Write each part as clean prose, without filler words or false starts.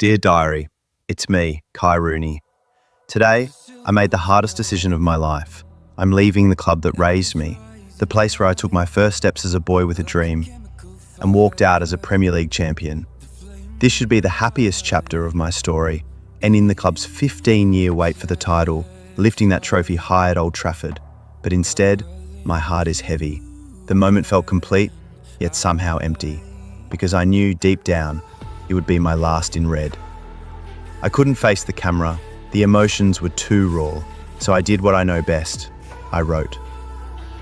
Dear Diary, it's me, Kai Rooney. Today, I made the hardest decision of my life. I'm leaving the club that raised me, the place where I took my first steps as a boy with a dream, and walked out as a Premier League champion. This should be the happiest chapter of my story, ending the club's 15-year wait for the title, lifting that trophy high at Old Trafford. But instead, my heart is heavy. The moment felt complete, yet somehow empty, because I knew deep down it would be my last in red. I couldn't face the camera. The emotions were too raw, so I did what I know best. I wrote.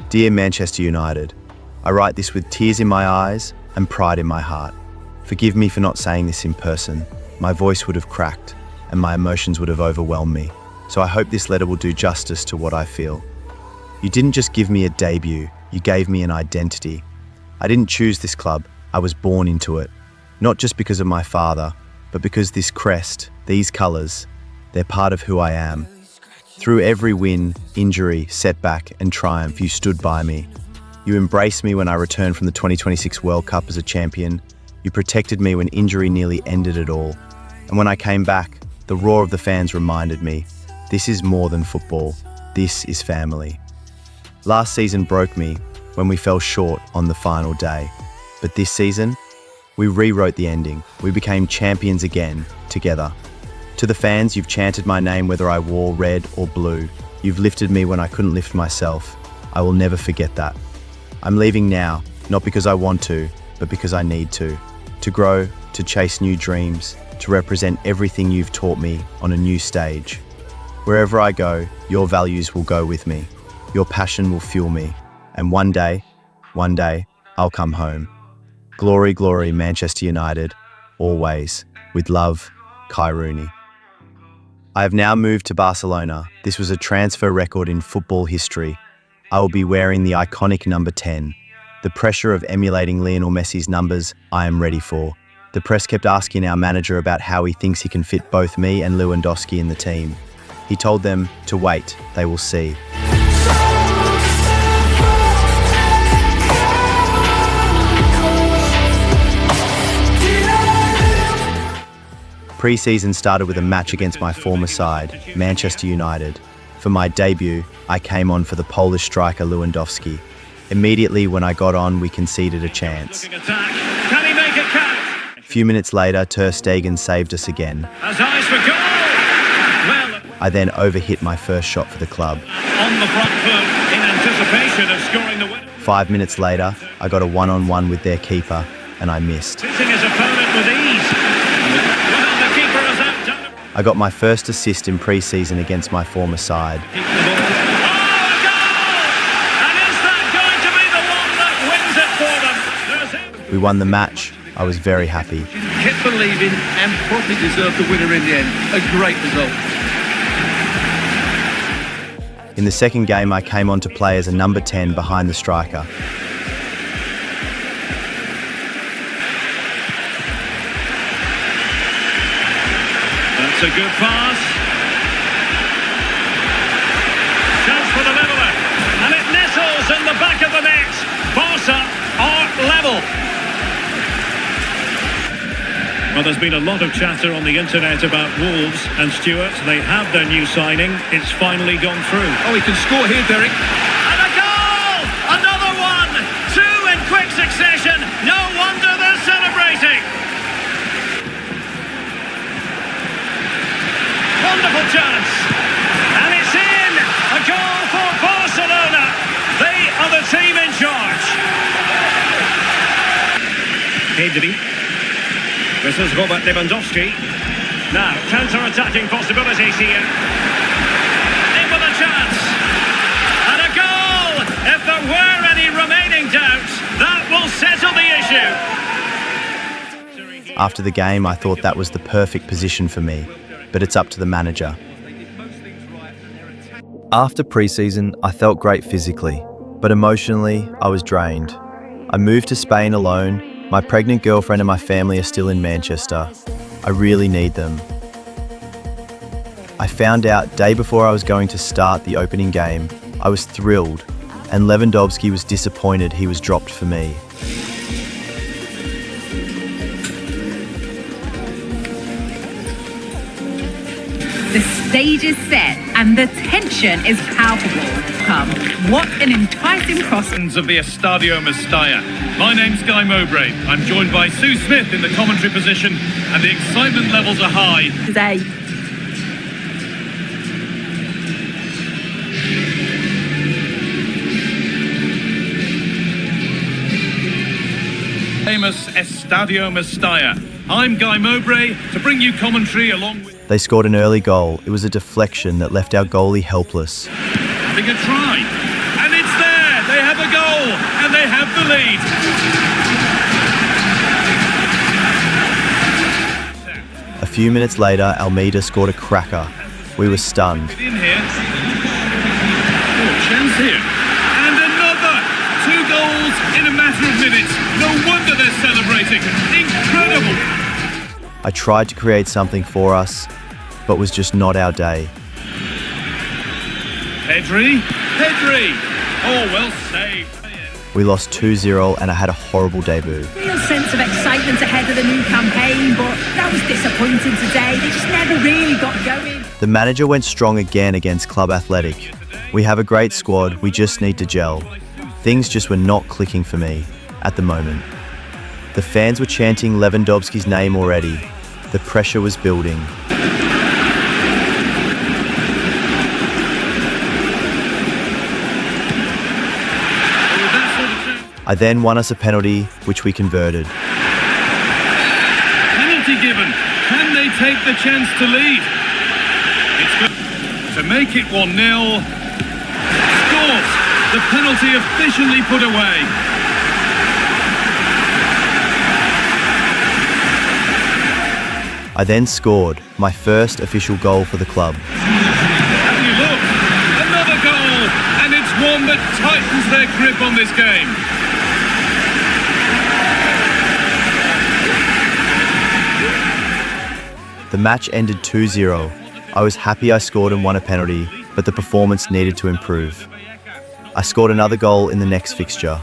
Dear Manchester United, I write this with tears in my eyes and pride in my heart. Forgive me for not saying this in person. My voice would have cracked and my emotions would have overwhelmed me. So I hope this letter will do justice to what I feel. You didn't just give me a debut, you gave me an identity. I didn't choose this club, I was born into it. Not just because of my father, but because this crest, these colours, they're part of who I am. Through every win, injury, setback and triumph, you stood by me. You embraced me when I returned from the 2026 World Cup as a champion. You protected me when injury nearly ended it all. And when I came back, the roar of the fans reminded me, this is more than football, this is family. Last season broke me when we fell short on the final day. But this season, we rewrote the ending. We became champions again, together. To the fans, you've chanted my name whether I wore red or blue. You've lifted me when I couldn't lift myself. I will never forget that. I'm leaving now, not because I want to, but because I need to. To grow, to chase new dreams, to represent everything you've taught me on a new stage. Wherever I go, your values will go with me. Your passion will fuel me. And one day, I'll come home. Glory, glory, Manchester United, always. With love, Kai Rooney. I have now moved to Barcelona. This was a transfer record in football history. I will be wearing the iconic number 10. The pressure of emulating Lionel Messi's numbers, I am ready for. The press kept asking our manager about how he thinks he can fit both me and Lewandowski in the team. He told them to wait, they will see. Pre-season started with a match against my former side, Manchester United. For my debut, I came on for the Polish striker Lewandowski. Immediately when I got on, we conceded a chance. Can he make it count? A few minutes later, Ter Stegen saved us again. As eyes for goal! Well, I then overhit my first shot for the club. on the front foot in anticipation of scoring the winner. 5 minutes later, I got a one-on-one with their keeper, and I missed. Hitting his opponent with ease. Well, the keeper has outdone him. I got my first assist in pre-season against my former side. Keep the ball. Oh, a goal! And is that going to be the one that wins it for them? There's it. We won the match. I was very happy. Kept believing and probably deserved the winner in the end. A great result. In the second game, I came on to play as a number 10 behind the striker. That's a good pass. Chance for the leveller. And it nestles in the back of the net. Barca are level. Well, there's been a lot of chatter on the internet about Wolves and Stuart. They have their new signing. It's finally gone through. Oh, he can score here, Derek. And a goal! Another one! Two in quick succession. No wonder they're celebrating. Wonderful chance. And it's in! A goal for Barcelona. They are the team in charge. Pedri. This is Robert Lewandowski. Now, counter-attacking possibilities here. In with a chance. And a goal! If there were any remaining doubts, that will settle the issue. After the game, I thought that was the perfect position for me, but it's up to the manager. After pre-season, I felt great physically, but emotionally, I was drained. I moved to Spain alone. My pregnant girlfriend and my family are still in Manchester. I really need them. I found out day before I was going to start the opening game. I was thrilled, and Lewandowski was disappointed he was dropped for me. The stage is set and the tension is palpable. What an enticing prospect. Of the Estadio Mestalla. My name's Guy Mowbray. I'm joined by Sue Smith in the commentary position, and the excitement levels are high. Today. Famous Estadio Mestalla. I'm Guy Mowbray to bring you commentary along with... They scored an early goal. It was a deflection that left our goalie helpless. Having a try. And it's there! They have a goal! And they have the lead! A few minutes later, Almeida scored a cracker. We were stunned. In here. Oh, chance here. And another! 2 goals in a matter of minutes. No wonder they're celebrating. Incredible! I tried to create something for us, but was just not our day. Pedri! Oh, well saved. We lost 2-0 and I had a horrible debut. Real sense of excitement ahead of the new campaign, but that was disappointing today. They just never really got going. The manager went strong again against Club Athletic. We have a great squad, we just need to gel. Things just were not clicking for me at the moment. The fans were chanting Lewandowski's name already. The pressure was building. I then won us a penalty, which we converted. Penalty given. Can they take the chance to lead? It's good to make it 1-0. Scores. The penalty efficiently put away. I then scored my first official goal for the club. Have you look? Another goal, and it's one that tightens their grip on this game. The match ended 2-0. I was happy I scored and won a penalty, but the performance needed to improve. I scored another goal in the next fixture.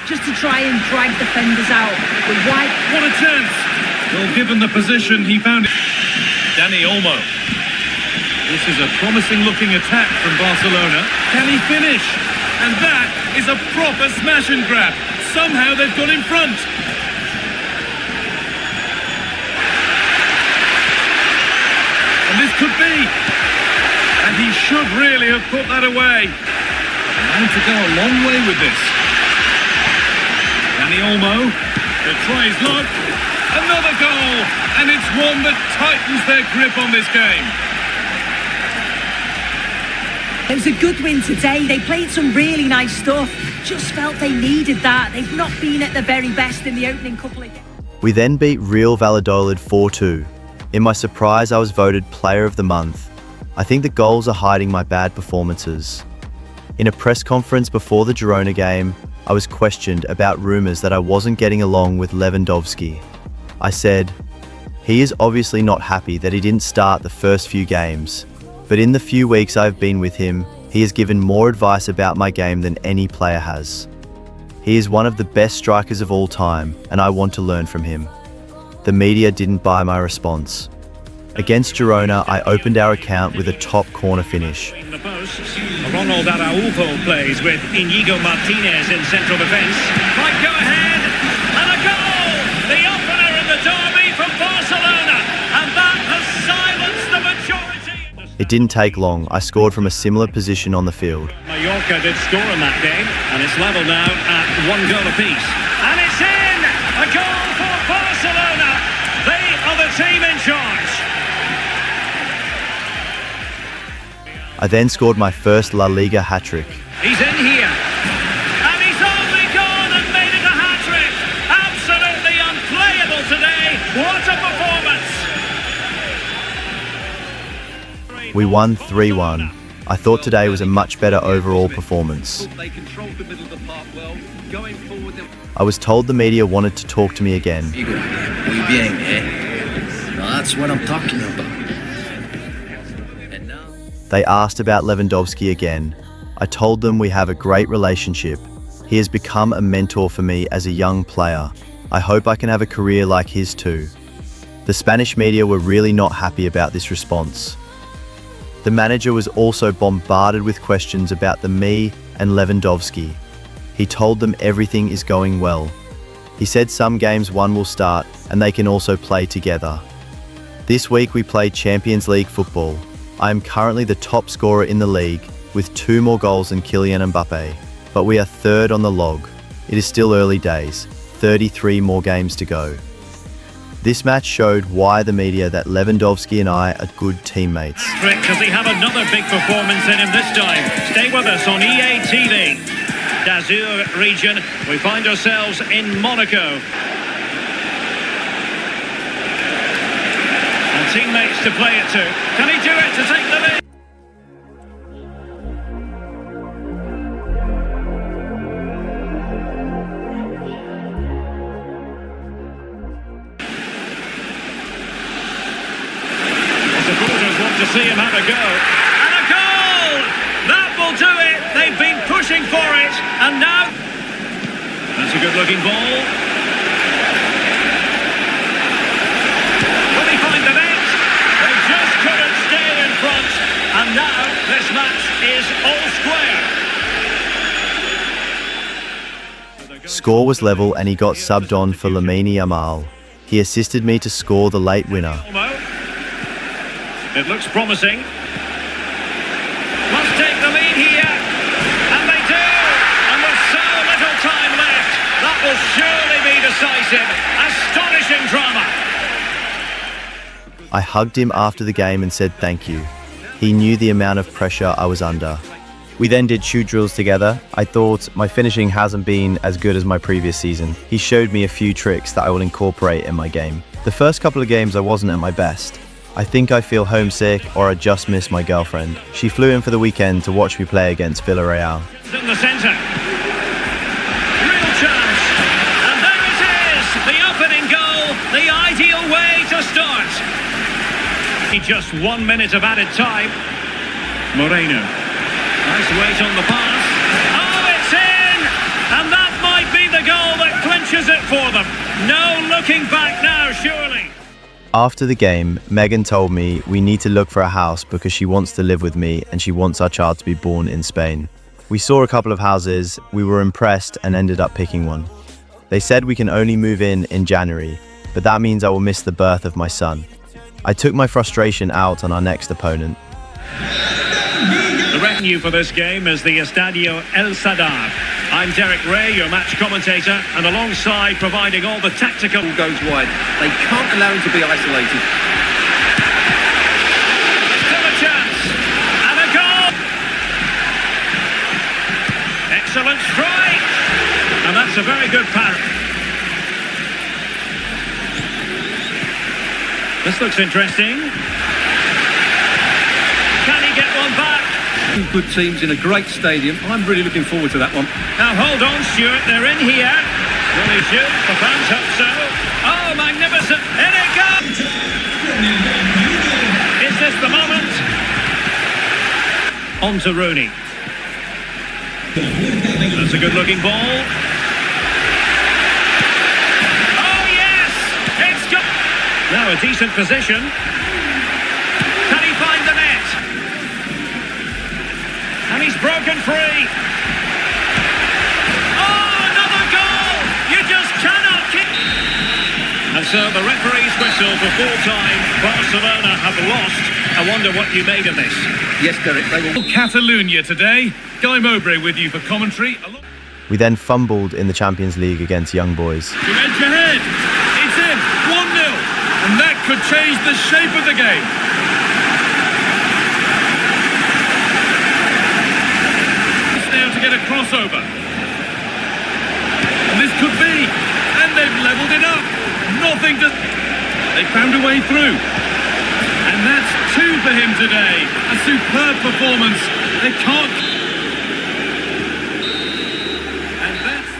Just to try and drag defenders out. But why? What a chance! Well, given the position, he found it. Dani Olmo. This is a promising-looking attack from Barcelona. Can he finish? And that is a proper smash and grab. Somehow they've got in front. And this could be. And he should really have put that away. And to go a long way with this. Dani Olmo. The try is low. Another goal. And it's one that tightens their grip on this game. It was a good win today. They played some really nice stuff. Just felt they needed that. They've not been at the very best in the opening couple of games. We then beat Real Valladolid 4-2. In my surprise, I was voted Player of the Month. I think the goals are hiding my bad performances. In a press conference before the Girona game, I was questioned about rumours that I wasn't getting along with Lewandowski. I said, he is obviously not happy that he didn't start the first few games, but in the few weeks I've been with him, he has given more advice about my game than any player has. He is one of the best strikers of all time, and I want to learn from him. The media didn't buy my response. Against Girona, I opened our account with a top corner finish. In the post, Ronald Araujo plays with Inigo Martinez in central defence. Might go ahead, and a goal! The opener in the derby from Barcelona, and that has silenced the majority. It didn't take long. I scored from a similar position on the field. Mallorca did score in that game, and it's level now at 1 goal apiece. And it's in! A goal for Barcelona! They are the team in charge. I then scored my first La Liga hat-trick. He's in here, and he's only gone and made it a hat-trick. Absolutely unplayable today. What a performance! We won 3-1. I thought today was a much better overall performance. They controlled the middle of the park well. Going forward, I was told the media wanted to talk to me again. Muy bien, eh? Now that's what I'm talking about. And now... They asked about Lewandowski again. I told them we have a great relationship. He has become a mentor for me as a young player. I hope I can have a career like his too. The Spanish media were really not happy about this response. The manager was also bombarded with questions about me and Lewandowski. He told them everything is going well. He said some games one will start and they can also play together. This week we played Champions League football. I am currently the top scorer in the league with 2 more goals than Kylian Mbappe, but we are 3rd on the log. It is still early days, 33 more games to go. This match showed why the media that Lewandowski and I are good teammates. Does he have another big performance in him this time? Stay with us on EA TV. D'Azur region, we find ourselves in Monaco. And teammates to play it to. Can he do it to take the lead? Supporters want to see him have a go. And a goal! That will do it! They've been pushing for it, and now... That's a good-looking ball. Will he find the net? They just couldn't stay in front, and now this match is all square. Score was level and he got subbed on for Lamine Yamal. He assisted me to score the late winner. It looks promising. Must take the lead here. And they do. And with so little time left, that will surely be decisive. Astonishing drama. I hugged him after the game and said thank you. He knew the amount of pressure I was under. We then did shoot drills together. I thought my finishing hasn't been as good as my previous season. He showed me a few tricks that I will incorporate in my game. The first couple of games I wasn't at my best. I think I feel homesick or I just miss my girlfriend. She flew in for the weekend to watch me play against Villarreal. In the centre. Real chance. And there it is. The opening goal. The ideal way to start. Just 1 minute of added time. Moreno. Nice weight on the pass. Oh, it's in! And that might be the goal that clinches it for them. No looking back now, surely. After the game, Megan told me we need to look for a house because she wants to live with me and she wants our child to be born in Spain. We saw a couple of houses, we were impressed and ended up picking one. They said we can only move in January, but that means I will miss the birth of my son. I took my frustration out on our next opponent. The revenue for this game is the Estadio El Sadar. I'm Derek Ray, your match commentator, and alongside providing all the tactical... Goes wide. They can't allow him to be isolated. Still a chance. And a goal. Excellent strike. And that's a very good parry. This looks interesting. Can he get one back? Two good teams in a great stadium. I'm really looking forward to that one. Now hold on, Stuart, they're in here. Will he shoot? The fans hope so. Oh, magnificent. In it goes! Is this the moment? On to Rooney. That's a good-looking ball. Oh, yes! It's good! Now a decent position. Can he find the net? And he's broken free. Oh, another goal! You just cannot kick. And so the referee's whistle for full time. Barcelona have lost. I wonder what you made of this. Yes, Derek, they will... Catalonia today. Guy Mowbray with you for commentary. We then fumbled in the Champions League against Young Boys. To edge ahead. It's in. 1-0. And that could change the shape of the game. To get a crossover. And this could be. And they've levelled it up. Nothing to... They found a way through. And that's 2 for him today. A superb performance. They can't... And that's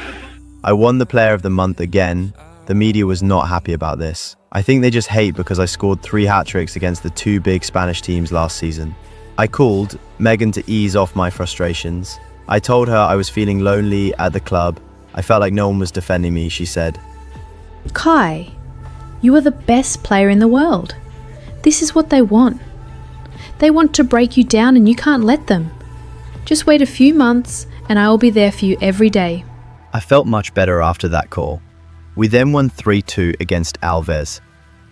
I won the Player of the Month again. The media was not happy about this. I think they just hate because I scored 3 hat-tricks against the 2 big Spanish teams last season. I called Megan to ease off my frustrations. I told her I was feeling lonely at the club. I felt like no one was defending me, she said. Kai, You are the best player in the world. This is what they want. They want to break you down and you can't let them. Just wait a few months and I will be there for you every day. I felt much better after that call. We then won 3-2 against Alves.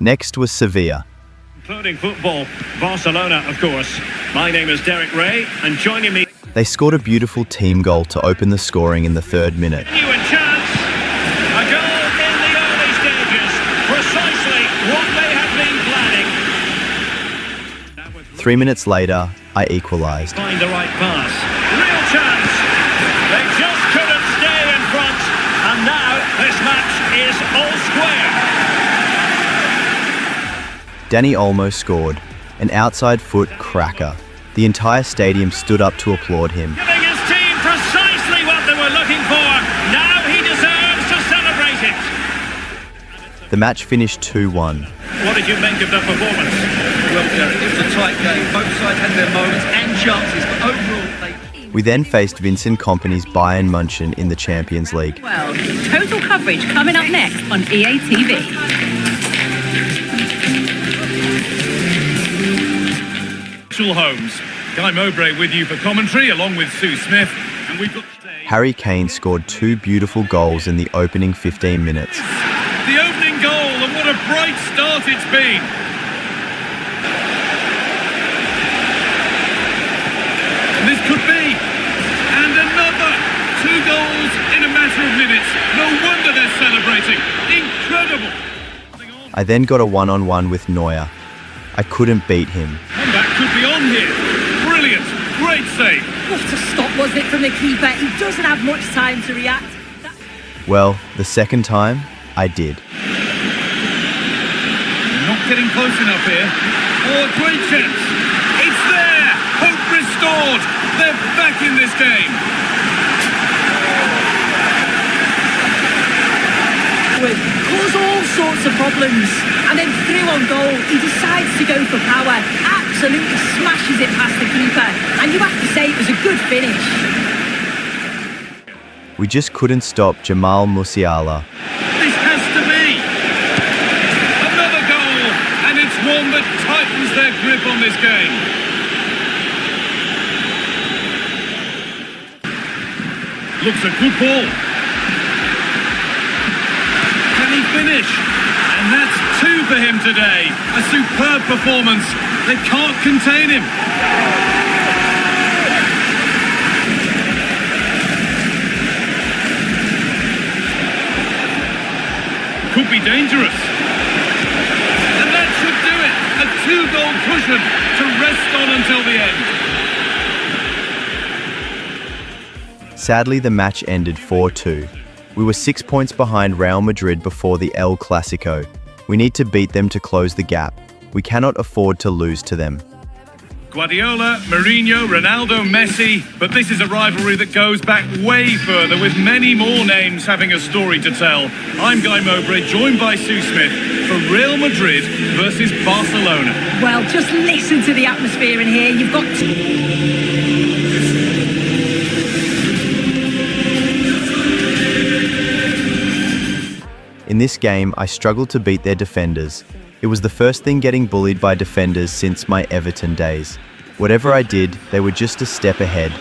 Next was Sevilla. Including football, Barcelona, of course. My name is Derek Ray, and joining me... They scored a beautiful team goal to open the scoring in the 3rd minute. Genuine chance. A goal in the early stages. Precisely what they had been planning. 3 minutes later, I equalised. Find the right pass. Real chance. They just couldn't stay in front. And now this match is all square. Dani Olmo scored, an outside foot cracker. The entire stadium stood up to applaud him. Giving his team precisely what they were looking for. Now he deserves to celebrate it. The match finished 2-1. What did you make of the performance? Well, Derek, it was a tight game. Both sides had their moments and chances, but overall they... We then faced Vincent Kompany's Bayern München in the Champions League. Well, total coverage coming up next on EA TV. Homes. Guy Mowbray with you for commentary, along with Sue Smith. And we've got Harry Kane scored 2 beautiful goals in the opening 15 minutes. the opening goal, and what a bright start it's been. And this could be. And another. 2 goals in a matter of minutes. No wonder they're celebrating. Incredible. I then got a one-on-one with Neuer. I couldn't beat him. Comeback could be on here. Brilliant. Great save. What a stop, wasn't it, from the keeper? He doesn't have much time to react. Well, the second time, I did. Not getting close enough here. Oh, a great chance. It's there. Hope restored. They're back in this game. Cause all sorts of problems, and then through on goal he decides to go for power, absolutely smashes it past the keeper, and you have to say it was a good finish. We just couldn't stop Jamal Musiala. This has to be another goal, and it's one that tightens their grip on this game. Looks a good ball. Can he finish? And that's 2 for him today. A superb performance. They can't contain him. Could be dangerous. And that should do it. A 2-goal cushion to rest on until the end. Sadly, the match ended 4-2. We were 6 points behind Real Madrid before the El Clasico. We need to beat them to close the gap. We cannot afford to lose to them. Guardiola, Mourinho, Ronaldo, Messi, but this is a rivalry that goes back way further, with many more names having a story to tell. I'm Guy Mowbray, joined by Sue Smith for Real Madrid versus Barcelona. Well, just listen to the atmosphere in here. You've got In this game, I struggled to beat their defenders. It was the first thing getting bullied by defenders since my Everton days. Whatever I did, they were just a step ahead.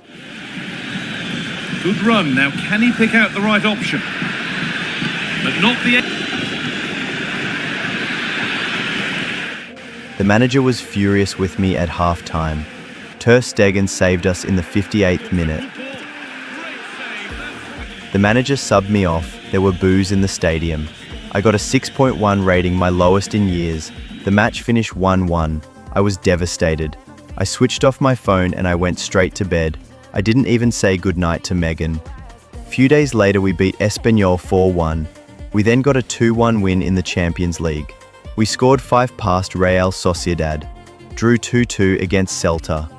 Good run. Now, can he pick out the right option? But not the... The manager was furious with me at half-time. Ter Stegen saved us in the 58th minute. The manager subbed me off. There were boos in the stadium. I got a 6.1 rating, my lowest in years. The match finished 1-1. I was devastated. I switched off my phone and I went straight to bed. I didn't even say goodnight to Megan. Few days later we beat Espanyol 4-1. We then got a 2-1 win in the Champions League. We scored 5 past Real Sociedad. Drew 2-2 against Celta.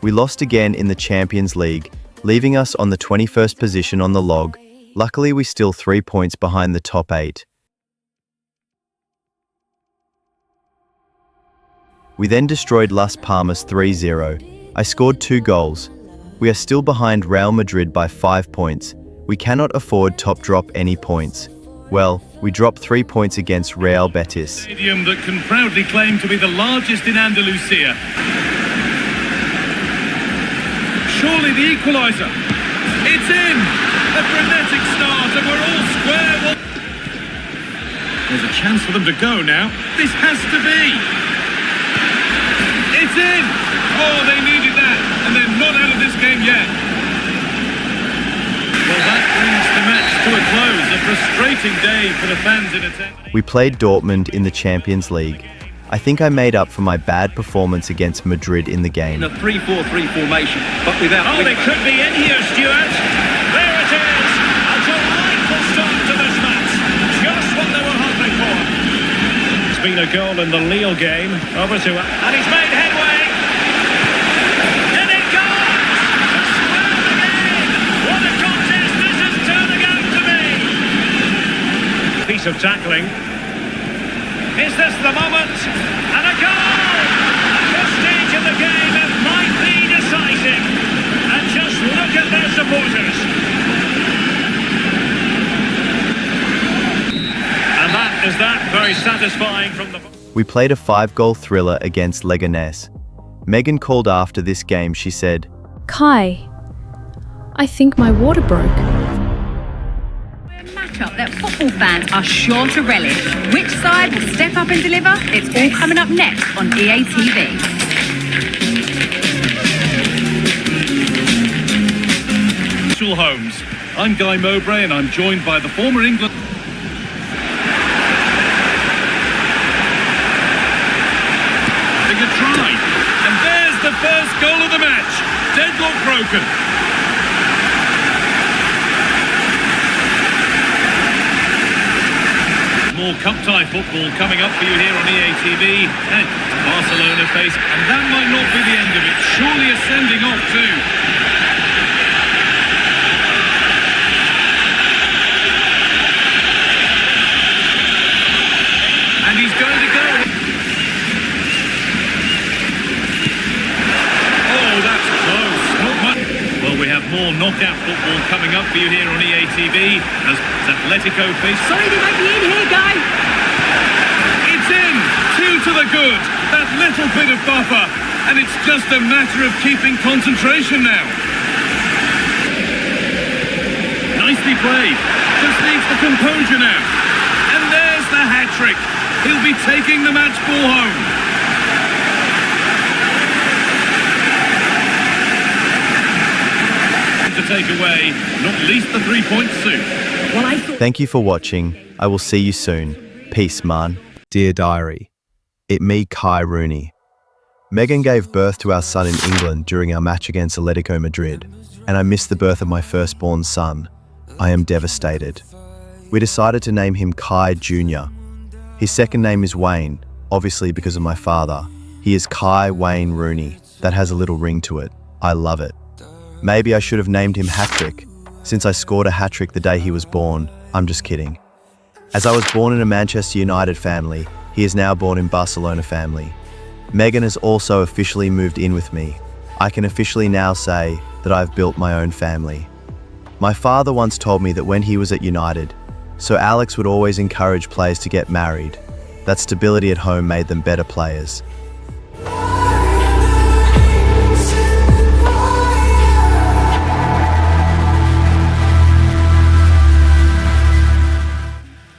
We lost again in the Champions League, leaving us on the 21st position on the log. Luckily we still 3 points behind the top 8. We then destroyed Las Palmas 3-0. I scored 2 goals. We are still behind Real Madrid by 5 points. We cannot afford to drop any points. Well, we dropped 3 points against Real Betis. Stadium that can proudly claim to be the largest in Andalusia. Surely the equaliser. It's in! A frenetic start and we're all square. There's a chance for them to go now. This has to be! It's in! Oh, they needed that, and they're not out of this game yet. Well, that brings the match to a close. A frustrating day for the fans in attendance. We played Dortmund in the Champions League. I think I made up for my bad performance against Madrid in the game. In a 3-4-3 formation, but without... Oh, they could be in here, Stuart. There it is. A delightful start to this match. Just what they were hoping for. It's been a goal in the Lille game. Over to it. And he's made headway. In it goes. To square again. What a contest this is turning out to be. Piece of tackling. Is this the moment? And a goal! At this stage of the game, it might be decisive. And just look at their supporters. And that is that. Very satisfying from the... We played a 5-goal thriller against Leganés. Megan called after this game. She said, Kai, I think my water broke. Matchup that football fans are sure to relish. Which side will step up and deliver? It's all coming up next on EA TV. Homes. I'm Guy Mowbray and I'm joined by the former England... Big a try. And there's the first goal of the match. Deadlock broken. More cup-tie football coming up for you here on EA TV. And Barcelona face, and that might not be the end of it. Surely a sending off too. And he's going to go. Oh, that's close. Not much. Well, we have more knockout football coming up for you here on EA TV as Atletico face. Sorry, they might be in here, Guy. It's in! 2 to the good. That little bit of buffer. And it's just a matter of keeping concentration now. Nicely played. Just needs the composure now. And there's the hat-trick. He'll be taking the match ball home. To take away, not least the 3 points soon. Well, I thought... Thank you for watching. I will see you soon. Peace, man. Dear Diary, it me, Kai Rooney. Megan gave birth to our son in England during our match against Atletico Madrid, and I missed the birth of my firstborn son. I am devastated. We decided to name him Kai Jr. His second name is Wayne, obviously because of my father. He is Kai Wayne Rooney. That has a little ring to it. I love it. Maybe I should have named him Hat-Trick, since I scored a hat-trick the day he was born. I'm just kidding. As I was born in a Manchester United family, he is now born in Barcelona family. Megan has also officially moved in with me. I can officially now say that I've built my own family. My father once told me that when he was at United, Sir Alex would always encourage players to get married. That stability at home made them better players.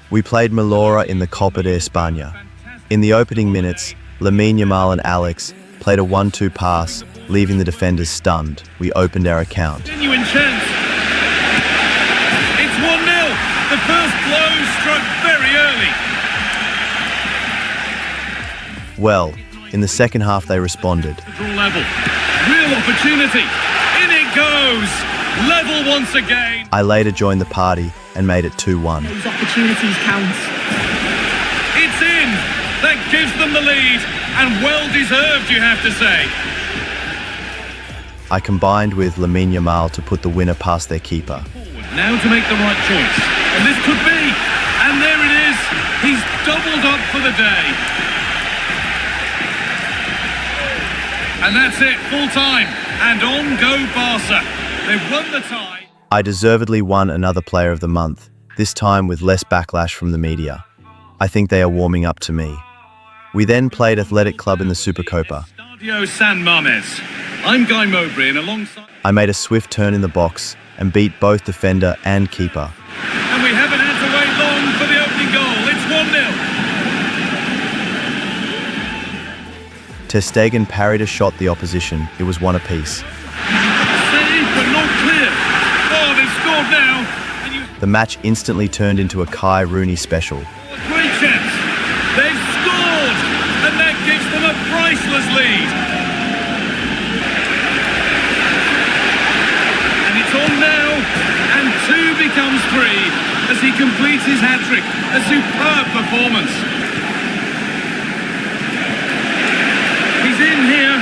We played Malora in the Copa de España. In the opening minutes, Lamine Yamal and Alex played a 1-2 pass, leaving the defenders stunned. We opened our account. Genuine chance. It's 1-0. The first blow struck very early. Well, in the second half they responded. Draw level. Real opportunity. In it goes. Level once again. I later joined the party and made it 2-1. Those opportunities count. It's in. That gives them the lead. And well deserved, you have to say. I combined with Lamine Yamal to put the winner past their keeper. Now to make the right choice. And this could be. And there it is. He's doubled up for the day. And that's it, full time. And on go Barca. They've won the tie. I deservedly won another Player of the Month. this time with less backlash from the media. I think they are warming up to me. We then played Athletic Club in the Supercopa. Stadio San Mames. I'm Guy Mowbray, and alongside... I made a swift turn in the box and beat both defender and keeper. And we haven't had to wait long for the opening goal. It's 1-0. Ter Stegen parried a shot the opposition. It was one apiece. Save, but not clear. Oh, they've scored now. The match instantly turned into a Kai Rooney special. Great chance. They've scored, and that gives them a priceless lead. And it's on now, and 2 becomes 3 as he completes his hat-trick. A superb performance. He's in here.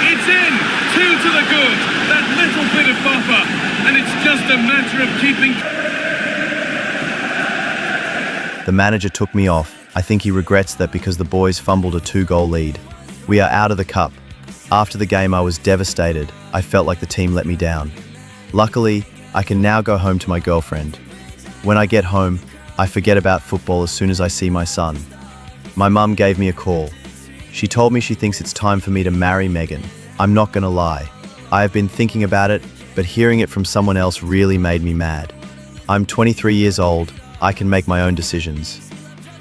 It's in. 2 to the good. That little bit of buffer, and it's just a matter of keeping... The manager took me off. I think he regrets that because the boys fumbled a 2-goal lead. We are out of the cup. After the game, I was devastated. I felt like the team let me down. Luckily, I can now go home to my girlfriend. When I get home, I forget about football as soon as I see my son. My mum gave me a call. She told me she thinks it's time for me to marry Megan. I'm not gonna lie. I have been thinking about it, but hearing it from someone else really made me mad. I'm 23 years old. I can make my own decisions.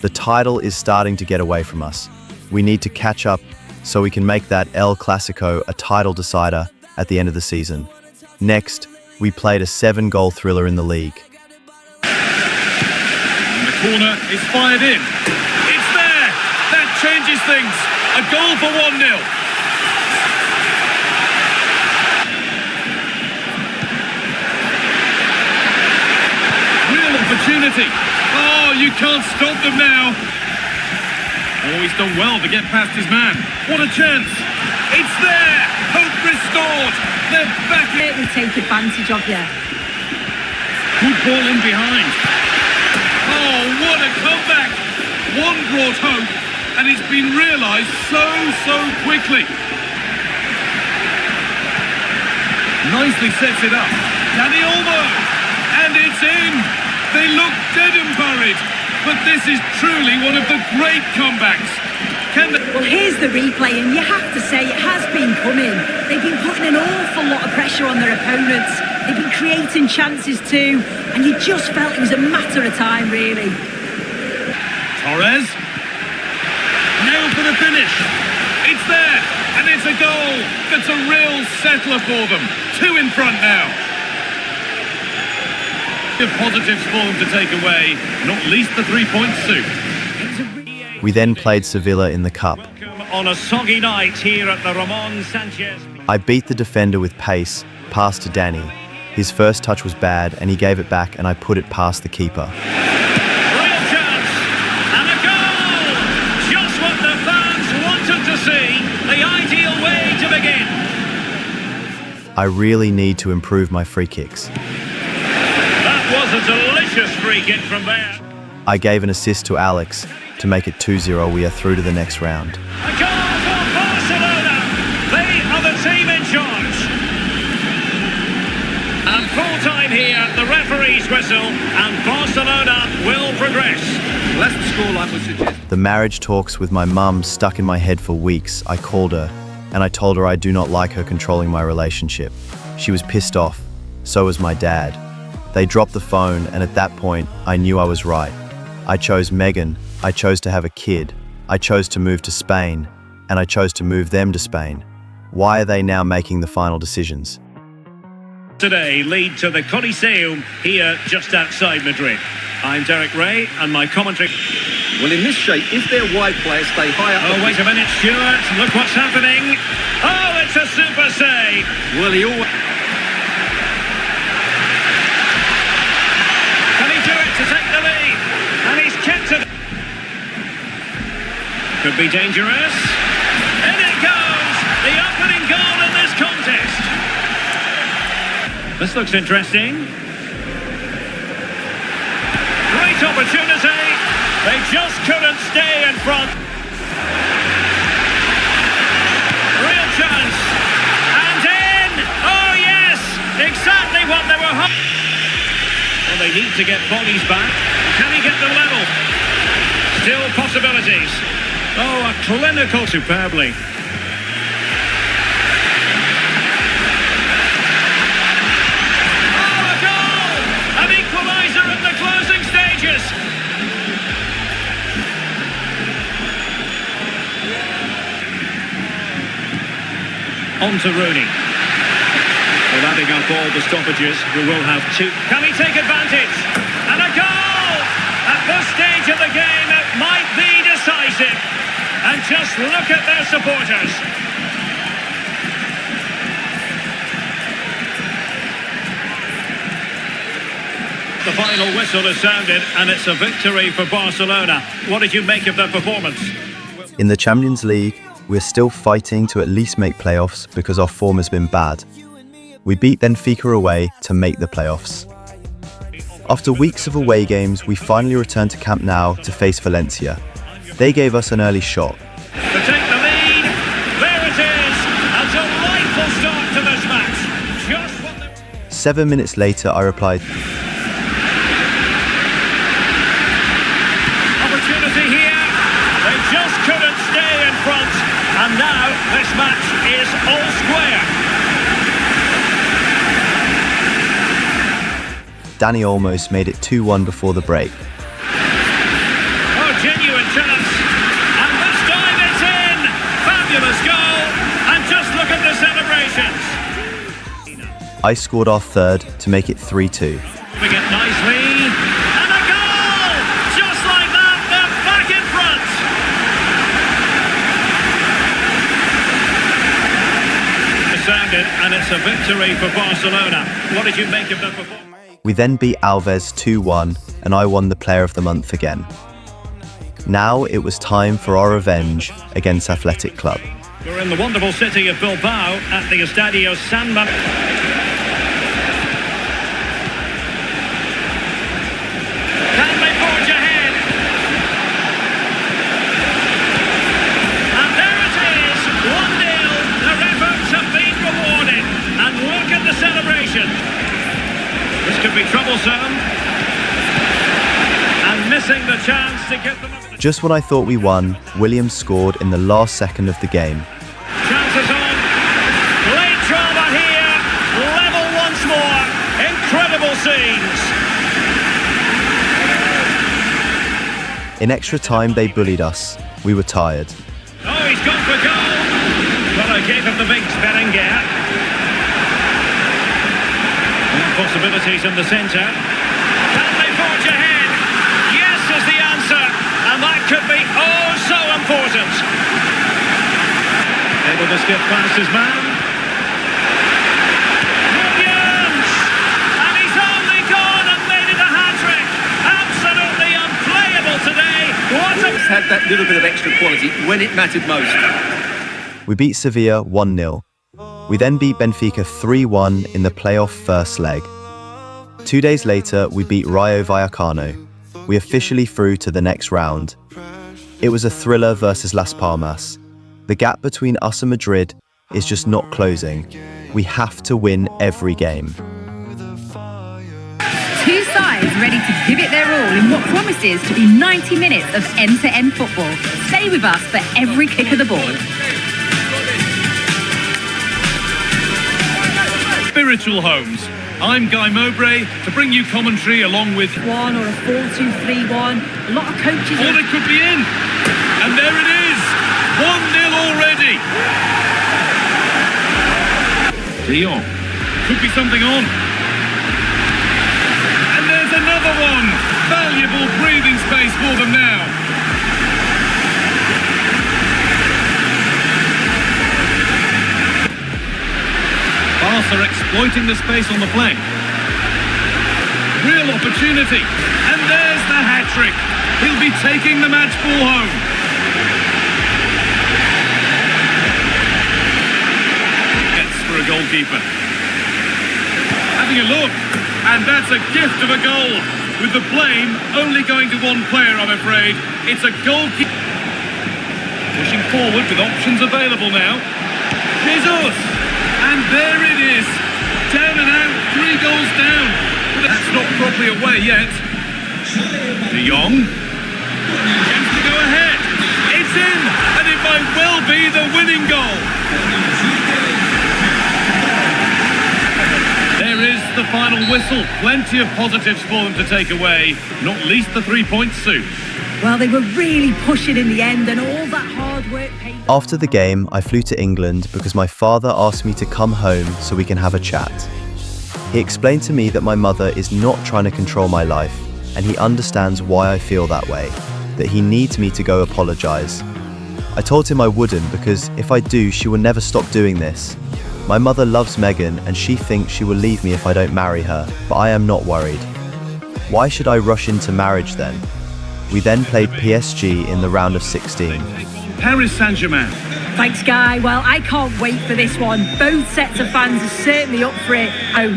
The title is starting to get away from us. We need to catch up so we can make that El Clasico a title decider at the end of the season. Next, we played a 7-goal thriller in the league. And the corner is fired in. It's there! That changes things. A goal for 1-0. Opportunity. Oh, you can't stop them now. Oh, he's done well to get past his man. What a chance. It's there. Hope restored. They're back. It will take advantage of you. Good ball in behind. Oh, what a comeback. One brought hope, and it's been realised so quickly. Nicely sets it up. Dani Olmo. And it's in. They look dead and buried, but this is truly one of the great comebacks. Well, here's the replay, and you have to say it has been coming. They've been putting an awful lot of pressure on their opponents. They've been creating chances too, and you just felt it was a matter of time, really. Torres. Now for the finish. It's there, and it's a goal. That's a real settler for them. 2 in front now. Positives for them to take away, not least the 3-point soup. We then played Sevilla in the cup. On a soggy night here at the Ramon Sanchez. I beat the defender with pace, passed to Danny. His first touch was bad and he gave it back and I put it past the keeper. Real chance and a goal! Just what the fans wanted to see. The ideal way to begin. I really need to improve my free kicks. Was a delicious free kick from there. I gave an assist to Alex to make it 2-0. We are through to the next round. A goal for Barcelona. They are the team in charge. And full time here, the referee's whistle, and Barcelona will progress. Well, that's the scoreline would suggest. The marriage talks with my mum stuck in my head for weeks. I called her and I told her I do not like her controlling my relationship. She was pissed off. So was my dad. They dropped the phone, and at that point, I knew I was right. I chose Megan, I chose to have a kid, I chose to move to Spain, and I chose to move them to Spain. Why are they now making the final decisions? Today lead to the Coliseum here just outside Madrid. I'm Derek Ray, and my commentary... Well, in this shape, if their wide players stay high up... Oh, wait a minute, Stuart, look what's happening. Oh, it's a super save. Well, he always... To take the lead, and he's kept it. Could be dangerous. In it goes, the opening goal in this contest. This looks interesting. Great opportunity. They just couldn't stay in front. Real chance. And in. Oh yes, exactly what they were hoping. Well, they They need to get bodies back. Can he get them level? Still possibilities. Oh, a clinical superbly. Oh, a goal! An equaliser in the closing stages. On to Rooney. Well, adding up all the stoppages, we will have two. Can he take advantage? And a goal! At this stage of the game, it might be decisive. And just look at their supporters. The final whistle has sounded, and it's a victory for Barcelona. What did you make of their performance? In the Champions League, we're still fighting to at least make playoffs because our form has been bad. We beat Benfica away to make the playoffs. After weeks of away games, we finally returned to Camp Nou to face Valencia. They gave us an early shot. To take the lead, there it is, a delightful start to this match. Just what the... 7 minutes later, I replied, Opportunity here, they just couldn't stay in front, and now this match is all square. Danny almost made it 2-1 before the break. Oh, genuine chance, and this time it's in! Fabulous goal, and just look at the celebrations. I scored our third to make it 3-2. Moving it nicely, and a goal! Just like that, they're back in front! Sounded, and it's a victory for Barcelona. What did you make of the performance? We then beat Alves 2-1 and I won the Player of the Month again. Now it was time for our revenge against Athletic Club. We're in the wonderful city of Bilbao at the Estadio San Mamés. Can they forge ahead? And there it is, 1-0. Their efforts have been rewarded. And look at the celebration. This could be troublesome. And missing the chance to get them... Just when I thought we won, Williams scored in the last second of the game. Chances on. Late drama here. Level once more. Incredible scenes. In extra time, they bullied us. We were tired. Oh, he's gone for goal. Well, I gave him the big Berenguer. Possibilities in the centre. Can they forge ahead? Yes is the answer, and that could be oh so important. Able to skip past his man. Williams! And he's only gone and made it a hat-trick. Absolutely unplayable today. What a... Had that little bit of extra quality when it mattered most. We beat Sevilla 1-0. We then beat Benfica 3-1 in the playoff first leg. 2 days later, we beat Rayo Vallecano. We officially through to the next round. It was a thriller versus Las Palmas. The gap between us and Madrid is just not closing. We have to win every game. Two sides ready to give it their all in what promises to be 90 minutes of end-to-end football. Stay with us for every kick of the ball. Spiritual Homes. I'm Guy Mowbray to bring you commentary along with... 1 or a 4-2-3-1. A lot of coaches... Oh, they could be in. And there it is. 1-0 already. De Jong. Could be something on. And there's another one. Valuable breathing space for them now. Barca exploiting the space on the flank. Real opportunity. And there's the hat-trick. He'll be taking the match ball home. Gets for a goalkeeper. Having a look. And that's a gift of a goal. With the blame only going to one player, I'm afraid. It's a goalkeeper. Pushing forward with options available now. Jesus! And there it is. Down and out, 3 goals down. That's not properly away yet. De Jong. Chance to go ahead. It's in, and it might well be the winning goal. There is the final whistle. Plenty of positives for them to take away, not least the 3 points soon. Well, they were really pushing in the end, and all that hard work paid. After the game, I flew to England because my father asked me to come home so we can have a chat. He explained to me that my mother is not trying to control my life, and he understands why I feel that way, that he needs me to go apologise. I told him I wouldn't because if I do, she will never stop doing this. My mother loves Megan and she thinks she will leave me if I don't marry her, but I am not worried. Why should I rush into marriage then? We then played PSG in the round of 16. Paris Saint-Germain. Thanks, Guy. Well, I can't wait for this one. Both sets of fans are certainly up for it. Oh.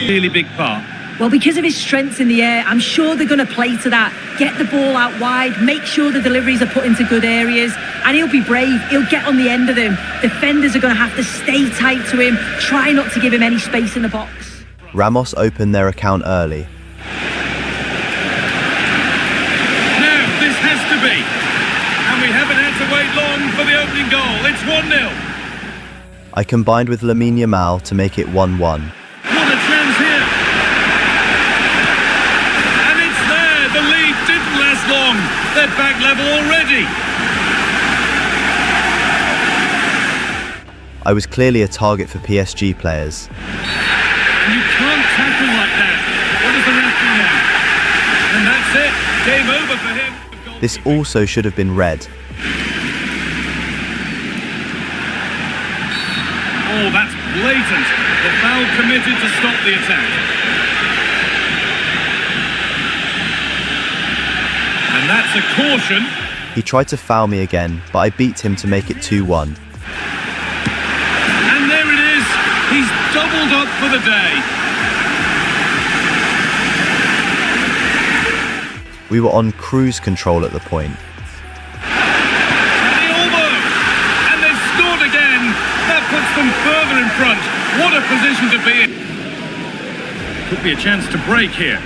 Really big part. Well, because of his strengths in the air, I'm sure they're going to play to that. Get the ball out wide, make sure the deliveries are put into good areas, and he'll be brave. He'll get on the end of them. Defenders are going to have to stay tight to him, try not to give him any space in the box. Ramos opened their account early. Now, this has to be. And we haven't had to wait long for the opening goal. It's 1-0. I combined with Lamine Yamal to make it 1-1. What a chance here. And it's there. The lead didn't last long. They're back level already. I was clearly a target for PSG players. And you can't tackle like that. What does the ref do now? And that's it. Game over for him. This also should have been red. Oh, that's blatant. The foul committed to stop the attack. And that's a caution. He tried to foul me again, but I beat him to make it 2-1. And there it is. He's doubled up for the day. We were on cruise control at the point. And they've scored again. That puts them further in front. What a position to be in. Could be a chance to break here.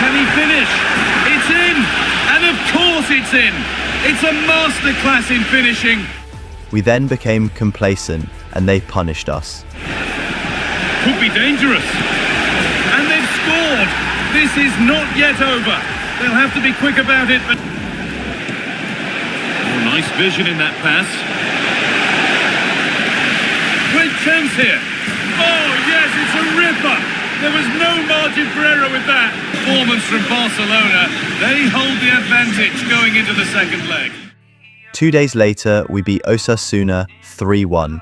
Can he finish? It's in. And of course it's in. It's a masterclass in finishing. We then became complacent and they punished us. Could be dangerous. And they've scored. This is not yet over. They'll have to be quick about it. But oh, nice vision in that pass. Great chance here. Oh, yes, it's a ripper. There was no margin for error with that. Performance from Barcelona. They hold the advantage going into the second leg. 2 days later, we beat Osasuna 3-1.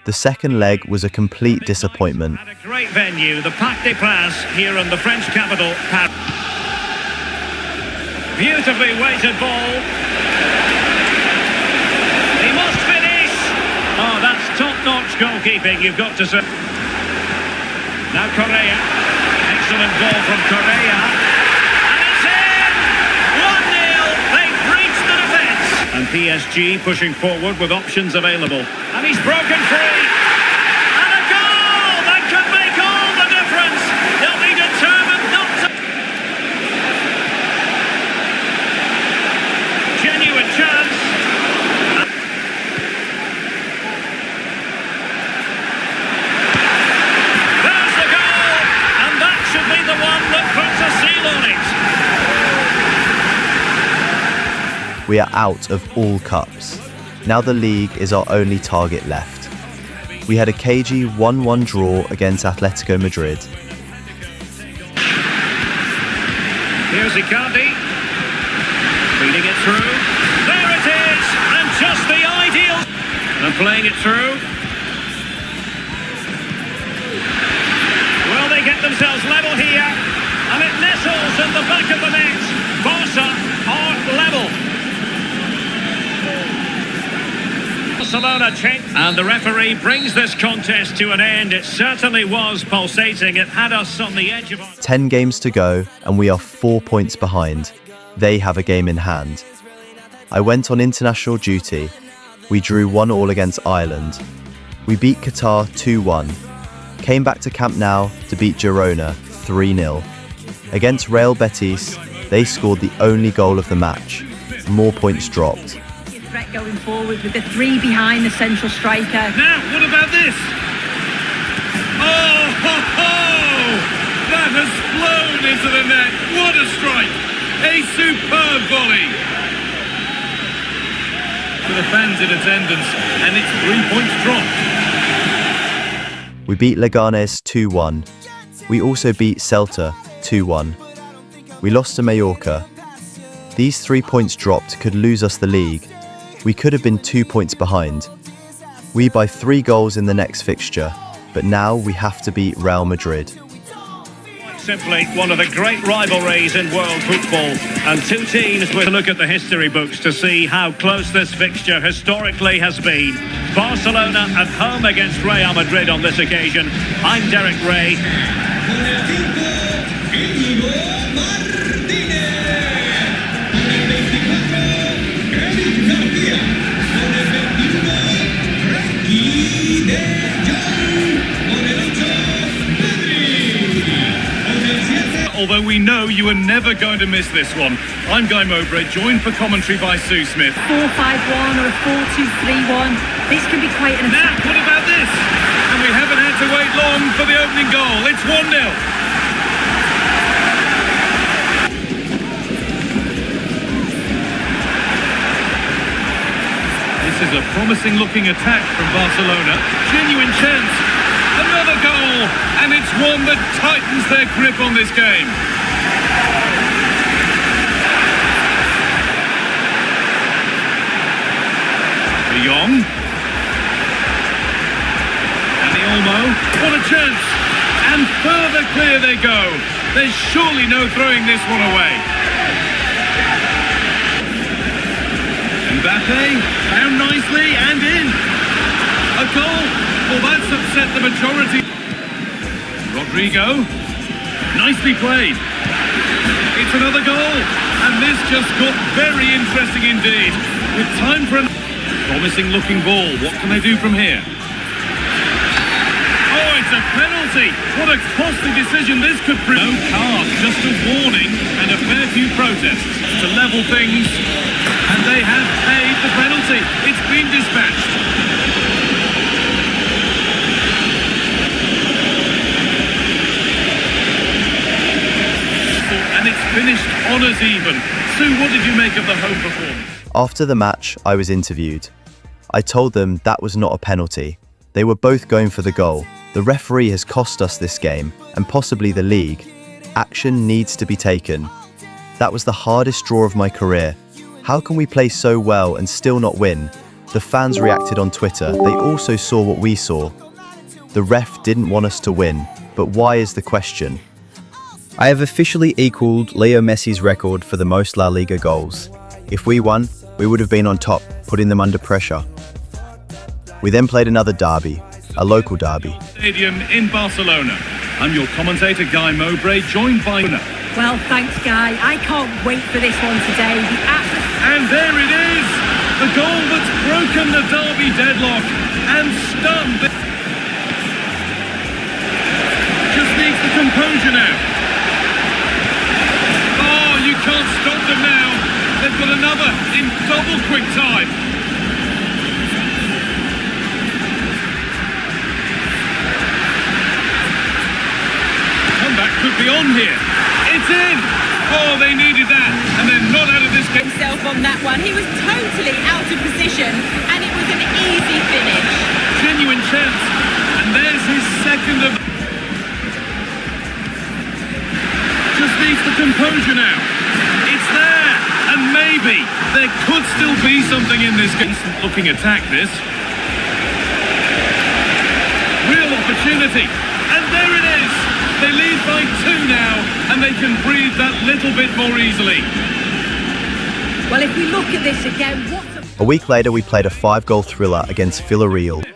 The second leg was a complete disappointment. At a great venue, the Parc des Princes here in the French capital, Paris. Beautifully weighted ball. He must finish. Oh, that's top-notch goalkeeping, you've got to say. Now Correa. Excellent ball from Correa. And it's in! 1-0. They've breached the defence. And PSG pushing forward with options available. And he's broken free. And a goal! That could make all the difference. They'll be determined not to. Genuine chance. There's the goal. And that should be the one that puts a seal on it. We are out of all cups. Now the league is our only target left. We had a cagey 1-1 draw against Atletico Madrid. Here's Icardi. Feeding it through. There it is! And just the ideal. And playing it through. Well, they get themselves level here. And it nestles in the back of the net. Barca are level. Barcelona check, and the referee brings this contest to an end. It certainly was pulsating. It had us on the edge of our... 10 games to go, and we are 4 points behind. They have a game in hand. I went on international duty. We drew 1-1 against Ireland. We beat Qatar 2-1. Came back to Camp Nou to beat Girona 3-0. Against Real Betis, they scored the only goal of the match. More points dropped. Threat going forward with the three behind the central striker. Now, what about this? Oh, ho, ho! That has flown into the net. What a strike! A superb volley. For the fans in attendance, and it's 3 points dropped. We beat Leganes 2-1. We also beat Celta 2-1. We lost to Mallorca. These 3 points dropped could lose us the league. We could have been 2 points behind. We by 3 goals in the next fixture, but now we have to beat Real Madrid. Simply one of the great rivalries in world football, and two teams will look at the history books to see how close this fixture historically has been. Barcelona at home against Real Madrid on this occasion. I'm Derek Ray. Although we know you are never going to miss this one. I'm Guy Mowbray, joined for commentary by Sue Smith. 4-5-1 or a 4-2-3-1. This can be quite an Now, attack. what about this? And we haven't had to wait long for the opening goal. It's 1-0. This is a promising looking attack from Barcelona. Genuine chance. Another goal, and it's one that tightens their grip on this game. De Jong. Dani Olmo. What a chance. And further clear they go. There's surely no throwing this one away. Mbappe, found nicely and in. A goal. Well, that's upset the majority. Rodrigo, nicely played. It's another goal, and this just got very interesting indeed. With time for a promising looking ball, what can they do from here? Oh, it's a penalty. What a costly decision this could prove. No card, just a warning and a fair few protests to level things, and they have paid the penalty. It's been dispatched. And it's finished honours even. Sue, what did you make of the home performance? After the match, I was interviewed. I told them that was not a penalty. They were both going for the goal. The referee has cost us this game, and possibly the league. Action needs to be taken. That was the hardest draw of my career. How can we play so well and still not win? The fans reacted on Twitter. They also saw what we saw. The ref didn't want us to win, but why is the question? I have officially equaled Leo Messi's record for the most La Liga goals. If we won, we would have been on top, putting them under pressure. We then played another derby, a local derby. Stadium in Barcelona. I'm your commentator, Guy Mowbray, joined by... Well, thanks, Guy. I can't wait for this one today. And there it is! The goal that's broken the derby deadlock and stunned... Just needs the composure now. Can't stop them now. They've got another in double quick time. Comeback could be on here. It's in. Oh, they needed that, and they're not out of this game. Himself on that one. He was totally out of position, and it was an easy finish. Genuine chance, and there's his second of... Just needs the composure now. It's there, and maybe there could still be something in this game. Looking attack, this. Real opportunity, and there it is. They lead by 2 now, and they can breathe that little bit more easily. Well, if we look at this again, what a... A week later, we played a 5-goal thriller against Villarreal. The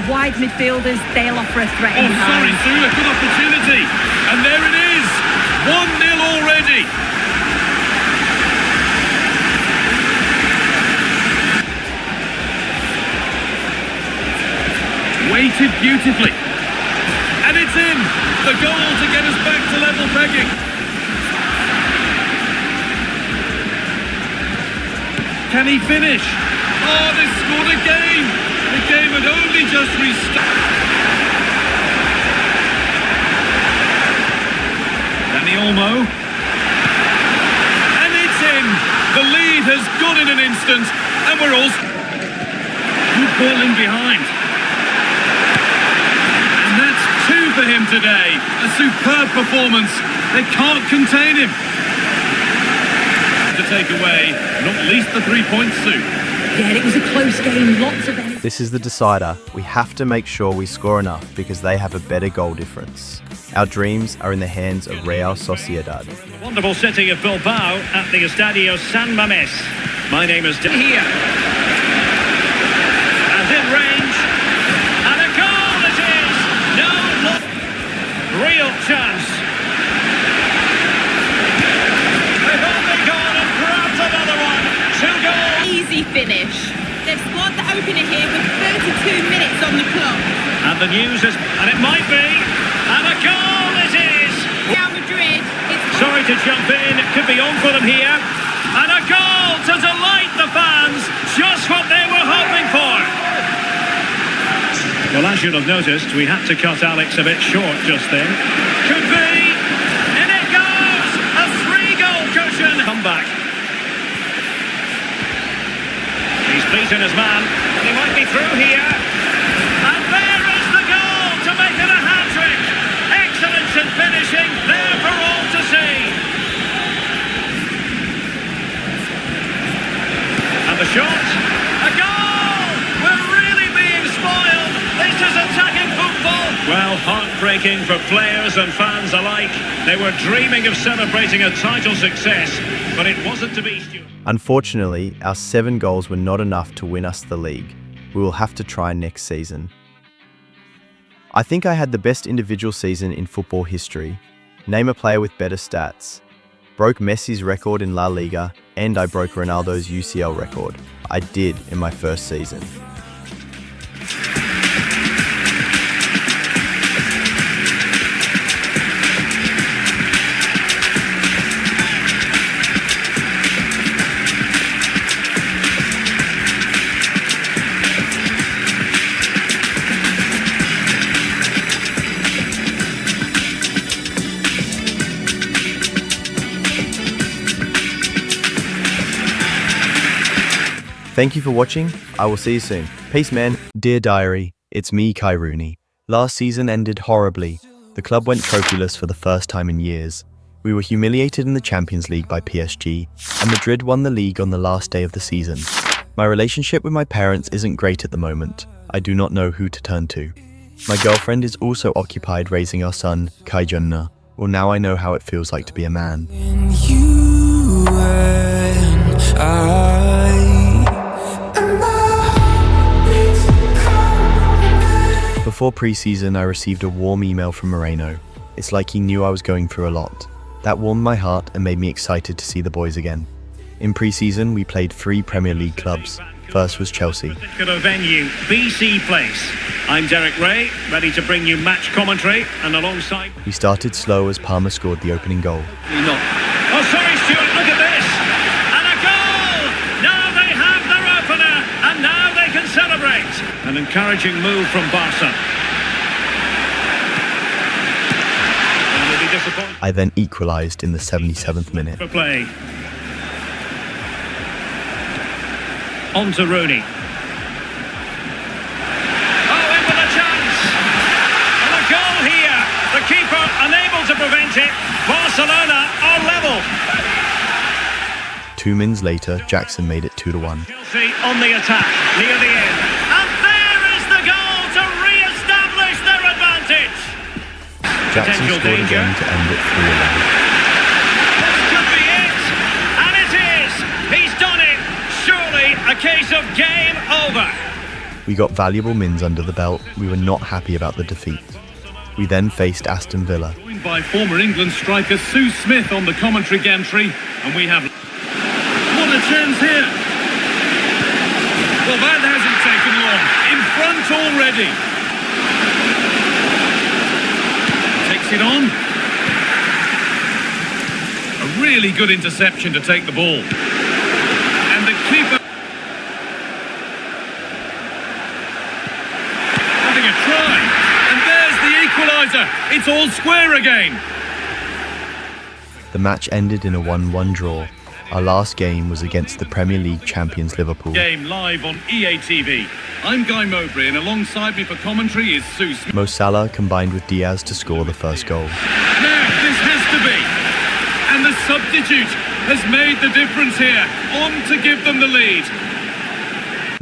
wide midfielders, they'll offer a threat in Sorry, behind. through a good opportunity. And there it is. 1-0 already. Weighted beautifully. And it's in. The goal to get us back to level pegging. Can he finish? Oh, they scored again. The game had only just restarted. Danny Olmo. And it's in. The lead has gone in an instant. And we're all... Good ball in behind. And that's 2 for him today. A superb performance. They can't contain him. To take away, not least the 3 points soon. Yeah, it was a close game, lots of energy. This is the decider. We have to make sure we score enough because they have a better goal difference. Our dreams are in the hands of Real Sociedad. The wonderful city of Bilbao at the Estadio San Mamés. My name is here. And in range. And a goal it is! No, real chance. They've only gone and grabbed another one. 2 goals. Easy finish. They've scored the opener here with 32 minutes on the clock. And the news is, and it might be, and a goal it is! Real Madrid, it's Sorry to jump in, it could be on for them here. And a goal to delight the fans, just what they were hoping for. Well, as you'll have noticed, we had to cut Alex a bit short just then. Could be, and it goes! A 3-goal cushion. Come back. He's beaten his man, and he might be through here. And there is the goal to make it a hat-trick. Excellence in finishing, there for all to see. And the shot, a goal! We're really being spoiled. This is attacking football. Well, heartbreaking for players and fans alike. They were dreaming of celebrating a title success, but it wasn't to be. Unfortunately, our 7 goals were not enough to win us the league. We will have to try next season. I think I had the best individual season in football history. Name a player with better stats. Broke Messi's record in La Liga, and I broke Ronaldo's UCL record. I did in my first season. Thank you for watching. I will see you soon. Peace, man. Dear diary, it's me, Kai Rooney. Last season ended horribly. The club went trophyless for the first time in years. We were humiliated in the Champions League by PSG, and Madrid won the league on the last day of the season. My relationship with my parents isn't great at the moment. I do not know who to turn to. My girlfriend is also occupied raising our son, Kai Rooney. Well, now I know how it feels like to be a man. Before pre-season, I received a warm email from Moreno. It's like he knew I was going through a lot. That warmed my heart and made me excited to see the boys again. In pre-season, we played 3 Premier League clubs. First was Chelsea. Particular venue, BC Place. I'm Derek Ray, ready to bring you match commentary, and alongside... We started slow as Palmer scored the opening goal. Oh, sorry, Stuart, look at this! And a goal! Now they have their opener, and now they can celebrate. An encouraging move from Barca. And they'll be disappointed. I then equalised in the 77th minute. For play. On to Rooney. Oh, in with a chance! And a goal here! The keeper unable to prevent it. Barcelona are level. 2 minutes later, Jackson made it 2-1. Chelsea on the attack, near the end. And there is the goal to re-establish their advantage. Jackson Potential scored danger. again to end it 3-1. This could be it. And it is. He's done it. over. We got valuable wins under the belt. We were not happy about the defeat. We then faced Aston Villa. Joined by former England striker Sue Smith on the commentary gantry, and we have... What a chance here! Well, that hasn't taken long. In front already. Takes it on. A really good interception to take the ball. And the keeper... having a try. And there's the equaliser. It's all square again. The match ended in a 1-1 draw. Our last game was against the Premier League champions Liverpool. Game live on EA TV. I'm Guy Mowbray, and alongside me for commentary is Sue Smith. Mo Salah combined with Diaz to score the first goal. Now, this has to be. And the substitute has made the difference here. On to give them the lead.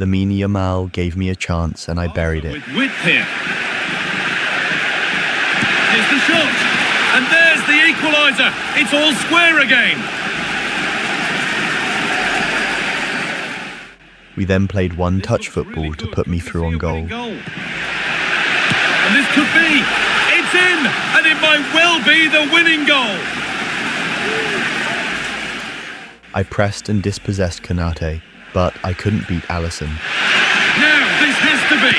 Lamine Yamal gave me a chance and I buried it. With width here. Here's the shot. And there's the equaliser. It's all square again. We then played one-touch football to put me through on goal. And this could be. It's in. And it might well be the winning goal. I pressed and dispossessed Konate, but I couldn't beat Alisson. Now, this has to be.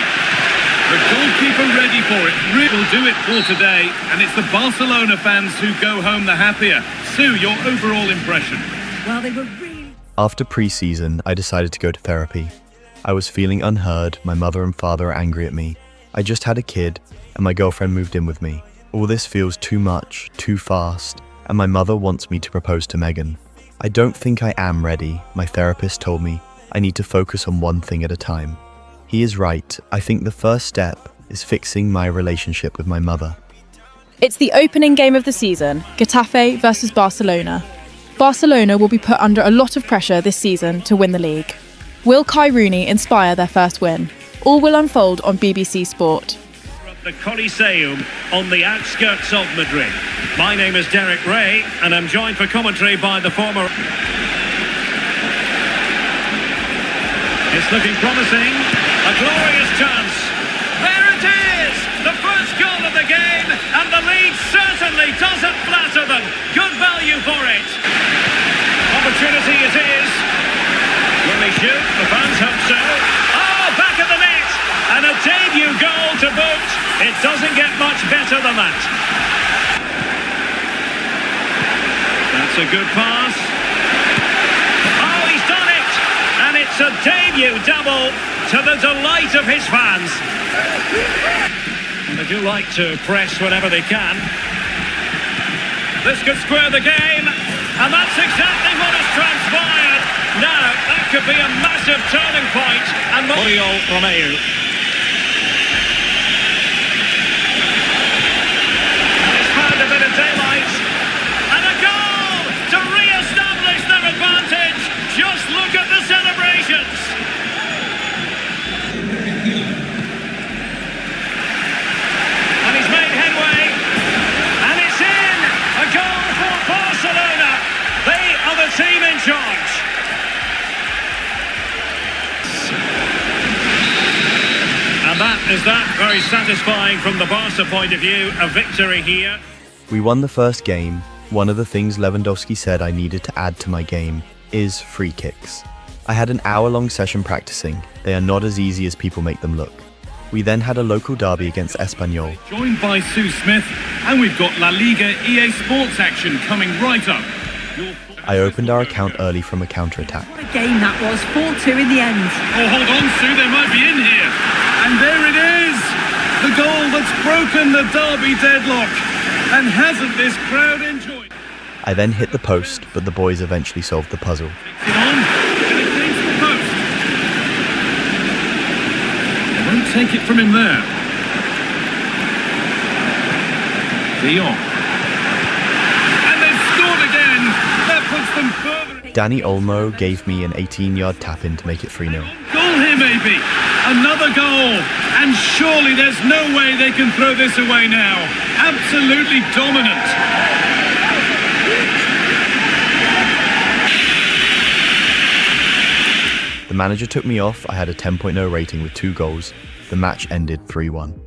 The goalkeeper ready for it. Will do it for today. And it's the Barcelona fans who go home the happier. Sue, your overall impression? Well, they were really... After pre-season, I decided to go to therapy. I was feeling unheard, my mother and father are angry at me. I just had a kid, and my girlfriend moved in with me. All this feels too much, too fast, and my mother wants me to propose to Megan. I don't think I am ready. My therapist told me I need to focus on one thing at a time. He is right. I think the first step is fixing my relationship with my mother. It's the opening game of the season, Getafe versus Barcelona. Barcelona will be put under a lot of pressure this season to win the league. Will Kai Rooney inspire their first win? All will unfold on BBC Sport. The Coliseum on the outskirts of Madrid. My name is Derek Ray, and I'm joined for commentary by the former... It's looking promising. A glorious chance. There it is! The first goal of the game, and the lead certainly doesn't flatter them. Good value for it. Opportunity it is. Will they shoot? The fans hope so. Oh, back of the net! And a debut goal to boot. It doesn't get much better than that. That's a good pass. Oh, he's done it! And it's a debut double to the delight of his fans. And they do like to press whenever they can. This could square the game, and that's exactly what has transpired. Now, that could be a massive turning point. And Oriol Romeu. He's found a bit of daylight. And a goal to re-establish their advantage. Just look at the celebrations. And he's made headway. And it's in. A goal for Barcelona. They are the team in charge. And that is that. Very satisfying from the Barca point of view. A victory here. We won the first game. One of the things Lewandowski said I needed to add to my game is free kicks. I had an hour-long session practicing. They are not as easy as people make them look. We then had a local derby against Espanyol. Joined by Sue Smith, and we've got La Liga EA Sports action coming right up. I opened our account early from a counter-attack. What a game that was, 4-2 in the end. Oh, hold on, Sue, they might be in here. And there it is! The goal that's broken the derby deadlock. And hasn't this crowd enjoyed? I then hit the post, but the boys eventually solved the puzzle. Takes it on, and it takes the post. They won't take it from him there. De Jong. And they've scored again. That puts them further. Dani Olmo gave me an 18-yard tap-in to make it 3-0. Goal here, maybe. Another goal. And surely there's no way they can throw this away now. Absolutely dominant. The manager took me off, I had a 10.0 rating with 2 goals. The match ended 3-1.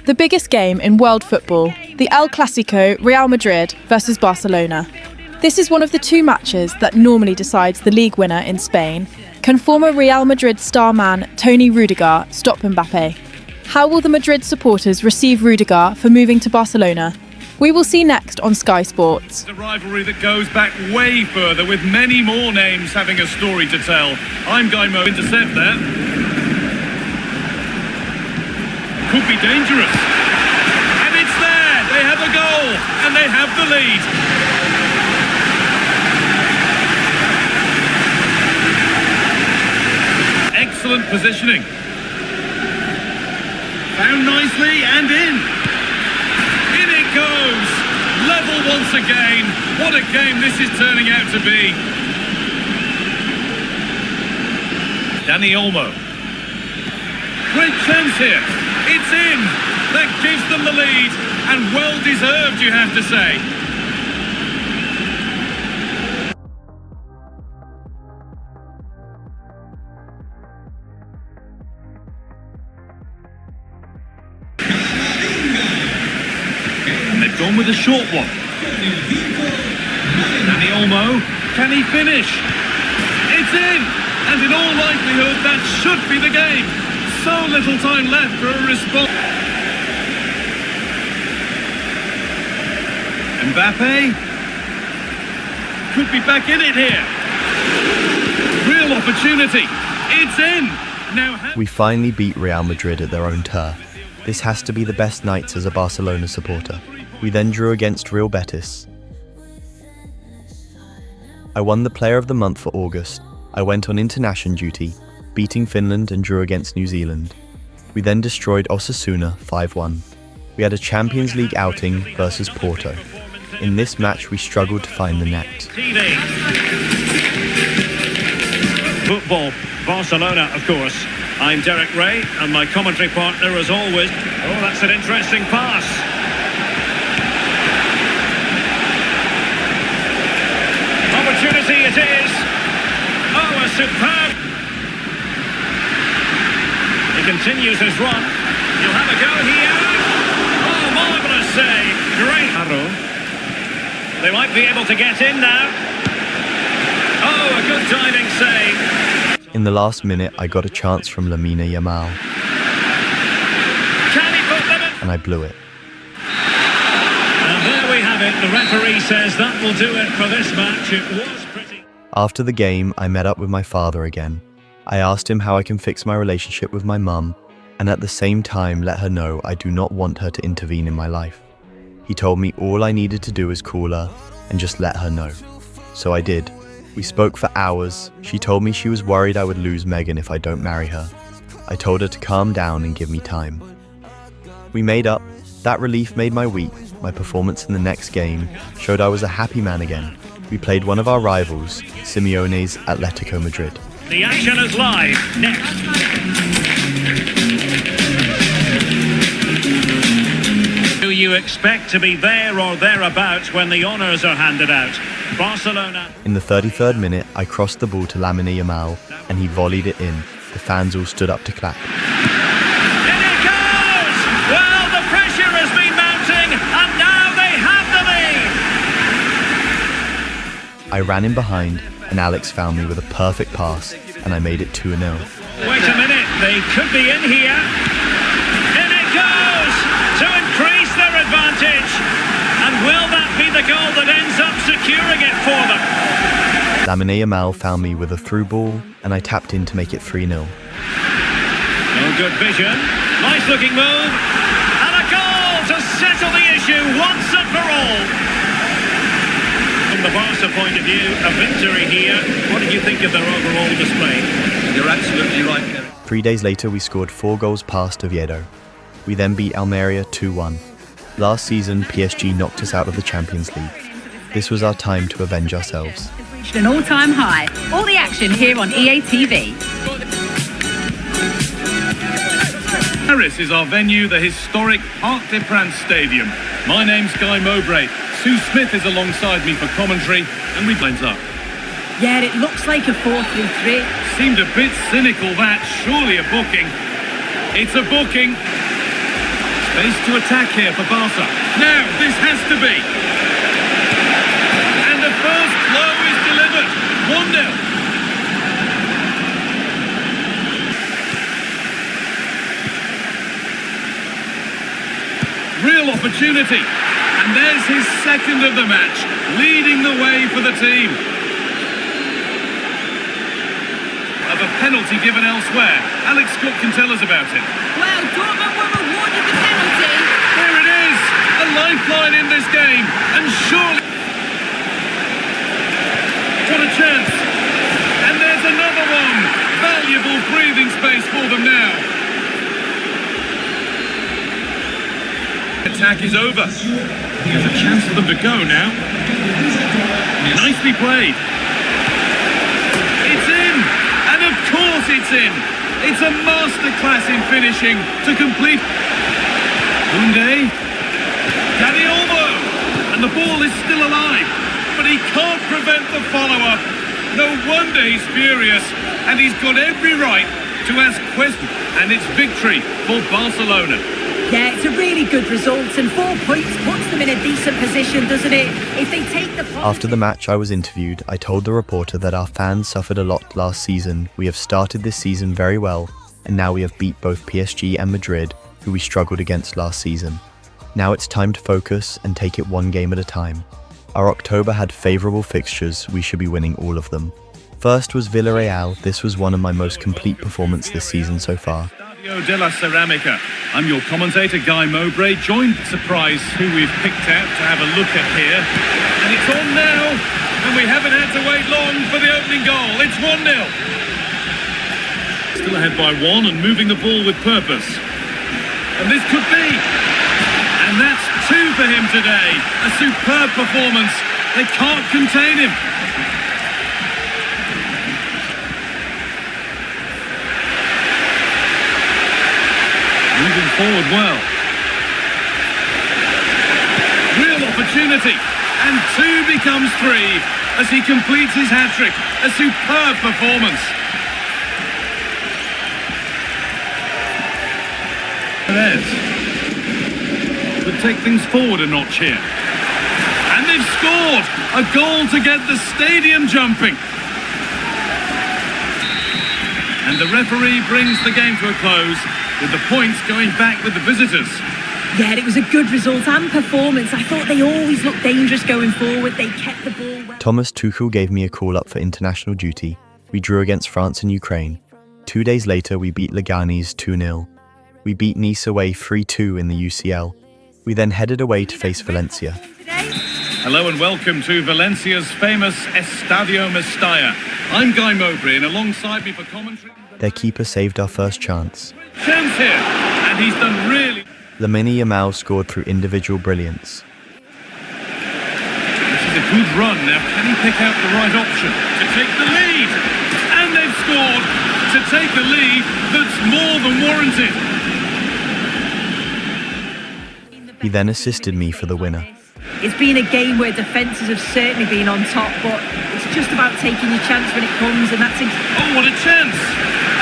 The biggest game in world football, the El Clasico Real Madrid versus Barcelona. This is one of the 2 matches that normally decides the league winner in Spain. Can former Real Madrid star man Toni Rudiger stop Mbappe? How will the Madrid supporters receive Rudiger for moving to Barcelona? We will see next on Sky Sports. It's a rivalry that goes back way further, with many more names having a story to tell. I'm Guy Mo. Intercept there. Could be dangerous. And it's there. They have a goal and they have the lead. Excellent positioning. Found nicely and in. In it goes. Level once again. What a game this is turning out to be. Dani Olmo. Great chance here. It's in. That gives them the lead. And well deserved, you have to say. Gone with a short one. Dani Olmo, can he finish? It's in, and in all likelihood that should be the game. So little time left for a response. Mbappe could be back in it here. Real opportunity. It's in. Now We finally beat Real Madrid at their own turf. This has to be the best nights as a Barcelona supporter. We then drew against Real Betis. I won the Player of the Month for August. I went on international duty, beating Finland and drew against New Zealand. We then destroyed Osasuna 5-1. We had a Champions League outing versus Porto. In this match we struggled to find the net. Football, Barcelona, of course. I'm Derek Ray, and my commentary partner as always. Oh, that's an interesting pass. Opportunity it is. Oh, a superb. He continues his run. He'll have a go here. Oh, marvellous save. Great. They might be able to get in now. Oh, a good diving save. In the last minute, I got a chance from Lamine Yamal. Can he put them in? And I blew it. And there we have it. The referee says that will do it for this match. It was pretty. After the game, I met up with my father again. I asked him how I can fix my relationship with my mum, and at the same time let her know I do not want her to intervene in my life. He told me all I needed to do is call her and just let her know. So I did. We spoke for hours. She told me she was worried I would lose Megan if I don't marry her. I told her to calm down and give me time. We made up. That relief made my week. My performance in the next game showed I was a happy man again. We played one of our rivals, Simeone's Atletico Madrid. The action is live. Next. Do you expect to be there or thereabouts when the honours are handed out? Barcelona. In the 33rd minute, I crossed the ball to Lamine Yamal and he volleyed it in. The fans all stood up to clap. In it goes! Well, the pressure has been mounting and now they have the lead! I ran in behind and Alex found me with a perfect pass and I made it 2-0. Wait a minute, they could be in here. In it goes! To increase their advantage. And will that be the goal that ends up securing it for them? Lamine Yamal found me with a through ball and I tapped in to make it 3-0. No good vision. Nice looking move. And a goal to settle the issue once and for all. From the Barca point of view, a victory here. What did you think of their overall display? You're absolutely right, Kerry. 3 days later, we scored 4 goals past Oviedo. We then beat Almeria 2-1. Last season, PSG knocked us out of the Champions League. This was our time to avenge ourselves. Has reached an all-time high. All the action here on EA TV. Paris is our venue, the historic Parc des Princes Stadium. My name's Guy Mowbray. Sue Smith is alongside me for commentary, and we lines up. Yeah, it looks like a 4-3-3. Seemed a bit cynical, that. Surely a booking. It's a booking. Space to attack here for Barca. Now, this has to be. And the first blow is delivered. 1-0. Real opportunity. And there's his second of the match, leading the way for the team. Of a penalty given elsewhere. Alex Cook can tell us about it. Well, Dortmund were rewarded the penalty. There it is, a lifeline in this game, and surely... What a chance. And there's another one. Valuable breathing space for them now. Attack is over. There's a chance for them to go now. Nicely played. It's in! And of course it's in! It's a masterclass in finishing to complete. Koundé. Dani Olmo. And the ball is still alive. But he can't prevent the follow-up. No wonder he's furious. And he's got every right to ask questions. And it's victory for Barcelona. Yeah, it's a really good result, and 4 points puts them in a decent position, doesn't it? If they take the... After the match I was interviewed, I told the reporter that our fans suffered a lot last season. We have started this season very well, and now we have beat both PSG and Madrid, who we struggled against last season. Now it's time to focus and take it one game at a time. Our October had favourable fixtures, we should be winning all of them. First was Villarreal. This was one of my most complete performances this season so far. De la Ceramica. I'm your commentator, Guy Mowbray, joined surprise who we've picked out to have a look at here. And it's on now, and we haven't had to wait long for the opening goal. It's 1-0. Still ahead by 1 and moving the ball with purpose. And this could be. And that's 2 for him today. A superb performance. They can't contain him. Moving forward well. Real opportunity. And 2 becomes 3 as he completes his hat-trick. A superb performance. Perez could take things forward a notch here. And they've scored! A goal to get the stadium jumping. And the referee brings the game to a close, with the points going back with the visitors. Yeah, it was a good result and performance. I thought they always looked dangerous going forward. They kept the ball well. Thomas Tuchel gave me a call up for international duty. We drew against France and Ukraine. 2 days later, we beat Leganes 2-0. We beat Nice away 3-2 in the UCL. We then headed away to face Valencia. Hello and welcome to Valencia's famous Estadio Mestalla. I'm Guy Mowbray, and alongside me for commentary... Their keeper saved our first chance. Chance here, and he's done really... Lamine Yamal scored through individual brilliance. This is a good run. Now, can he pick out the right option to take the lead? And they've scored to take a lead that's more than warranted. He then assisted me for the winner. It's been a game where defences have certainly been on top, but it's just about taking your chance when it comes, and that's... Oh, what a chance!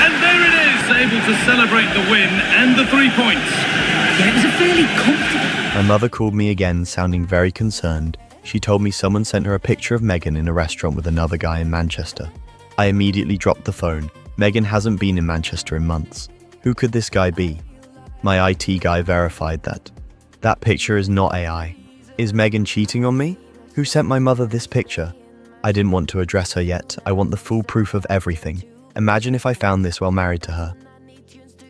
And there it is, able to celebrate the win and the 3 points. Yeah, it was a fairly comfortable... My mother called me again, sounding very concerned. She told me someone sent her a picture of Megan in a restaurant with another guy in Manchester. I immediately dropped the phone. Megan hasn't been in Manchester in months. Who could this guy be? My IT guy verified that. That picture is not AI. Is Megan cheating on me? Who sent my mother this picture? I didn't want to address her yet. I want the full proof of everything. Imagine if I found this while married to her.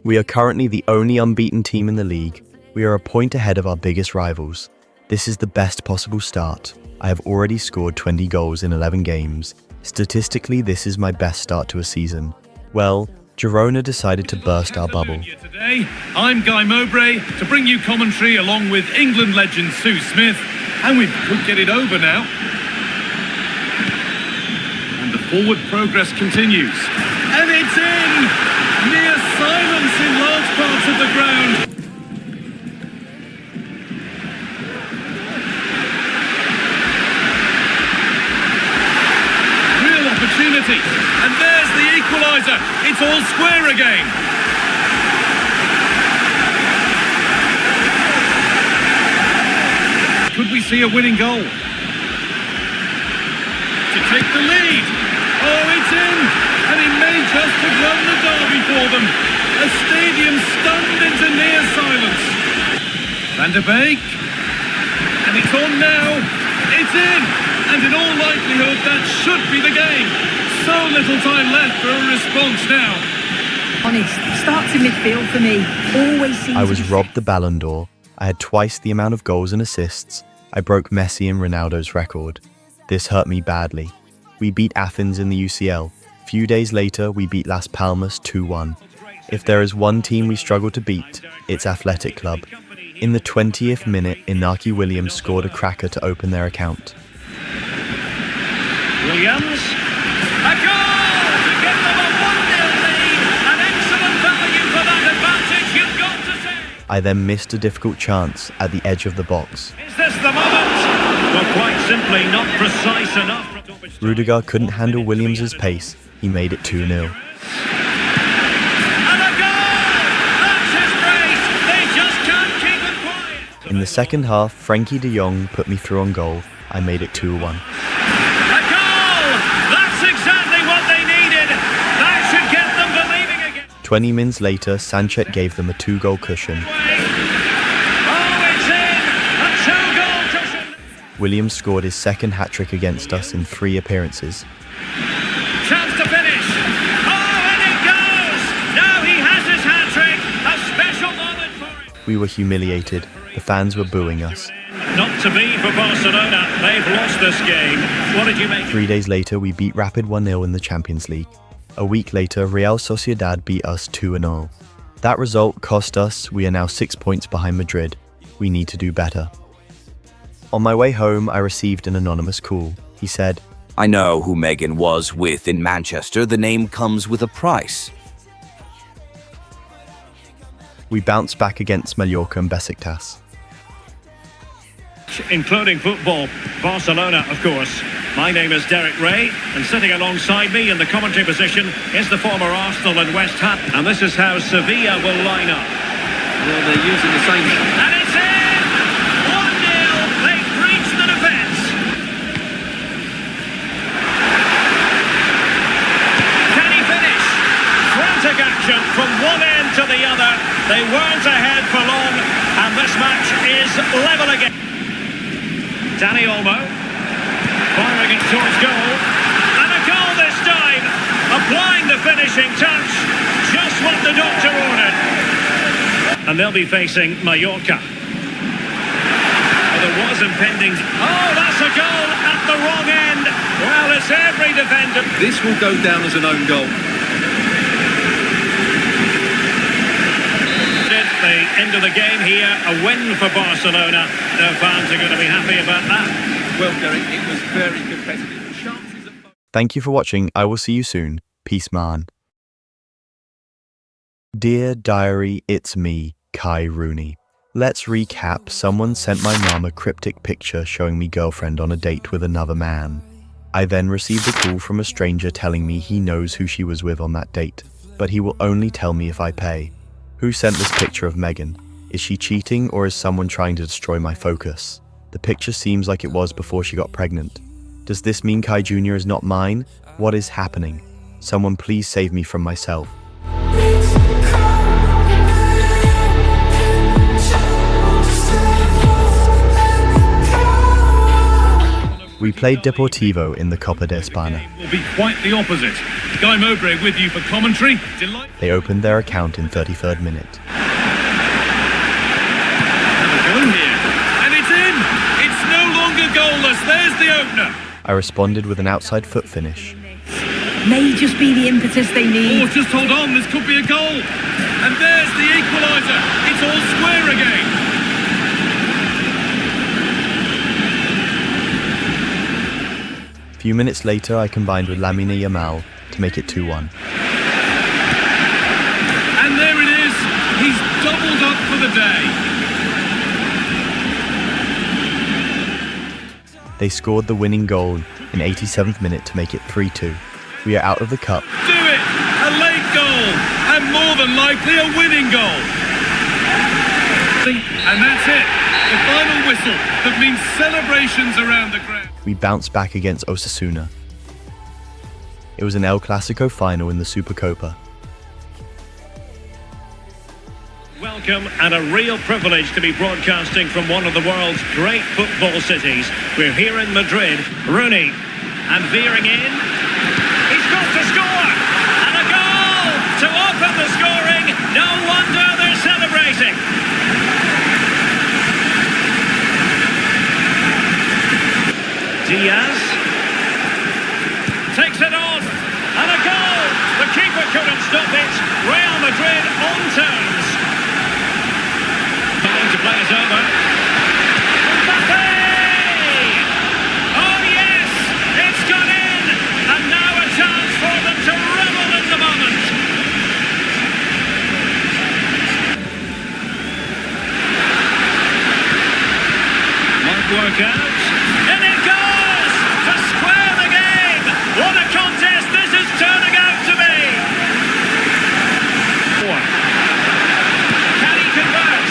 We are currently the only unbeaten team in the league. We are a point ahead of our biggest rivals. This is the best possible start. I have already scored 20 goals in 11 games. Statistically, this is my best start to a season. Well, Girona decided to burst our bubble. Today, I'm Guy Mowbray to bring you commentary along with England legend Sue Smith, and we could get it over now. And the forward progress continues. And it's in! Near silence in large parts of the ground. Real It's all square again. Could we see a winning goal? To take the lead. Oh, it's in. And it may just have won the derby for them. A stadium stunned into near silence. Van der Beek. And it's on now. It's in. And in all likelihood, that should be the game. So little time left for a response now. Honest, starts in midfield for me. Always seems I was robbed the Ballon d'Or. I had twice the amount of goals and assists. I broke Messi and Ronaldo's record. This hurt me badly. We beat Athens in the UCL. Few days later, we beat Las Palmas 2-1. If there is one team we struggle to beat, it's Athletic Club. In the 20th minute, Inaki Williams scored a cracker to open their account. Williams. A goal to give them a 1-0 lead. An excellent value for that advantage, you've got to say. I then missed a difficult chance at the edge of the box. Is this the moment? Well, quite simply not precise enough. Rudiger couldn't handle Williams' pace. He made it 2-0. And a goal! That's his brace. They just can't keep it quiet. In the second half, Frankie de Jong put me through on goal. I made it 2-1. A goal! That's exactly what they needed. That should get them believing again. 20 minutes later, Sanchez gave them a 2-goal cushion. Oh, it's in! A 2-goal cushion. Williams scored his second hat-trick against us in 3 appearances. Chance to finish. Oh, and it goes! Now he has his hat-trick. A special moment for him. We were humiliated. The fans were booing us. Not to be for Barcelona. They've lost this game. What did you make? 3 days later, we beat Rapid 1-0 in the Champions League. A week later, Real Sociedad beat us 2-0. That result cost us. We are now 6 points behind Madrid. We need to do better. On my way home, I received an anonymous call. He said, I know who Megan was with in Manchester. The name comes with a price. we bounced back against Mallorca and Besiktas. Including football, Barcelona, of course. My name is Derek Ray, and sitting alongside me in the commentary position is the former Arsenal and West Ham. And this is how Sevilla will line up. Well, they're using the same... And it's in! 1-0! They've breached the defence. Can he finish? Frantic action from one end to the other. They weren't ahead for long, and this match is level again. Dani Olmo, firing it towards goal, and a goal this time, applying the finishing touch, just what the doctor ordered. And they'll be facing Mallorca. Well, there was impending... Oh, that's a goal at the wrong end. Well, it's every defender. This will go down as an own goal. The end of the game here, a win for Barcelona. Their fans are going to be happy about that. Well, Derek, it was very competitive. Chances of... Thank you for watching. I will see you soon. Peace, man. Dear Diary, it's me, Kai Rooney. Let's recap. Someone sent my mum a cryptic picture showing me girlfriend on a date with another man. I then received a call from a stranger telling me he knows who she was with on that date, but he will only tell me if I pay. Who sent this picture of Megan? Is she cheating, or is someone trying to destroy my focus? The picture seems like it was before she got pregnant. Does this mean Kai Jr. is not mine? What is happening? Someone please save me from myself. We played Deportivo in the Copa de España. Will be quite the opposite. Guy Mowbray with you for commentary. They opened their account in 33rd minute. Have a go here. And it's in! It's no longer goalless. There's the opener. I responded with an outside foot finish. May just be the impetus they need. Oh, just hold on. This could be a goal. And there's the equaliser. It's all square again. A few minutes later, I combined with Lamine Yamal to make it 2-1. And there it is. He's doubled up for the day. They scored the winning goal in 87th minute to make it 3-2. We are out of the cup. Do it! A late goal, and more than likely a winning goal. And that's it. The final whistle that means celebrations around the ground. We bounced back against Osasuna. It was an El Clasico final in the Supercopa. Welcome and a real privilege to be broadcasting from one of the world's great football cities. We're here in Madrid. Rooney, and veering in. He's got to score! And a goal to open the scoring. No wonder they're celebrating. Diaz takes it on, and a goal! The keeper couldn't stop it. Real Madrid on terms. Time to play it over. Mbappe! Oh yes! It's gone in! And now a chance for them to revel in the moment. Might work out. And it goes! To square the game! What a contest this is turning out to be! Can he convert?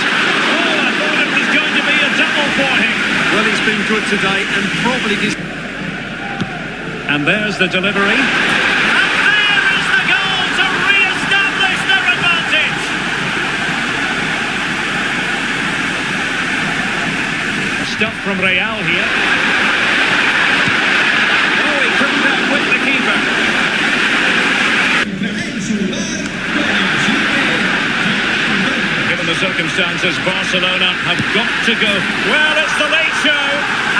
Oh, I thought it was going to be a double for him. Well, he's been good today and probably... And there's the delivery. And there is the goal to re-establish their advantage. Stuff from Real here. Oh, he couldn't outwit the keeper. Given the circumstances, Barcelona have got to go. Well, it's the late show,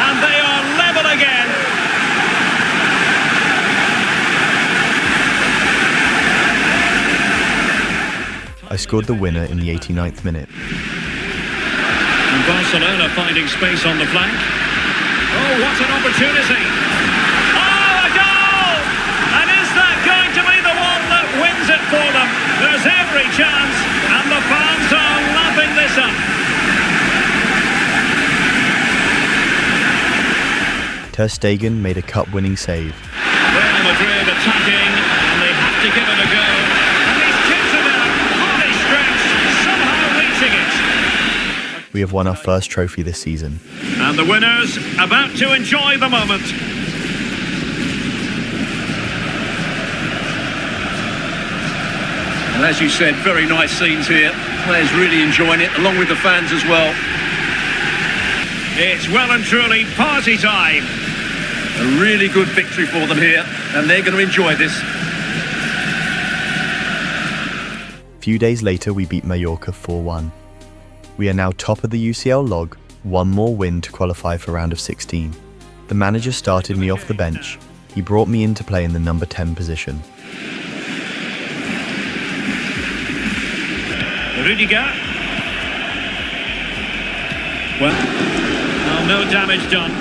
and they are level again. I scored the winner in the 89th minute. And Barcelona finding space on the flank. Oh, what an opportunity! Oh, a goal! And is that going to be the one that wins it for them? There's every chance, and the fans are lapping this up. Ter Stegen made a cup-winning save. Real Madrid attacking, and they have to give it a go. And he's kicked it out, fully stretched, somehow reaching it. We have won our first trophy this season. And the winners about to enjoy the moment. And as you said, very nice scenes here. Players really enjoying it, along with the fans as well. It's well and truly party time. A really good victory for them here, and they're going to enjoy this. A few days later, we beat Mallorca 4-1. We are now top of the UCL log, one more win to qualify for round of 16. The manager started me off the bench. He brought me in to play in the number 10 position. Rudiger. Well, no damage done.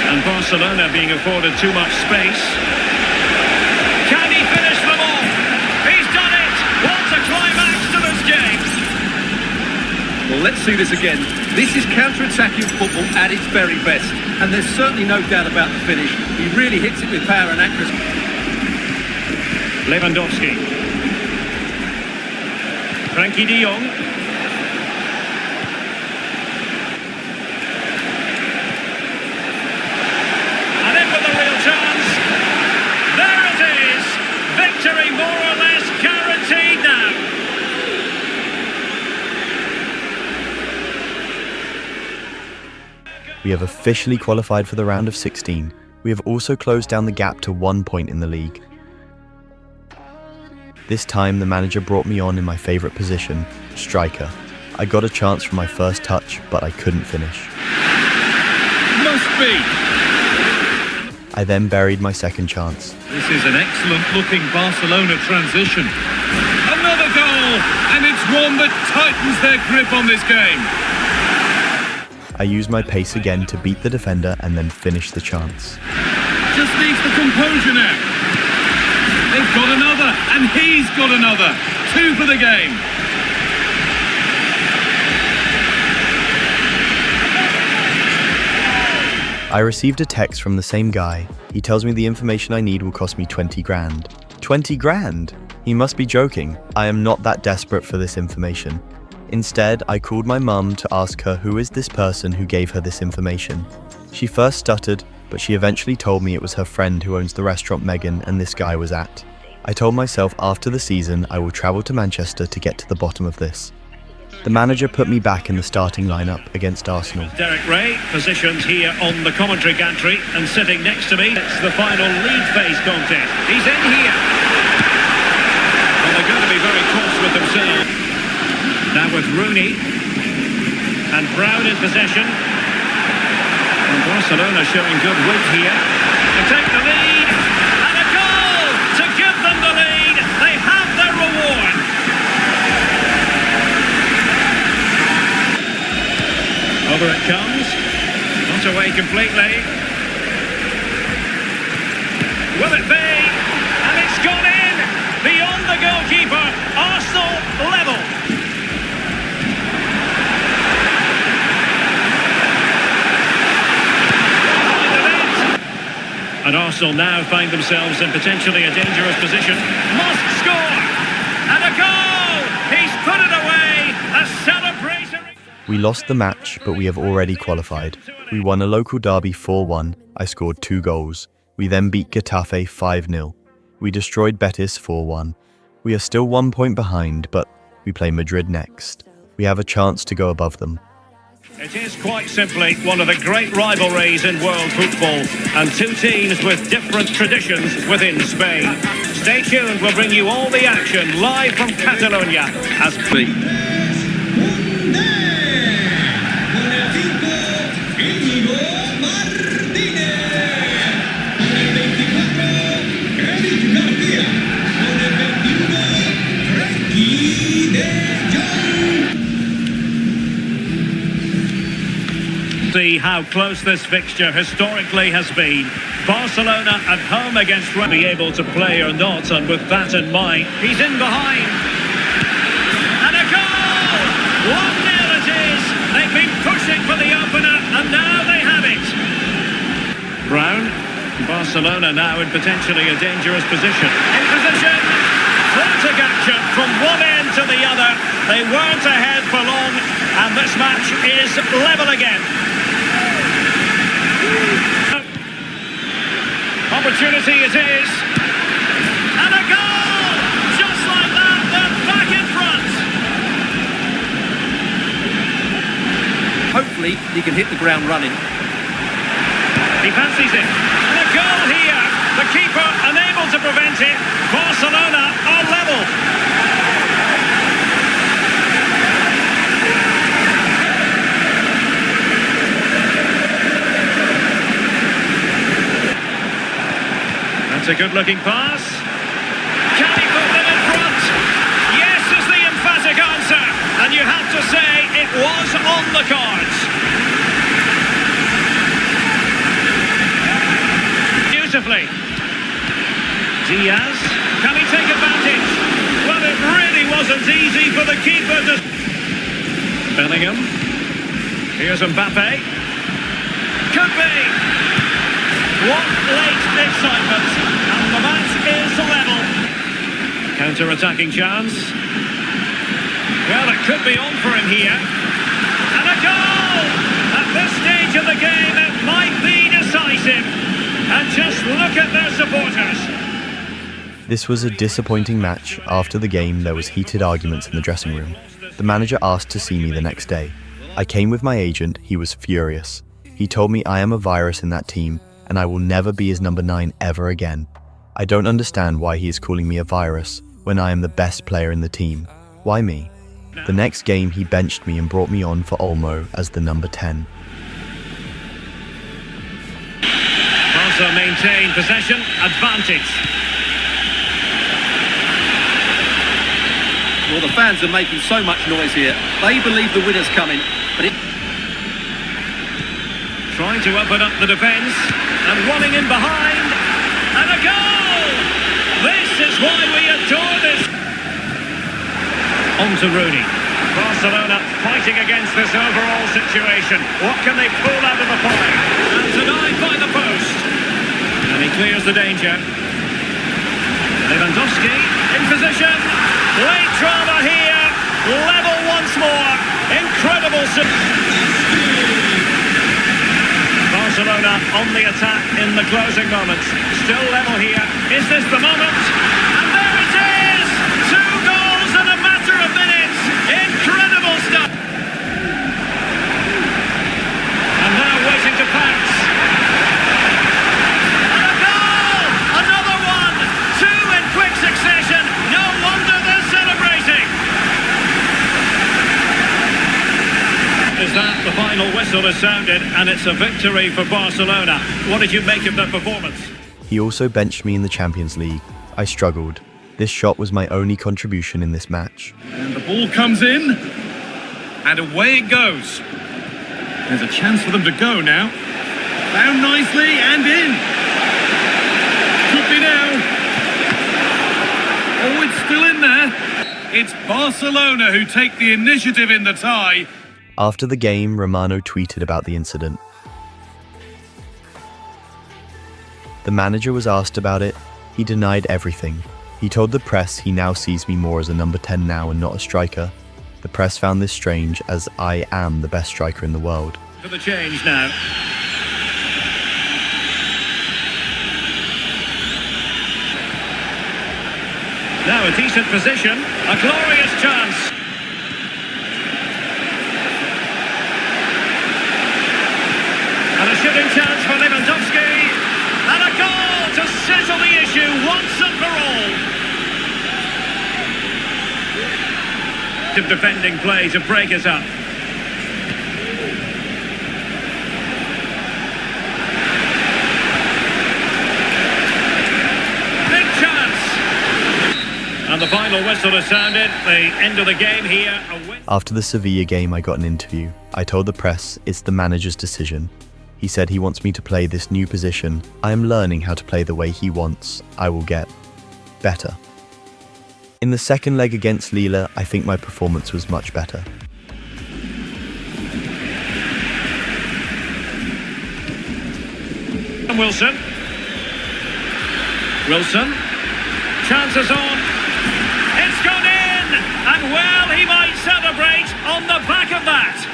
And Barcelona being afforded too much space. Can he finish them off? He's done it! What a climax to this game! Well, let's see this again. This is counter-attacking football at its very best, and there's certainly no doubt about the finish. He really hits it with power and accuracy. Lewandowski. Frankie de Jong. And in with a real chance. There it is. Victory more or less guaranteed now. We have officially qualified for the round of 16. We have also closed down the gap to 1 point in the league. This time, the manager brought me on in my favourite position, striker. I got a chance from my first touch, but I couldn't finish. Must be! I then buried my second chance. This is an excellent-looking Barcelona transition. Another goal! And it's one that tightens their grip on this game. I used my pace again to beat the defender and then finish the chance. Just needs the composure now. They've got another, and he's got another. 2 for the game. I received a text from the same guy. He tells me the information I need will cost me 20 grand. 20 grand? He must be joking. I am not that desperate for this information. Instead, I called my mum to ask her who is this person who gave her this information. She first stuttered, but she eventually told me it was her friend who owns the restaurant Megan and this guy was at. I told myself after the season I will travel to Manchester to get to the bottom of this. The manager put me back in the starting lineup against Arsenal. Derek Ray, positioned here on the commentary gantry, and sitting next to me, it's the final lead phase contest. He's in here. Well, they're going to be very cross with themselves. Now with Rooney, and Brown in possession. And Barcelona showing good width here. To take the lead, and a goal to give them the lead. They have their reward. Over it comes, not away completely. Will it be? And it's gone in! Beyond the goalkeeper, Arsenal level. And Arsenal now find themselves in potentially a dangerous position. Must score! And a goal! He's put it away! A celebration! We lost the match, but we have already qualified. We won a local derby 4-1. I scored 2 goals. We then beat Getafe 5-0. We destroyed Betis 4-1. We are still 1 point behind, but we play Madrid next. We have a chance to go above them. It is quite simply one of the great rivalries in world football, and two teams with different traditions within Spain. Stay tuned, we'll bring you all the action live from Catalonia as see how close this fixture historically has been. Barcelona at home against Real, be able to play or not, and with that in mind, he's in behind. And a goal! 1-0 it is! They've been pushing for the opener, and now they have it. Brown, Barcelona now in potentially a dangerous position. In position! Frantic action from one end to the other. They weren't ahead for long, and this match is level again. Opportunity it is. And a goal! Just like that, they're back in front. Hopefully, he can hit the ground running. He fancies it. And a goal here. The keeper unable to prevent it. Barcelona are level. That's a good-looking pass. Can he put them in front? Yes is the emphatic answer. And you have to say it was on the cards. Beautifully. Diaz, can he take advantage? Well, it really wasn't easy for the keeper to... Bellingham. Here's Mbappe. Could be. What late excitement. And the match is level. Counter-attacking chance. Well, it could be on for him here. And a goal! At this stage of the game, it might be decisive. And just look at their supporters. This was a disappointing match. After the game, there was heated arguments in the dressing room. The manager asked to see me the next day. I came with my agent. He was furious. He told me I am a virus in that team, and I will never be his number 9 ever again. I don't understand why he is calling me a virus when I am the best player in the team. Why me? The next game, he benched me and brought me on for Olmo as the number 10. Barca maintain possession, advantage. Well, the fans are making so much noise here. They believe the winner's coming, but it... Trying to open up the defence, and running in behind, and a goal! This is why we adore this. On to Rooney. Barcelona fighting against this overall situation. What can they pull out of the pie? And denied by the post. And he clears the danger. Lewandowski in position. Late drama here. Level once more. Incredible. Barcelona on the attack in the closing moments. Still level here. Is this the moment? And there it is! 2 goals in a matter of minutes. Incredible stuff. And now waiting to pass. And a goal! Another one! 2 in quick succession. No wonder they're celebrating. Is that the final whistle has sounded, and it's a victory for Barcelona. What did you make of their performance? He also benched me in the Champions League. I struggled. This shot was my only contribution in this match. And the ball comes in, and away it goes. There's a chance for them to go now. Found nicely and in. Could be now. Oh, it's still in there. It's Barcelona who take the initiative in the tie. After the game, Romano tweeted about the incident. The manager was asked about it. He denied everything. He told the press he now sees me more as a number 10 now and not a striker. The press found this strange, as I am the best striker in the world. For the change now. Now a decent position, a glorious chance. And a shooting chance for Lewandowski. And a goal to settle the issue once and for all. Defending play to break us up. Big chance. And the final whistle has sounded. The end of the game here. After the Sevilla game, I got an interview. I told the press it's the manager's decision. He said he wants me to play this new position. I am learning how to play the way he wants. I will get better. In the second leg against Lille, I think my performance was much better. Wilson. Chances on. It's gone in! And well, he might celebrate on the back of that.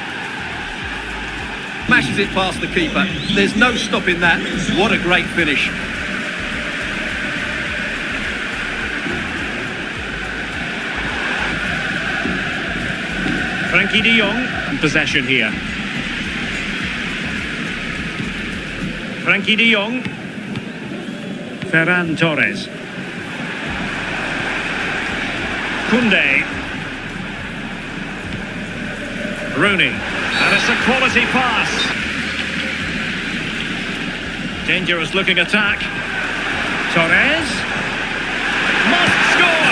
Mashes it past the keeper. There's no stopping that. What a great finish. Frankie de Jong in possession here. Frankie de Jong. Ferran Torres. Koundé. Rooney. And it's a quality pass. Dangerous looking attack. Torres. Must score.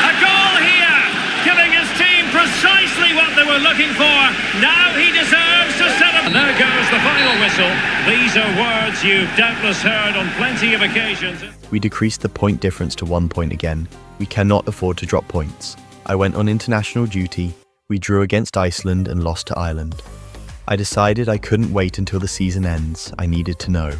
A goal here. Giving his team precisely what they were looking for. Now he deserves to set up. And there goes the final whistle. These are words you've doubtless heard on plenty of occasions. We decreased the point difference to 1 point again. We cannot afford to drop points. I went on international duty. We drew against Iceland and lost to Ireland. I decided I couldn't wait until the season ends. I needed to know.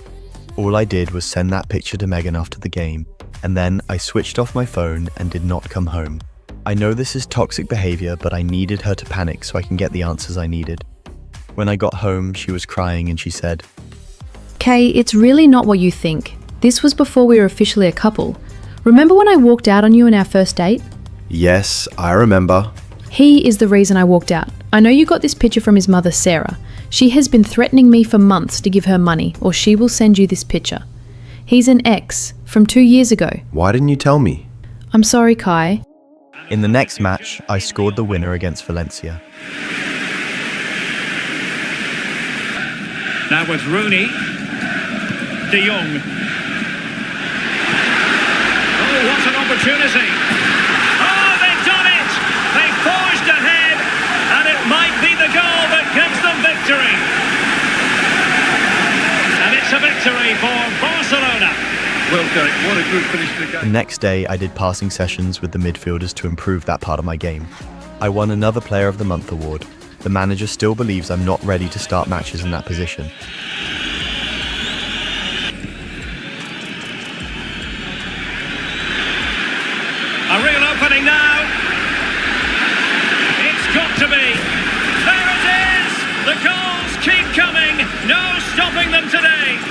All I did was send that picture to Megan after the game, and then I switched off my phone and did not come home. I know this is toxic behavior, but I needed her to panic so I can get the answers I needed. When I got home, she was crying and she said, Kay, it's really not what you think. This was before we were officially a couple. Remember when I walked out on you on our first date? Yes, I remember. He is the reason I walked out. I know you got this picture from his mother, Sarah. She has been threatening me for months to give her money, or she will send you this picture. He's an ex from 2 years ago. Why didn't you tell me? I'm sorry, Kai. In the next match, I scored the winner against Valencia. Now with Rooney. De Jong. Oh, what an opportunity. Oh, they've done it! They forged ahead, and it might be the goal that gives them victory. And it's a victory for Barcelona. Well, Derek, what a good finish to the game. The next day, I did passing sessions with the midfielders to improve that part of my game. I won another Player of the Month award. The manager still believes I'm not ready to start matches in that position. A real opening now. It's got to be. There it is! The goals keep coming. No stopping them today.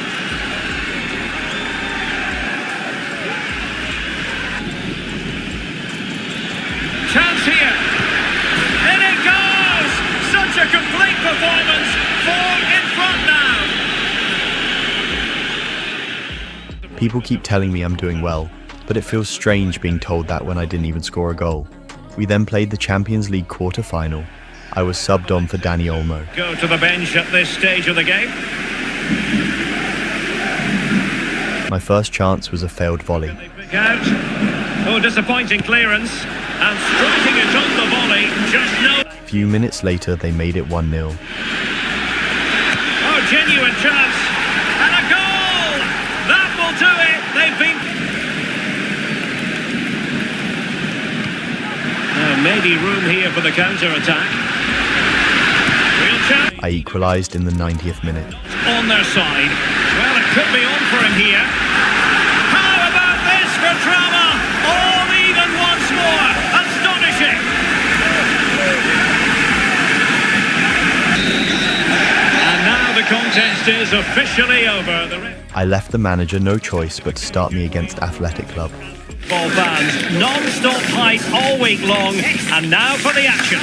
Chance here. In it goes! Such a complete performance. 4 in front now. People keep telling me I'm doing well, but it feels strange being told that when I didn't even score a goal. We then played the Champions League quarter-final. I was subbed on for Dani Olmo. Go to the bench at this stage of the game. My first chance was a failed volley. They pick out. Oh, disappointing clearance. And striking it on the volley, just no... A few minutes later, they made it 1-0. Oh, genuine chance. And a goal! That will do it. They've been... maybe room here for the counter-attack. Real chance. I equalised in the 90th minute. On their side. Well, it could be on for him here. How about this for drama? All even once more. Astonishing. And now the contest is officially over. I left the manager no choice but to start me against Athletic Club. Ball fans, non-stop hype all week long, and now for the action.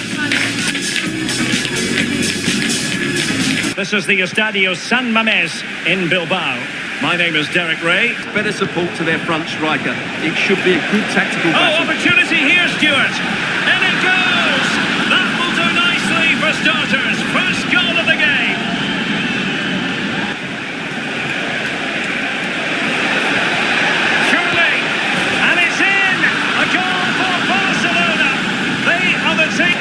This is the Estadio San Mamés in Bilbao. My name is Derek Ray. Better support to their front striker. It should be a good tactical battle. Oh, opportunity here, Stuart. And it goes. That will do nicely for starters. First goal of the game. Surely. And it's in. A goal for Barcelona. They are the team.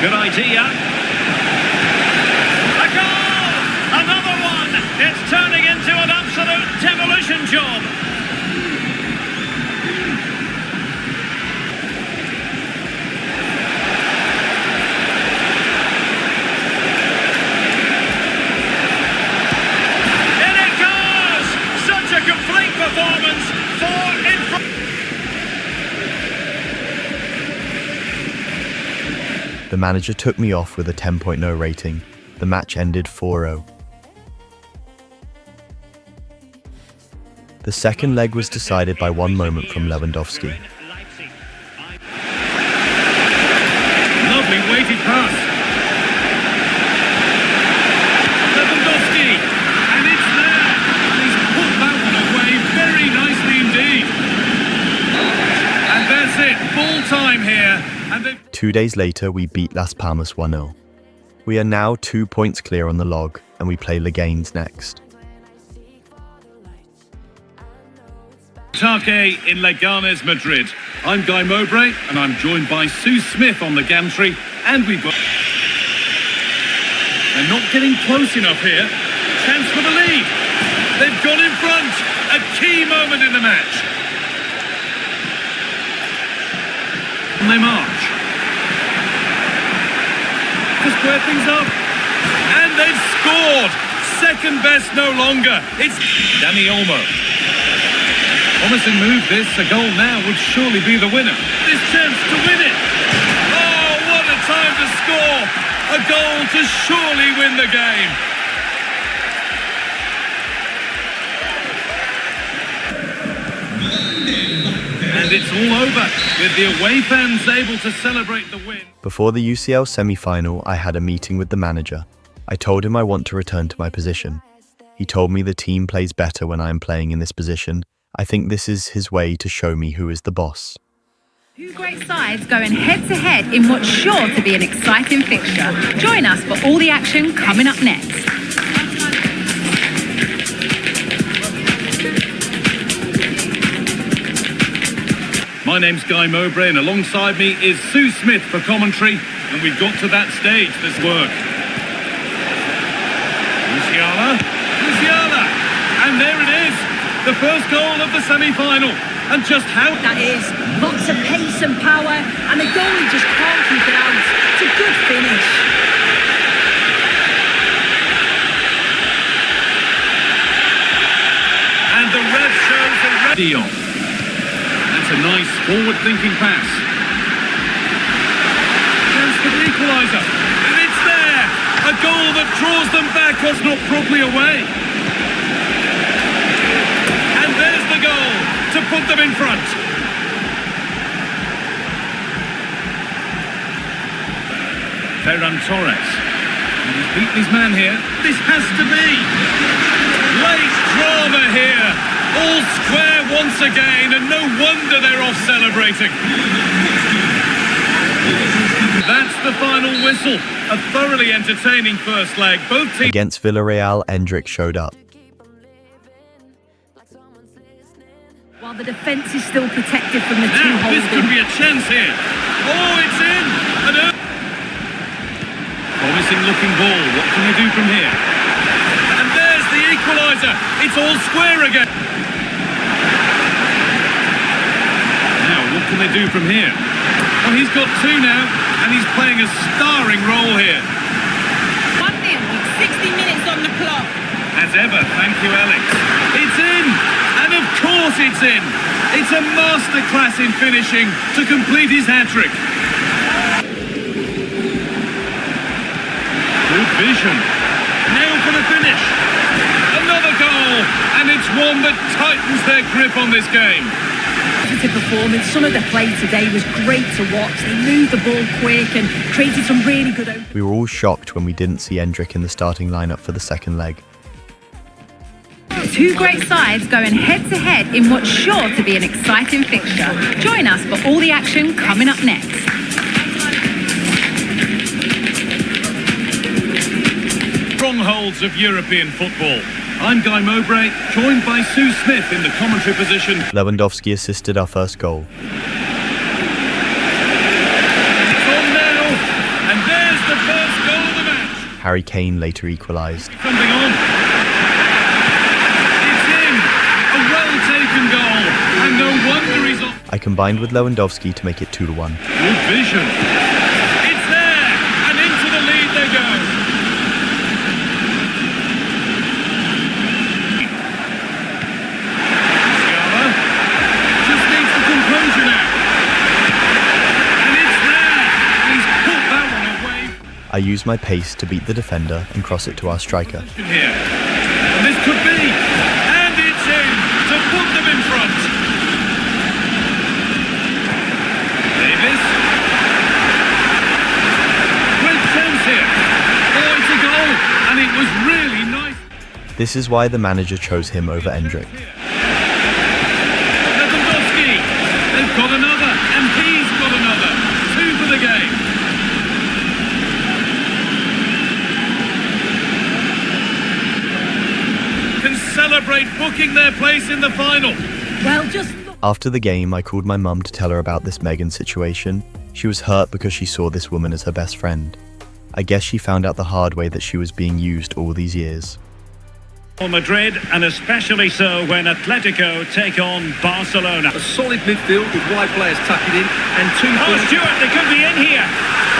Good idea. A goal. Another one. It's turning into an absolute demolition job. In it goes! Such a complete performance. 4 in front. The manager took me off with a 10.0 rating. The match ended 4-0. The second leg was decided by one moment from Lewandowski. Lovely weighted pass. Lewandowski, and it's there. He's put that one away very nicely indeed. And that's it, full time here. And 2 days later, we beat Las Palmas 1-0. We are now 2 points clear on the log, and we play Leganes next. Take in Leganes, Madrid. I'm Guy Mowbray, and I'm joined by Sue Smith on the gantry, and we've got... They're not getting close enough here. Chance for the lead. They've gone in front. A key moment in the match. And they march. To square things up. And they've scored. Second best no longer. It's Dani Olmo. Promising move this, a goal now would surely be the winner. This chance to win it. Oh, what a time to score. A goal to surely win the game. And it's all over, with the away fans able to celebrate the win. Before the UCL semi-final, I had a meeting with the manager. I told him I want to return to my position. He told me the team plays better when I am playing in this position. I think this is his way to show me who is the boss. Two great sides going head-to-head in what's sure to be an exciting fixture. Join us for all the action coming up next. My name's Guy Mowbray, and alongside me is Sue Smith for commentary, and we've got to that stage this work. Musiala, and there it is, the first goal of the semi-final. And just how... That is, lots of pace and power, and the goalie just can't keep it out. It's a good finish. And the ref shows a red. That's a nice forward-thinking pass. Chance for the equaliser. And it's there! A goal that draws them back, was not properly away. And there's the goal to put them in front. Ferran Torres. And he's beaten his man here. This has to be. Late drama here. All square once again, and no wonder they're off celebrating. That's the final whistle. A thoroughly entertaining first leg. Both teams... Against Villarreal, Endrick showed up. While the defence is still protected from the two Now, this holding. could be a chance here. Oh, it's in! Promising looking ball. What can they do from here? And there's the equaliser. It's all square again. Now, what can they do from here? Well, he's got two now, and he's playing a starring role here. 1-0 with 60 minutes on the clock. As ever, thank you, Alex. It's in! And of course it's in! It's a masterclass in finishing to complete his hat-trick. Good vision. Now for the finish. Another goal, and it's one that tightens their grip on this game. Positive performance. Some of the play today was great to watch. They moved the ball quick and created some really good openings. We were all shocked when we didn't see Endrick in the starting lineup for the second leg. Two great sides going head-to-head in what's sure to be an exciting fixture. Join us for all the action coming up next. Strongholds of European football. I'm Guy Mowbray, joined by Sue Smith in the commentary position. Lewandowski assisted our first goal. It's on now, and there's the first goal of the match. Harry Kane later equalised. Something on. It's in. A well-taken goal, and no wonder he's on. I combined with Lewandowski to make it 2-1. Good vision. It's there, and into the lead they go. I used my pace to beat the defender and cross it to our striker. Here. And this could be, and it's in to put them in front. Davis. Great chance here. Oh, it's a goal, and it was really nice. This is why the manager chose him over Endrick. Lewandowski. They've got another, and he's got another. 2 for the game. Celebrate booking their place in the final. Well, just After the game, I called my mum to tell her about this Megan situation. She was hurt because she saw this woman as her best friend. I guess she found out the hard way that she was being used all these years. Madrid, and especially so when Atletico take on Barcelona. A solid midfield with wide players tucking in and 2 Oh, Stuart, they could be in here.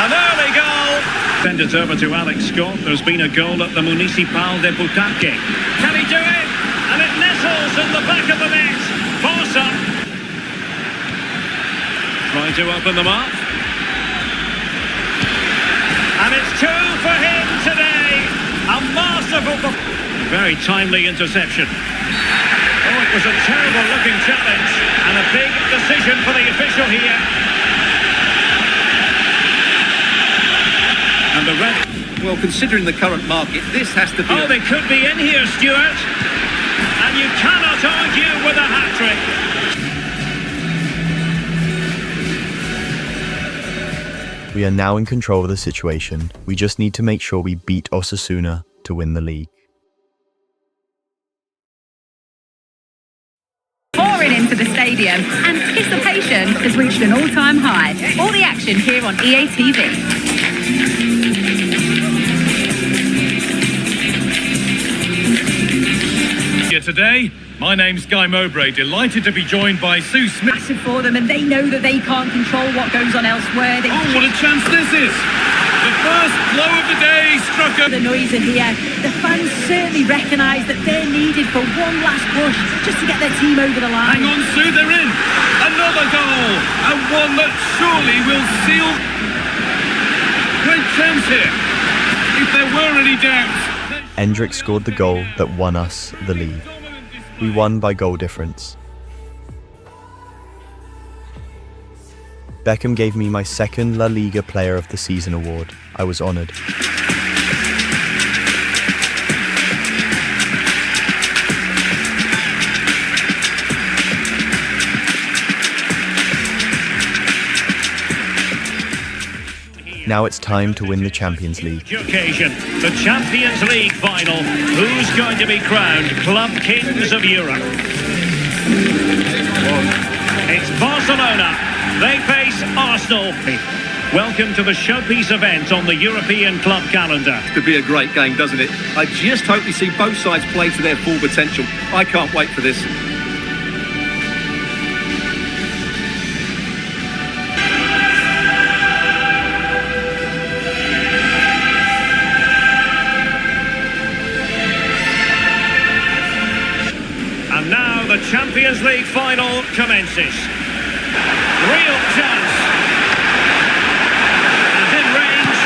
An early goal. Send it over to Alex Scott. There's been a goal at the Municipal de Butaque. Can he do it? And it nestles in the back of the net. Barca trying to open them up. And it's 2 for him today. A masterful, very timely interception. Oh, it was a terrible looking challenge and a big decision for the official here. And the red. Well, considering the current market, this has to be... Oh, they could be in here, Stuart. And you cannot argue with a hat-trick. We are now in control of the situation. We just need to make sure we beat Osasuna to win the league. Pouring into the stadium, anticipation has reached an all-time high. All the action here on EA TV. Today, My name's Guy Mowbray, delighted to be joined by Sue Smith. Massive for them, and they know that they can't control what goes on elsewhere. Oh, what a chance this is! The first blow of the day struck her. The noise in here. The fans certainly recognise that they're needed for one last push just to get their team over the line. Hang on, Sue, they're in. Another goal, and one that surely will seal. Great chance here. If there were any doubts. Endrick scored the goal that won us the league. We won by goal difference. Beckham gave me my second La Liga Player of the Season award. I was honoured. Now it's time to win the Champions League. Occasion, the Champions League final. Who's going to be crowned Club Kings of Europe? It's Barcelona. They face Arsenal. Welcome to the showpiece event on the European club calendar. To be a great game, doesn't it? I just hope we see both sides play to their full potential. I can't wait for this. And now the Champions League final commences. Real chance. And in range.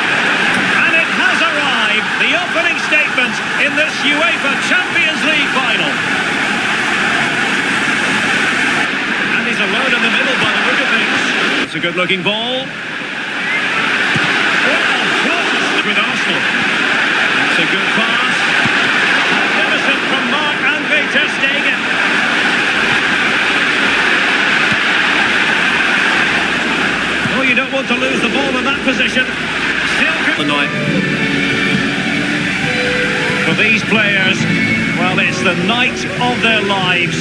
And it has arrived. The opening statement in this UEFA Champions League final. And he's alone in the middle by the look of things. It's a good-looking ball. Well, close with Arsenal. It's a good pass. Magnificent from Marc-Andre ter Stegen. Oh, you don't want to lose the ball in that position. Still good. The night. For these players, well, it's the night of their lives.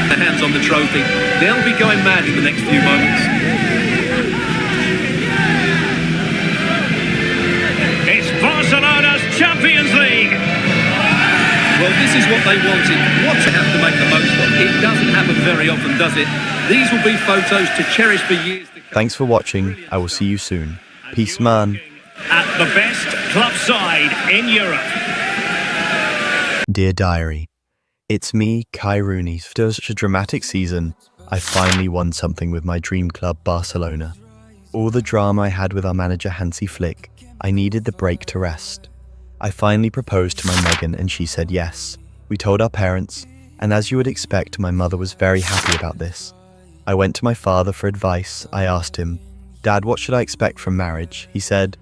Their hands on the trophy. They'll be going mad in the next few moments. It's Barcelona's Champions League. Well, this is what they wanted. What to have to make the most of. It doesn't happen very often, does it? These will be photos to cherish for years to come. Thanks for watching. I will see you soon. Peace, man. At the best club side in Europe. Dear Diary, it's me, Kai Rooney. After such a dramatic season, I finally won something with my dream club, Barcelona. All the drama I had with our manager, Hansi Flick, I needed the break to rest. I finally proposed to my Megan and she said yes. We told our parents, and as you would expect, my mother was very happy about this. I went to my father for advice. I asked him, "Dad, what should I expect from marriage?" He said,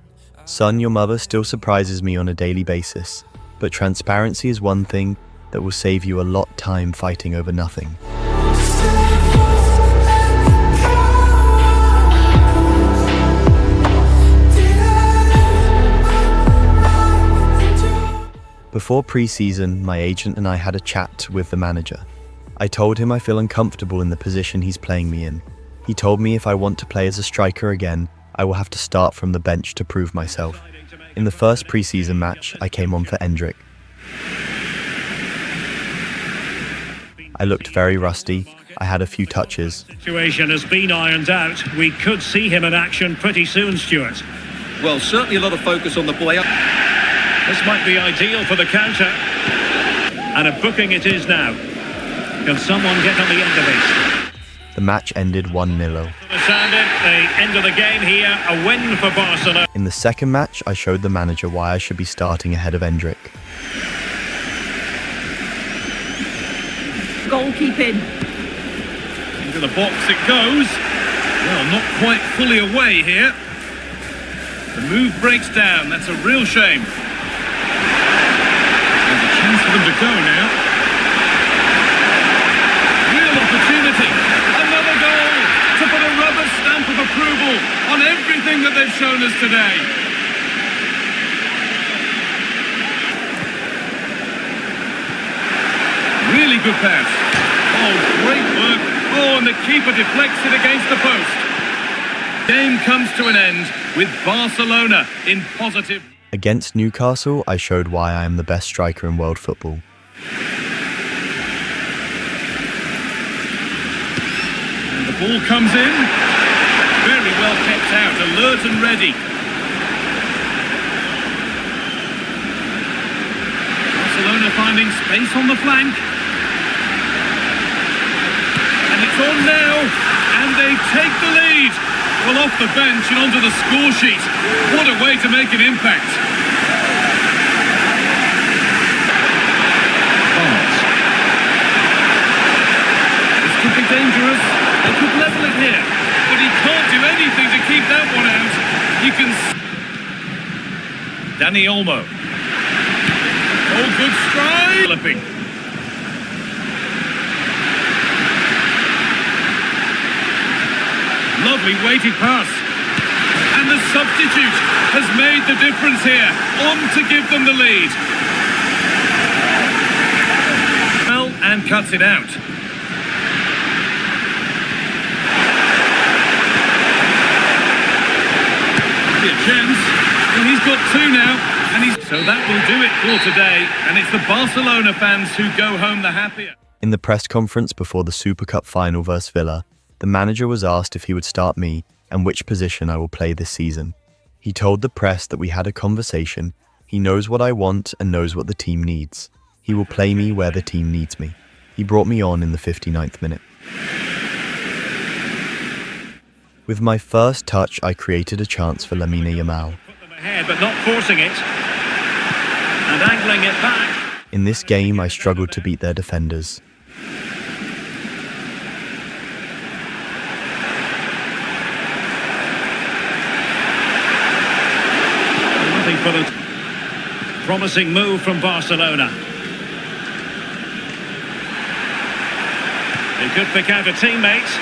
"Son, your mother still surprises me on a daily basis, but transparency is one thing that will save you a lot of time fighting over nothing." Before pre-season, my agent and I had a chat with the manager. I told him I feel uncomfortable in the position he's playing me in. He told me if I want to play as a striker again, I will have to start from the bench to prove myself. In the first pre-season match, I came on for Endrick. I looked very rusty. I had a few touches. Situation has been ironed out. We could see him in action pretty soon, Stuart. Well, certainly a lot of focus on the boy. This might be ideal for the counter. And a booking it is now. Can someone get on the end of it? The match ended 1-0. The end of the game here, a win for Barcelona. In the second match, I showed the manager why I should be starting ahead of Endrick. Goalkeeping. Into the box it goes. Well, not quite fully away here. The move breaks down. That's a real shame. There's a chance for them to go now. Real opportunity. Another goal to put a rubber stamp of approval on everything that they've shown us today. Really good pass. Oh, great work. Oh, and the keeper deflects it against the post. Game comes to an end with Barcelona in positive. Against Newcastle, I showed why I am the best striker in world football. Ball comes in. Very well kept out, alert and ready. Barcelona finding space on the flank. And it's on now, and they take the lead. Well, off the bench and onto the score sheet. What a way to make an impact. This could be dangerous. They could level it here, but he can't do anything to keep that one out. You can... Dani Olmo. Oh, good stride. Lovely weighted pass. And the substitute has made the difference here. On to give them the lead. Well, and cuts it out. A chance. Well, he's got two now. So that will do it for today. And it's the Barcelona fans who go home the happier. In the press conference before the Super Cup final versus Villa, the manager was asked if he would start me and which position I will play this season. He told the press that we had a conversation. He knows what I want and knows what the team needs. He will play me where the team needs me. He brought me on in the 59th minute. With my first touch, I created a chance for Lamine Yamal. Ahead, but not forcing it. And angling it back. In this game, I struggled to beat their defenders. Nothing for the promising move from Barcelona. He could pick out a teammate.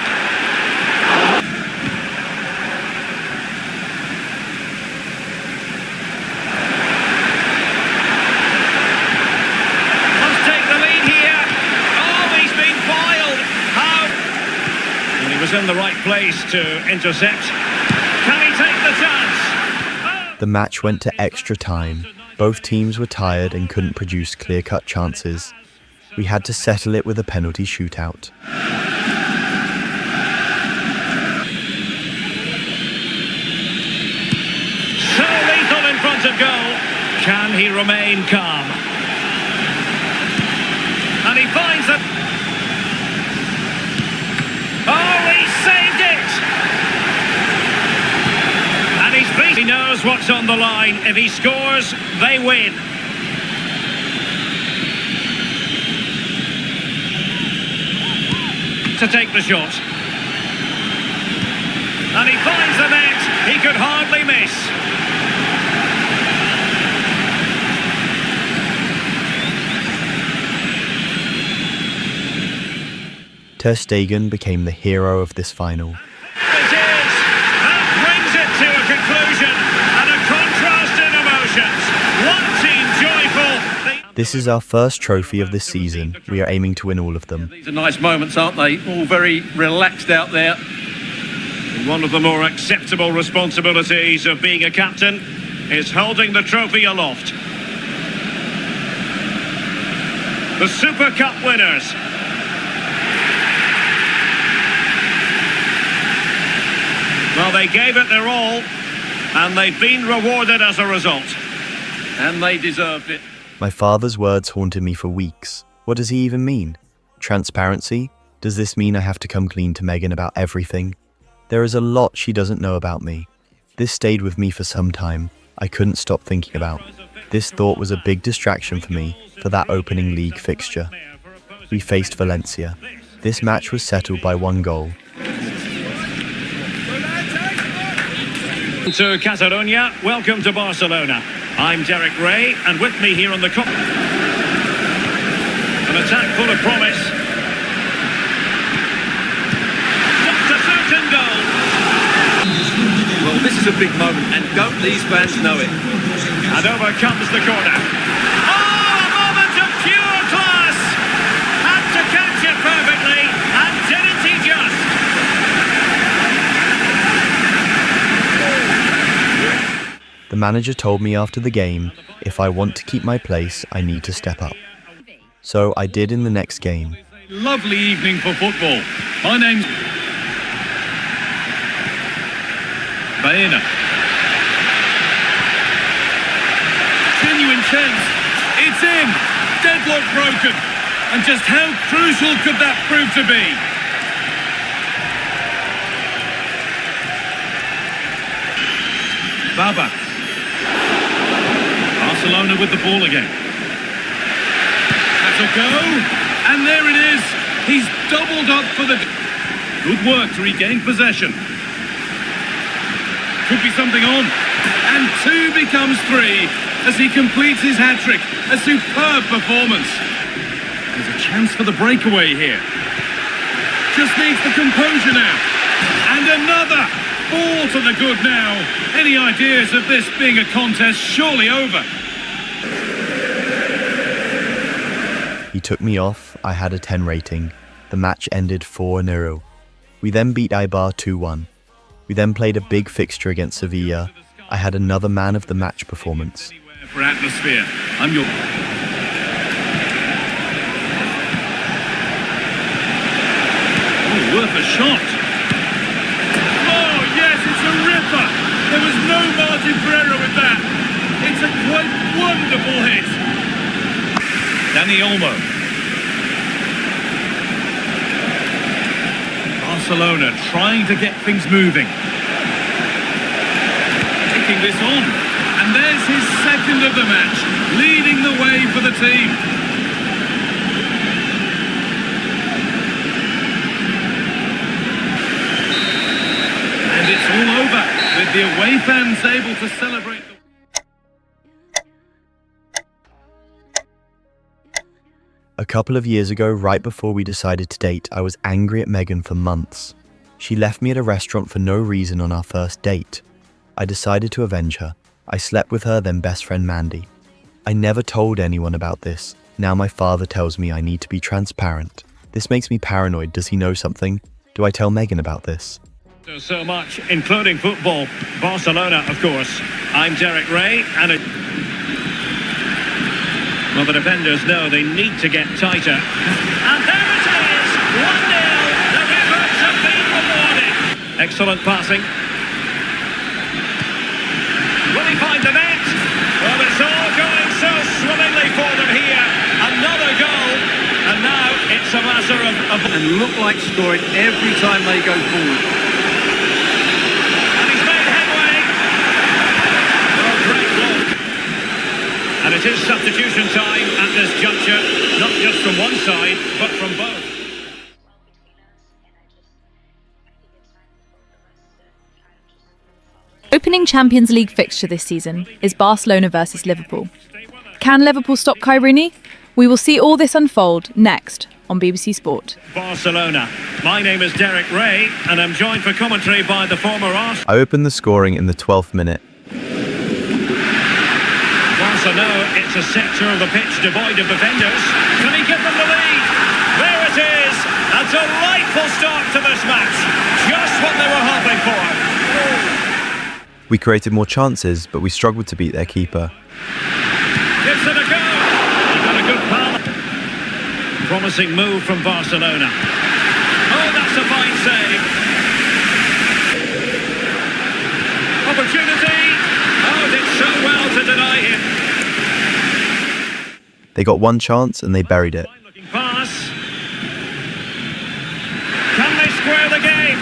In the right place to intercept. Can he take the chance? The match went to extra time. Both teams were tired and couldn't produce clear-cut chances. We had to settle it with a penalty shootout. So lethal in front of goal. Can he remain calm? And he finds it. Oh, he saved it! And he knows what's on the line. If he scores, they win. To take the shot. And he finds the net. He could hardly miss. Ter Stegen became the hero of this final. It is! That brings it to a conclusion and a contrast in emotions. One team joyful. This is our first trophy of this season. We are aiming to win all of them. These are nice moments, aren't they? All very relaxed out there. One of the more acceptable responsibilities of being a captain is holding the trophy aloft. The Super Cup winners. Well, they gave it their all, and they've been rewarded as a result. And they deserved it. My father's words haunted me for weeks. What does he even mean? Transparency? Does this mean I have to come clean to Megan about everything? There is a lot she doesn't know about me. This stayed with me for some time. I couldn't stop thinking about. This thought was a big distraction for me for that opening league fixture. We faced Valencia. This match was settled by 1 goal. To Catalonia, welcome to Barcelona. I'm Derek Ray, and with me here on the an attack full of promise. Just a certain goal. Well, this is a big moment, and don't these fans know it? And over comes the corner. Oh, a moment of pure class! Had to catch it perfectly, and didn't he just? The manager told me after the game, if I want to keep my place, I need to step up. So I did in the next game. Lovely evening for football. My name's... Baena. Genuine chance. It's in. Deadlock broken. And just how crucial could that prove to be? Baba. Barcelona with the ball again. That's a go. And there it is. He's doubled up for the... Good work to regain possession. Could be something on. And 2 becomes 3 as he completes his hat-trick. A superb performance. There's a chance for the breakaway here. Just needs the composure now. And another. 4 to the good now. Any ideas of this being a contest surely over? He took me off, I had a 10 rating. The match ended 4-0. We then beat Eibar 2-1. We then played a big fixture against Sevilla. I had another man of the match performance. For atmosphere, I'm your... Oh, worth a shot. Oh, yes, it's a ripper. There was no margin for error with that. It's a quite wonderful hit. Dani Olmo. Barcelona trying to get things moving. Taking this on. And there's his second of the match, leading the way for the team. And it's all over, with the away fans able to celebrate. A couple of years ago, right before we decided to date, I was angry at Megan for months. She left me at a restaurant for no reason on our first date. I decided to avenge her. I slept with her, then best friend Mandy. I never told anyone about this. Now my father tells me I need to be transparent. This makes me paranoid. Does he know something? Do I tell Megan about this? So much, including football. Barcelona, of course. I'm Derek Ray, and well, the defenders know they need to get tighter. And there it is! 1-0! The Rivers have been rewarded! Excellent passing. Will he find the net? Well, it's all going so swimmingly for them here. Another goal. And now it's a matter of... And look like scoring every time they go forward. And he's made headway. Oh, great block. And it is substitution time at this juncture, not just from one side, but from both. Opening Champions League fixture this season is Barcelona versus Liverpool. Can Liverpool stop Kai Rooney? We will see all this unfold next on BBC Sport. Barcelona. My name is Derek Ray, and I'm joined for commentary by the former Arsenal. I opened the scoring in the 12th minute. Barcelona, it's a sector of the pitch devoid of defenders. Can he give them the lead? There it is! A delightful start to this match. Just what they were hoping for. We created more chances, but we struggled to beat their keeper. Gives it a go. He got a good pass. Promising move from Barcelona. Oh, that's a fine save. Opportunity. Oh, did so well to deny him. They got one chance and they buried it. Fine-looking pass. Can they square the game?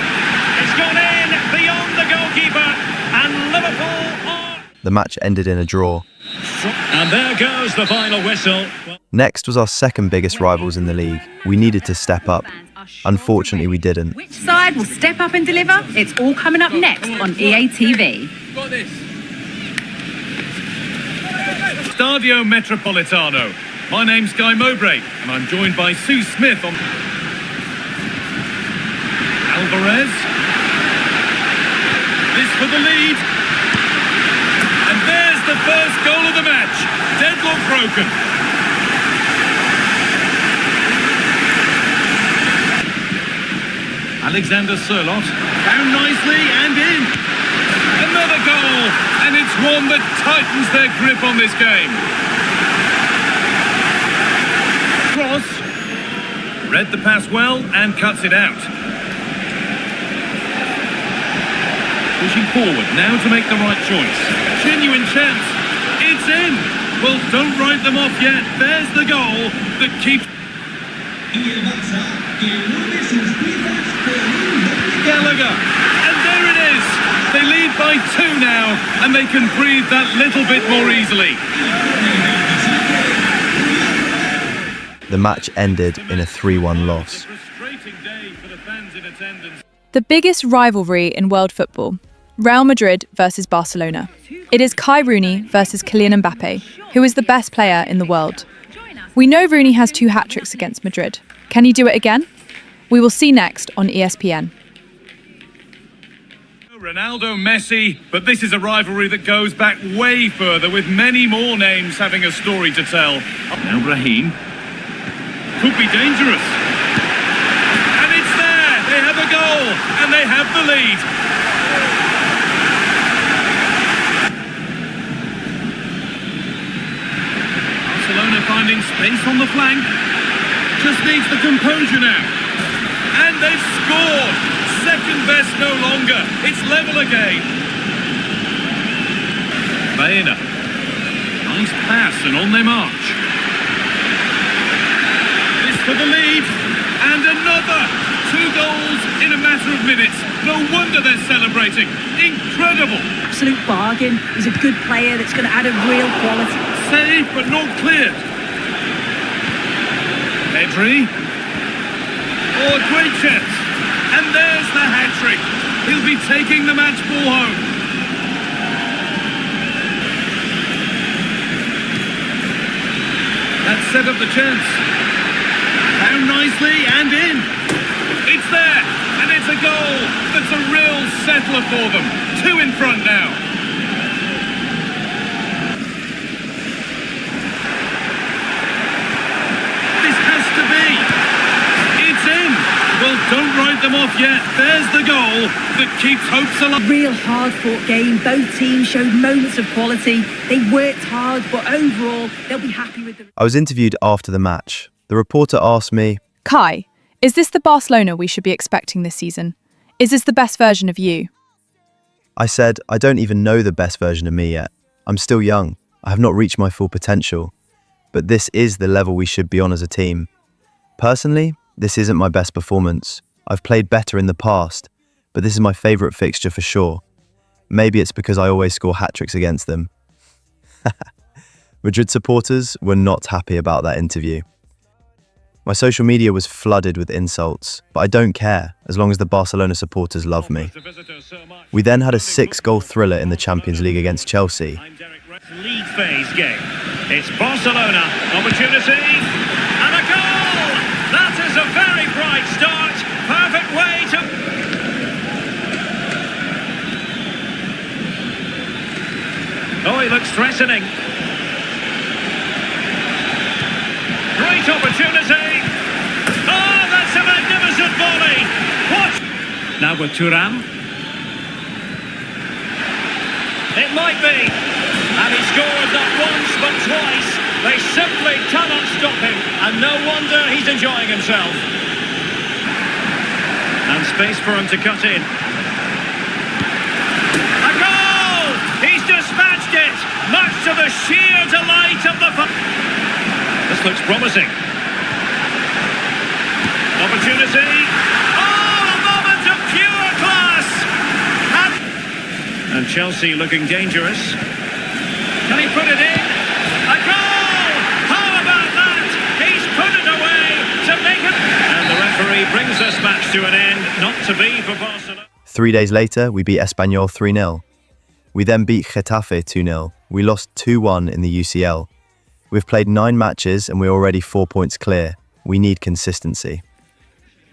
It's gone in beyond the goalkeeper. And Liverpool are... The match ended in a draw. And there goes the final whistle. Next was our second biggest rivals in the league. We needed to step up. Unfortunately, we didn't. Which side will step up and deliver? It's all coming up next on EA TV. Got this. Stadio Metropolitano. My name's Guy Mowbray, and I'm joined by Sue Smith on... Alvarez. This for the lead. And there's the first goal of the match. Deadlock broken. Alexander Sørloth found nicely and in. Another goal, and it's one that tightens their grip on this game. Cross. Read the pass well and cuts it out. Pushing forward now to make the right choice. Genuine chance. It's in. Well, don't write them off yet. There's the goal that keeps... Gallagher. And there it is. They lead by 2 now, and they can breathe that little bit more easily. The match ended in a 3-1 loss. The biggest rivalry in world football, Real Madrid versus Barcelona. It is Kai Rooney versus Kylian Mbappe, who is the best player in the world. We know Rooney has 2 hat-tricks against Madrid. Can he do it again? We will see next on ESPN. Ronaldo, Messi, but this is a rivalry that goes back way further, with many more names having a story to tell. Now Brahim could be dangerous. And it's there! They have a goal, and they have the lead. Barcelona finding space on the flank. Just needs the composure now. And they've scored! Second best no longer. It's level again. Baena. Nice pass and on their march. This for the lead. And another. 2 goals in a matter of minutes. No wonder they're celebrating. Incredible. Absolute bargain. He's a good player that's going to add a real quality. Saved but not cleared. Pedri. Oh, great chance. And there's the hat-trick. He'll be taking the match ball home. That set up the chance. Found nicely and in. It's there, and it's a goal. That's a real settler for them. 2 in front now. This has to be. It's in. Well, don't write them off yet. There's the goal that keeps hopes alive. Real hard-fought game. Both teams showed moments of quality. They worked hard, but overall, they'll be happy with the... I was interviewed after the match. The reporter asked me, Kai, is this the Barcelona we should be expecting this season? Is this the best version of you? I said, I don't even know the best version of me yet. I'm still young. I have not reached my full potential. But this is the level we should be on as a team. Personally, this isn't my best performance. I've played better in the past, but this is my favourite fixture for sure. Maybe it's because I always score hat-tricks against them. Madrid supporters were not happy about that interview. My social media was flooded with insults, but I don't care as long as the Barcelona supporters love me. We then had a 6-goal thriller in the Champions League against Chelsea. League phase game. It's Barcelona, opportunity, and a goal! That is a very bright start. Perfect way to... Oh, he looks threatening. Great opportunity. Oh, that's a magnificent volley. What? Now with Thuram. It might be. And he scored not once but twice. They simply cannot stop him. And no wonder he's enjoying himself. And space for him to cut in. A goal! He's dispatched it. Much to the sheer delight of the... This looks promising. Opportunity. Oh, a moment of pure class. And Chelsea looking dangerous. Can he put it in? A goal! How about that? He's put it away to make it. And the referee brings this match to an end. Not to be for Barcelona. 3 days later, we beat Espanyol 3-0. We then beat Getafe 2-0. We lost 2-1 in the UCL. We've played 9 matches and we're already 4 points clear. We need consistency.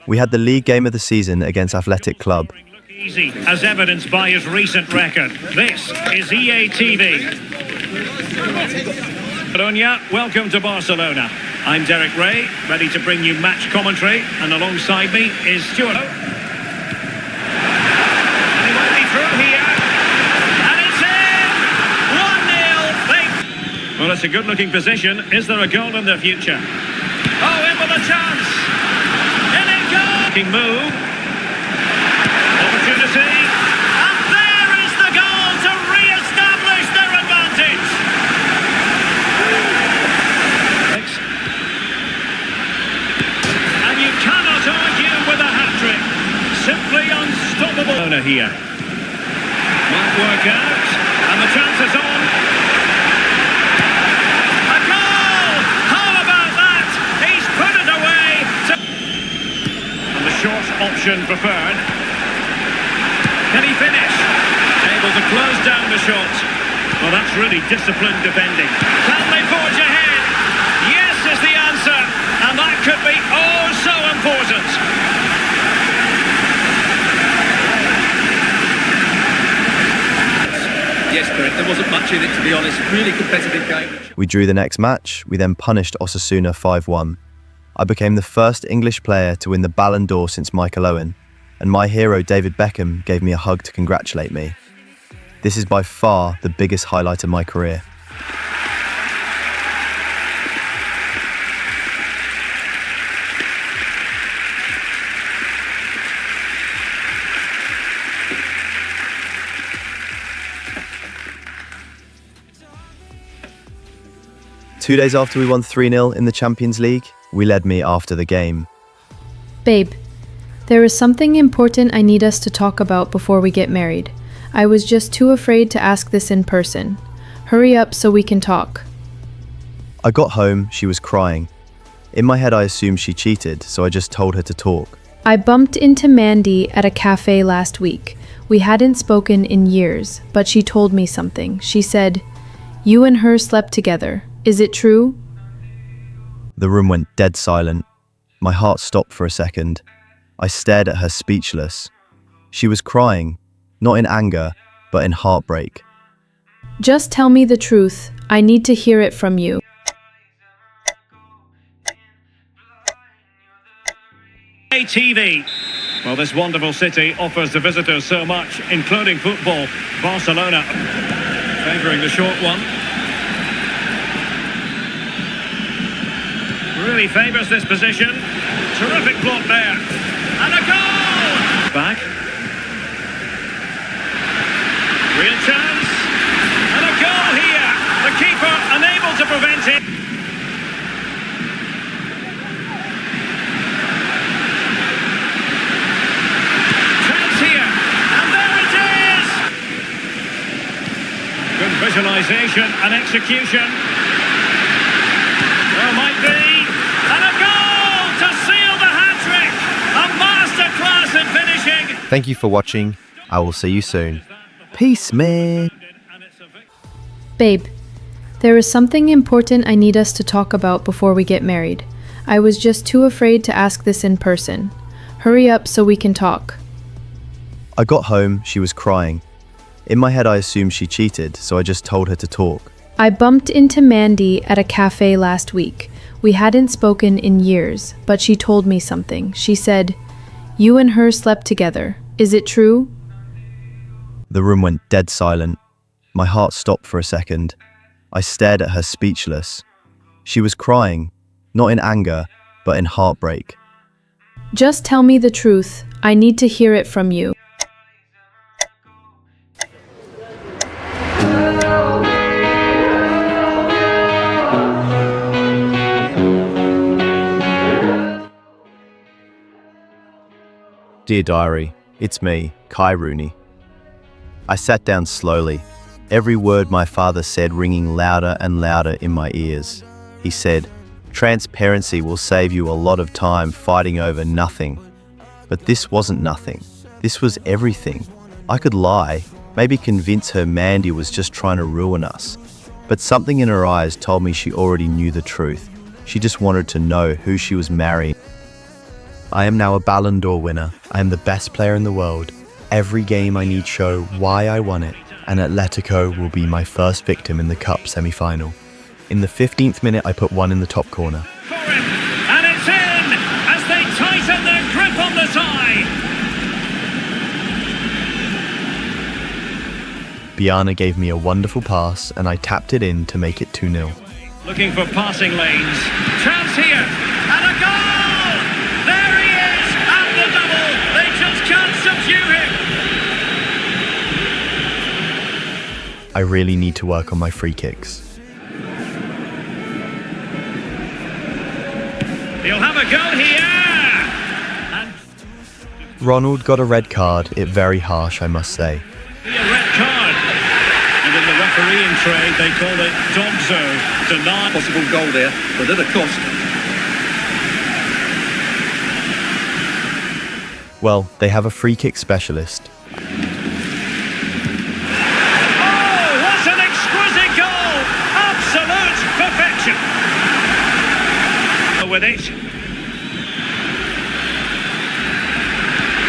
We had the league game of the season against Athletic Club. Easy, as evidenced by his recent record. This is EA TV. Barcelona, welcome to Barcelona. I'm Derek Ray, ready to bring you match commentary, and alongside me is Stuart. And he might be through here. And it's in! 1-0. Well, it's a good-looking position. Is there a goal in the future? Oh, in with a chance! In it goes! Move. Opportunity. And there Barcelona here. Might work out, and the chance is on. A goal! How about that? He's put it away. And the short option preferred. Can he finish? Able to close down the shot. Well, that's really disciplined defending. Can they forge ahead? Yes is the answer, and that could be oh so important. Yes, correct. There wasn't much in it, to be honest. Really competitive game. We drew the next match. We then punished Osasuna 5-1. I became the first English player to win the Ballon d'Or since Michael Owen, and my hero David Beckham gave me a hug to congratulate me. This is by far the biggest highlight of my career. Two days after we won 3-0 in the Champions League, we led me after the game. Babe, there is something important I need us to talk about before we get married. I was just too afraid to ask this in person. Hurry up so we can talk. I got home, she was crying. In my head I assumed she cheated, so I just told her to talk. I bumped into Mandy at a cafe last week. We hadn't spoken in years, but she told me something. She said, "You and her slept together. Is it true?" The room went dead silent. My heart stopped for a second. I stared at her speechless. She was crying, not in anger, but in heartbreak. Just tell me the truth. I need to hear it from you. TV. Well, this wonderful city offers the visitors so much, including football. Barcelona favouring the short one. Really favours this position. Terrific block there. And a goal! Back. Real chance. And a goal here. The keeper unable to prevent it. Chance here. And there it is! Good visualisation and execution. Well, might be. And a goal to seal the hat-trick! A masterclass in finishing! Thank you for watching. I will see you soon. Peace, man. Babe, there is something important I need us to talk about before we get married. I was just too afraid to ask this in person. Hurry up so we can talk. I got home, she was crying. In my head I assumed she cheated, so I just told her to talk. I bumped into Mandy at a cafe last week. We hadn't spoken in years, but she told me something. She said, "You and her slept together. Is it true?" The room went dead silent. My heart stopped for a second. I stared at her speechless. She was crying, not in anger, but in heartbreak. Just tell me the truth. I need to hear it from you. Dear Diary, it's me, Kai Rooney. I sat down slowly, every word my father said ringing louder and louder in my ears. He said, "Transparency will save you a lot of time fighting over nothing." But this wasn't nothing. This was everything. I could lie, maybe convince her Mandy was just trying to ruin us. But something in her eyes told me she already knew the truth. She just wanted to know who she was marrying. I am now a Ballon d'Or winner. I am the best player in the world. Every game I need show why I won it, and Atletico will be my first victim in the Cup semi-final. In the 15th minute, I put one in the top corner. For him, and it's in as they tighten their grip on the tie. Biana gave me a wonderful pass, and I tapped it in to make it 2-0. Looking for passing lanes. Chance here, and a goal! There he is, and the double. They just can't subdue him. I really need to work on my free kicks. He'll have a go here. And Ronald got a red card, it very harsh, I must say. A red card. And in the refereeing trade, they call it dogzo. Denied. Possible goal there, but at a cost. Well, they have a free kick specialist. Oh, what an exquisite goal! Absolute perfection. With it.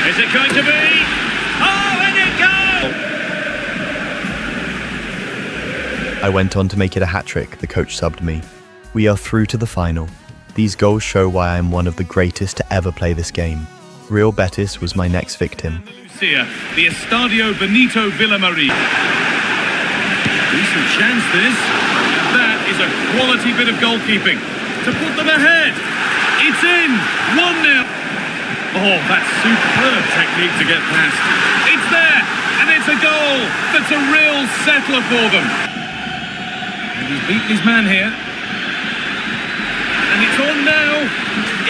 Is it going to be? Oh, in it goes! I went on to make it a hat-trick, the coach subbed me. We are through to the final. These goals show why I am one of the greatest to ever play this game. Real Betis was my next victim. Lucia, the Estadio Benito Villamarín. Decent chance this. That is a quality bit of goalkeeping to put them ahead. It's in, 1-0. Oh, that's superb technique to get past. It's there, and it's a goal. That's a real settler for them. And he's beaten his man here. And it's on now.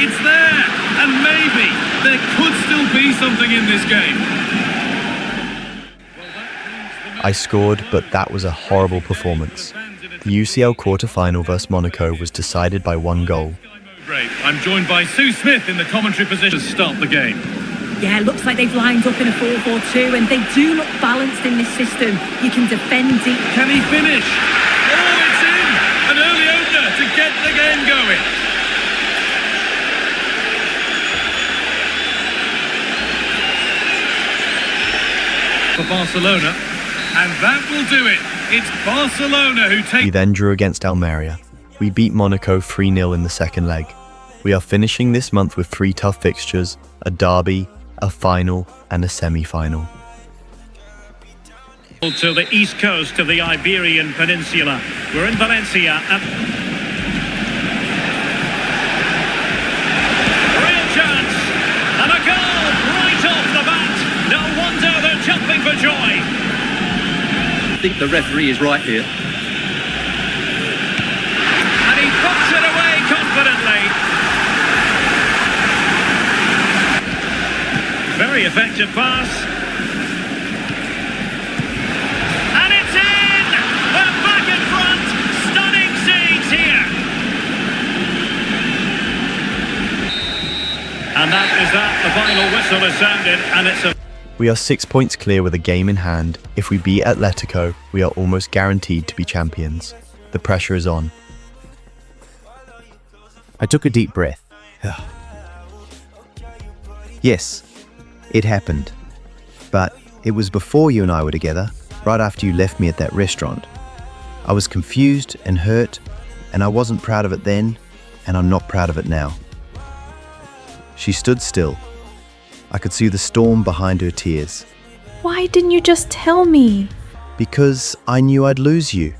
It's there, and maybe there could still be something in this game. I scored, but that was a horrible performance. The UCL quarter-final versus Monaco was decided by 1 goal. I'm joined by Sue Smith in the commentary position to start the game. Yeah, looks like they've lined up in a 4-4-2 and they do look balanced in this system. You can defend deep. Can he finish? Oh, it's in! An early opener to get the game going. For Barcelona, and that will do it. It's Barcelona who take. We then drew against Almeria. We beat Monaco 3-0 in the second leg. We are finishing this month with 3 tough fixtures, a derby, a final and a semi-final. To the east coast of the Iberian Peninsula. We're in Valencia. Real chance! And a goal right off the bat! No wonder they're jumping for joy! I think the referee is right here. And he puts it away confidently. Very effective pass. And it's in! They're back in front! Stunning scenes here! And that is that. The final whistle is sounded, and it's a... We are 6 points clear with a game in hand. If we beat Atletico, we are almost guaranteed to be champions. The pressure is on. I took a deep breath. Yes, it happened. But it was before you and I were together, right after you left me at that restaurant. I was confused and hurt, and I wasn't proud of it then, and I'm not proud of it now. She stood still. I could see the storm behind her tears. Why didn't you just tell me? Because I knew I'd lose you.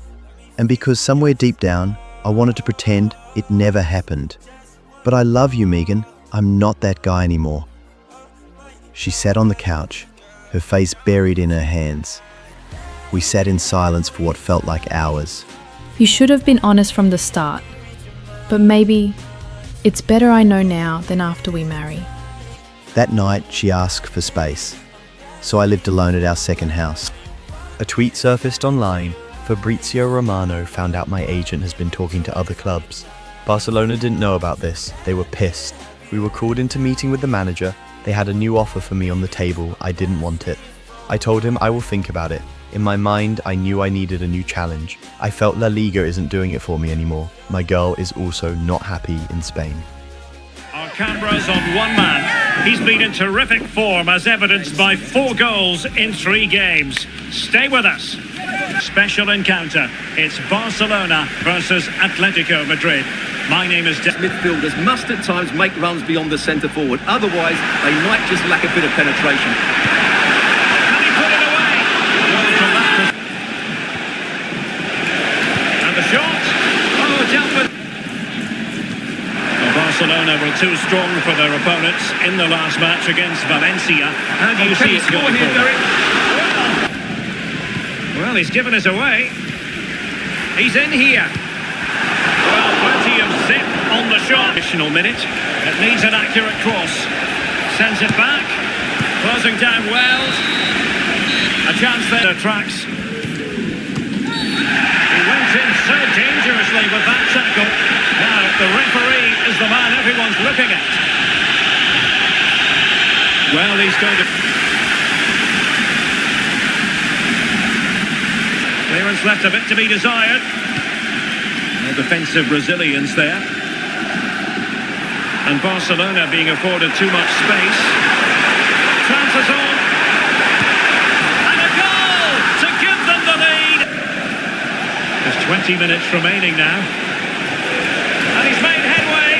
And because somewhere deep down, I wanted to pretend it never happened. But I love you, Megan. I'm not that guy anymore. She sat on the couch, her face buried in her hands. We sat in silence for what felt like hours. You should have been honest from the start. But maybe it's better I know now than after we marry. That night, she asked for space, so I lived alone at our second house. A tweet surfaced online. Fabrizio Romano found out my agent has been talking to other clubs. Barcelona didn't know about this. They were pissed. We were called into meeting with the manager. They had a new offer for me on the table. I didn't want it. I told him I will think about it. In my mind, I knew I needed a new challenge. I felt La Liga isn't doing it for me anymore. My girl is also not happy in Spain. Our cameras on one man. He's been in terrific form as evidenced by 4 goals in 3 games. Stay with us. Special encounter. It's Barcelona versus Atletico Madrid. My name is... Midfielders must at times make runs beyond the centre forward. Otherwise, they might just lack a bit of penetration. Can he put it away? And the shot. Oh, dealt with. Barcelona were too strong for their opponents in the last match against Valencia. How do you see it going forward? Well, he's given us away. He's in here. Well, plenty of zip on the shot. Additional minute. It needs an accurate cross. Sends it back. closing down Wells. A chance there. Tracks. He went in so dangerously with that tackle. Now, the referee is the man everyone's looking at. Well, he's going to... Clearance left a bit to be desired. No defensive resilience there. And Barcelona being afforded too much space. Chances on. And a goal to give them the lead. There's 20 minutes remaining now. And he's made headway.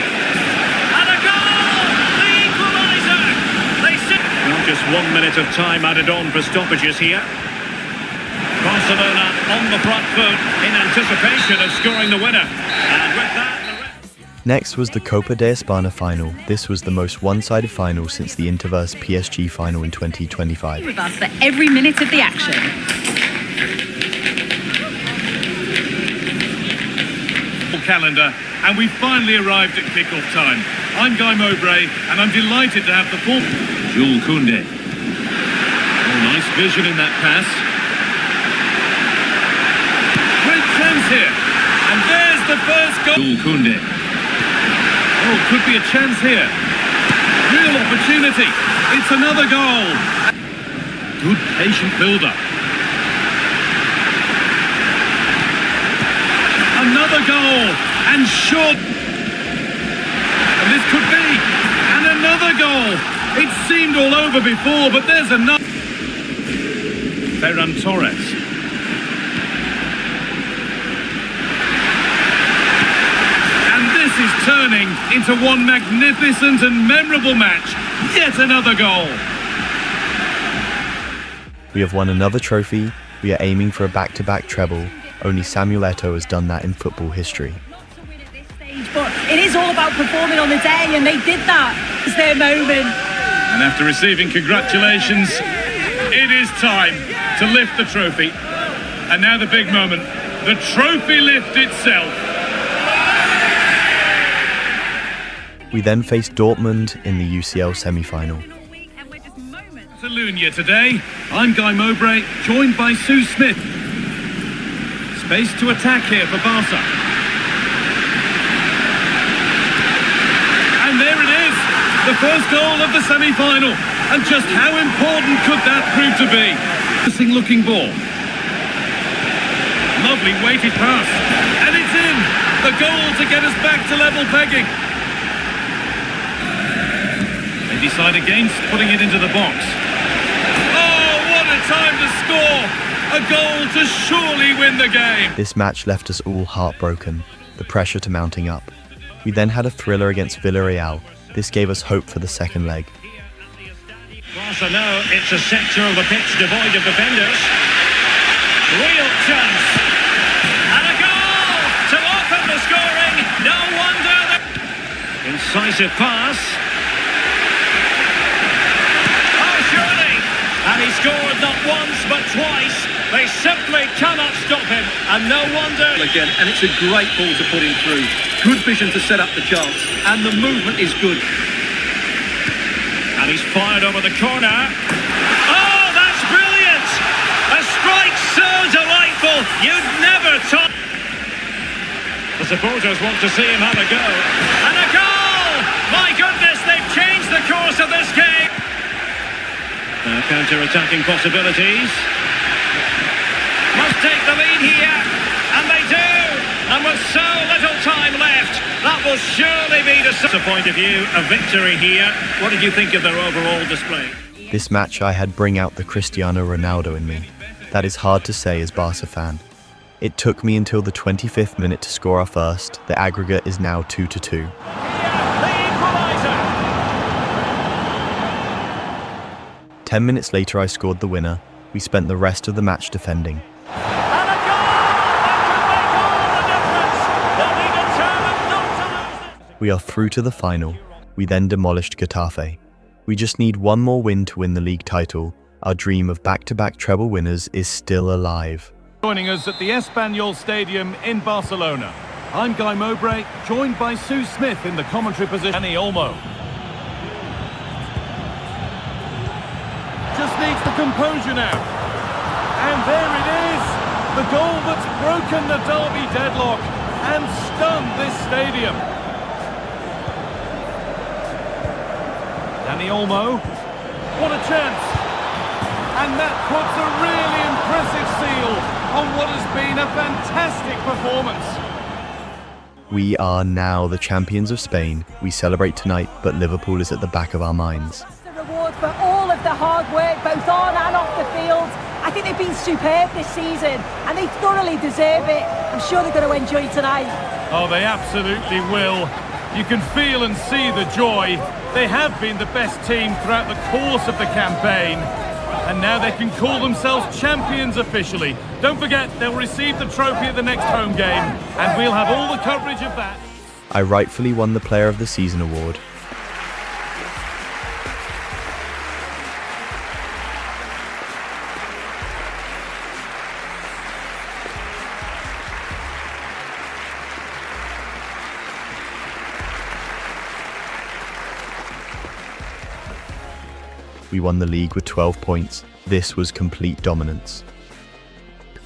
And a goal! The equaliser! They sit. Well, just 1 minute of time added on for stoppages here. Barcelona on the front foot in anticipation of scoring the winner. And with that... Next was the Copa de España final. This was the most one-sided final since the Interverse PSG final in 2025. With us for every minute of the action. Calendar, and we finally arrived at kick-off time. I'm Guy Mowbray, and I'm delighted to have the full... Jules Koundé. Oh, nice vision in that pass. Great chance here, and there's the first goal. Jules Koundé. Oh, could be a chance here. Real opportunity. It's another goal. Good patient build-up. Another goal. And short. And this could be. And another goal. It seemed all over before, but there's another. Ferran Torres. Is turning into one magnificent and memorable match. Yet another goal. We have won another trophy. We are aiming for a back-to-back treble. Only Samuel Eto'o has done that in football history. But it is all about performing on the day, and they did that. It's their moment. And after receiving congratulations, it is time to lift the trophy. And now the big moment, the trophy lift itself. We then faced Dortmund in the UCL semi-final. Catalonia today. I'm Guy Mowbray, joined by Sue Smith. Space to attack here for Barca. And there it is, the first goal of the semi-final. And just how important could that prove to be? Interesting looking ball. Lovely weighted pass. And it's in! The goal to get us back to level pegging. They decide against putting it into the box. Oh, what a time to score! A goal to surely win the game! This match left us all heartbroken, the pressure to mounting up. We then had a thriller against Villarreal. This gave us hope for the second leg. Barca know it's a sector of the pitch devoid of defenders. Real chance. And a goal to open the scoring. No wonder that... Incisive pass. Oh, surely. And he scored not once but twice. They simply cannot stop him. And no wonder... Again, and it's a great ball to put him through. Good vision to set up the chance. And the movement is good. And he's fired over the corner. Oh, that's brilliant! A strike so delightful, you'd never thought. The supporters want to see him have a go. And a goal! My goodness, they've changed the course of this game. Now counter-attacking possibilities. Must take the lead here, and they do. And with so little time left, that will surely be the point of view, a victory here. What did you think of their overall display? This match I had bring out the Cristiano Ronaldo in me. That is hard to say as Barca fan. It took me until the 25th minute to score our first. The aggregate is now 2-2. 10 minutes later I scored the winner. We spent the rest of the match defending. We are through to the final. We then demolished Getafe. We just need one more win to win the league title. Our dream of back-to-back treble winners is still alive. Joining us at the Espanyol Stadium in Barcelona. I'm Guy Mowbray, joined by Sue Smith in the commentary position. Dani Olmo. the composure now. And there it is, the goal that's broken the derby deadlock and stunned this stadium. Danny Olmo, what a chance. And that puts a really impressive seal on what has been a fantastic performance. We are now the champions of Spain. We celebrate tonight, but Liverpool is at the back of our minds. The reward for all of the hard work, both on and off the field. I think they've been superb this season, and they thoroughly deserve it. I'm sure they're going to enjoy tonight. Oh, they absolutely will. You can feel and see the joy. They have been the best team throughout the course of the campaign. And now they can call themselves champions officially. Don't forget, they'll receive the trophy at the next home game, and we'll have all the coverage of that. I rightfully won the Player of the Season award. We won the league with 12 points. This was complete dominance.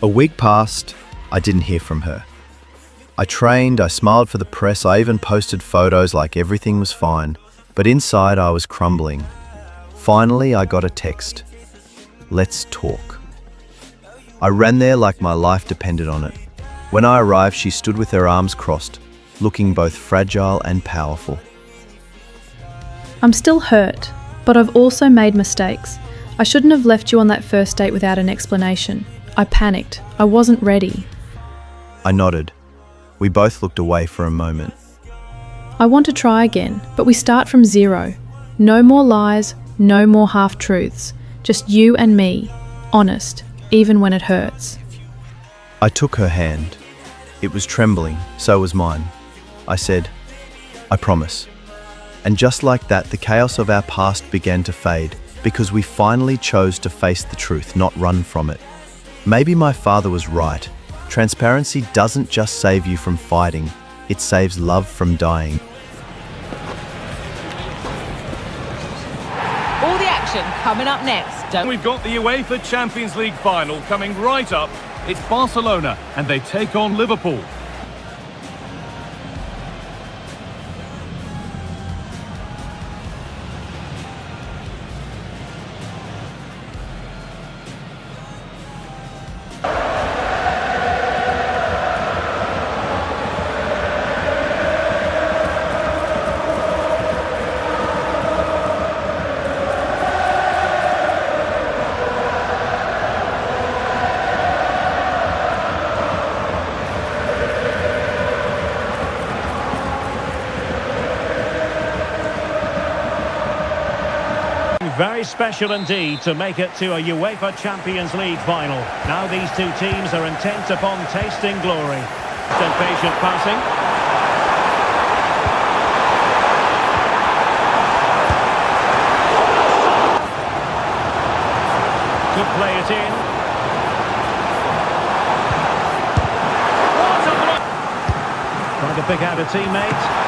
A week passed, I didn't hear from her. I trained, I smiled for the press, I even posted photos like everything was fine, but inside I was crumbling. Finally, I got a text. Let's talk. I ran there like my life depended on it. When I arrived, she stood with her arms crossed, looking both fragile and powerful. I'm still hurt, but I've also made mistakes. I shouldn't have left you on that first date without an explanation. I panicked. I wasn't ready. I nodded. We both looked away for a moment. I want to try again, but we start from zero. No more lies, no more half-truths. Just you and me, honest, even when it hurts. I took her hand. It was trembling, so was mine. I said, I promise. And just like that, the chaos of our past began to fade, because we finally chose to face the truth, not run from it. Maybe my father was right. Transparency doesn't just save you from fighting, it saves love from dying. All the action coming up next. We've got the UEFA Champions League final coming right up. It's Barcelona, and they take on Liverpool. Very special indeed to make it to a UEFA Champions League final. Now these two teams are intent upon tasting glory. Impatient passing. Could play it in. Trying to pick out a teammate.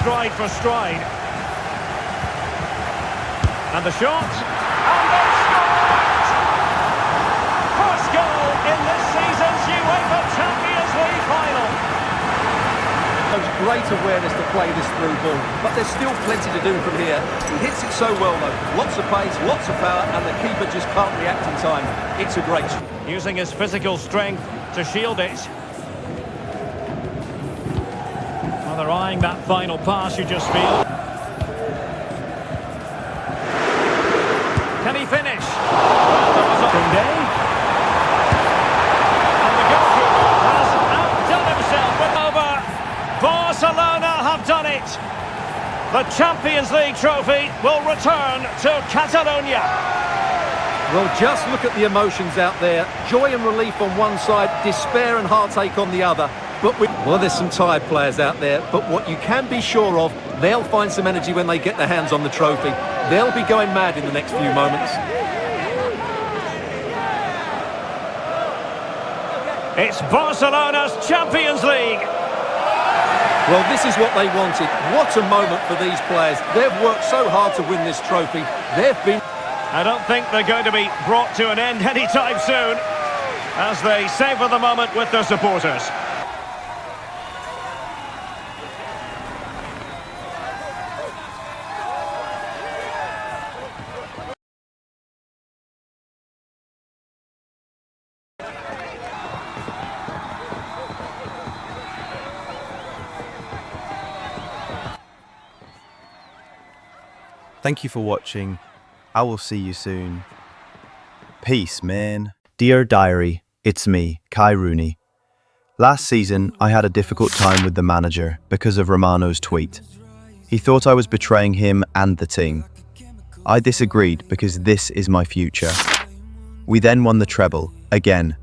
Stride for stride. And the shot. And they scored! First goal in this season's UEFA Champions League final. There's great awareness to play this through ball, but there's still plenty to do from here. He hits it so well though. Lots of pace, lots of power, and the keeper just can't react in time. It's a great shot. Using his physical strength to shield it. They're eyeing that final pass, you just feel. Can he finish? Well, there was a day. And the goalkeeper has outdone himself. Over. Barcelona have done it. The Champions League trophy will return to Catalonia. Well, just look at the emotions out there. Joy and relief on one side, despair and heartache on the other. But well, there's some tired players out there, but what you can be sure of, they'll find some energy when they get their hands on the trophy. They'll be going mad in the next few moments. It's Barcelona's Champions League. Well, this is what they wanted. What a moment for these players. They've worked so hard to win this trophy. They've been... I don't think they're going to be brought to an end anytime soon, as they savour the moment with their supporters. Thank you for watching. I will see you soon. Peace, man. Dear Diary, it's me, Kai Rooney. Last season, I had a difficult time with the manager because of Romano's tweet. He thought I was betraying him and the team. I disagreed because this is my future. We then won the treble, again.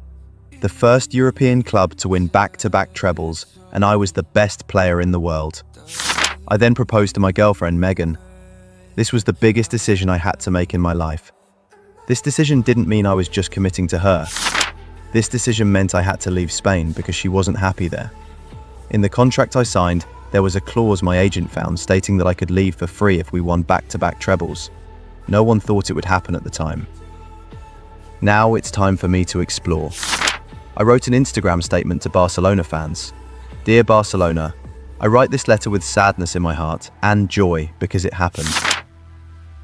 The first European club to win back-to-back trebles, and I was the best player in the world. I then proposed to my girlfriend, Megan. This was the biggest decision I had to make in my life. This decision didn't mean I was just committing to her. This decision meant I had to leave Spain because she wasn't happy there. In the contract I signed, there was a clause my agent found stating that I could leave for free if we won back-to-back trebles. No one thought it would happen at the time. Now it's time for me to explore. I wrote an Instagram statement to Barcelona fans. Dear Barcelona, I write this letter with sadness in my heart and joy because it happened.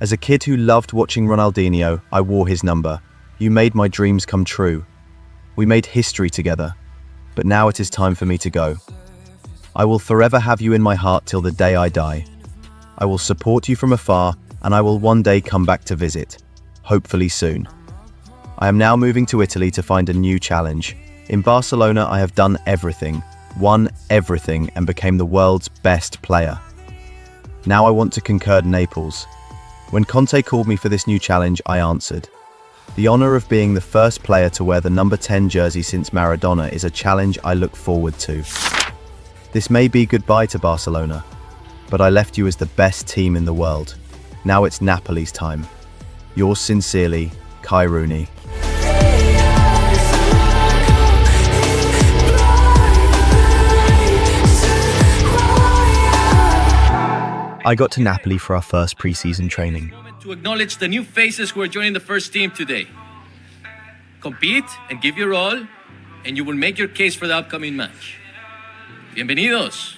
As a kid who loved watching Ronaldinho, I wore his number. You made my dreams come true. We made history together, but now it is time for me to go. I will forever have you in my heart till the day I die. I will support you from afar, and I will one day come back to visit, hopefully soon. I am now moving to Italy to find a new challenge. In Barcelona, I have done everything, won everything, and became the world's best player. Now I want to conquer Naples. When Conte called me for this new challenge, I answered. The honour of being the first player to wear the number 10 jersey since Maradona is a challenge I look forward to. This may be goodbye to Barcelona, but I left you as the best team in the world. Now it's Napoli's time. Yours sincerely, Kai Rooney. I got to Napoli for our first pre-season training. To acknowledge the new faces who are joining the first team today. Compete and give your all, and you will make your case for the upcoming match. Bienvenidos!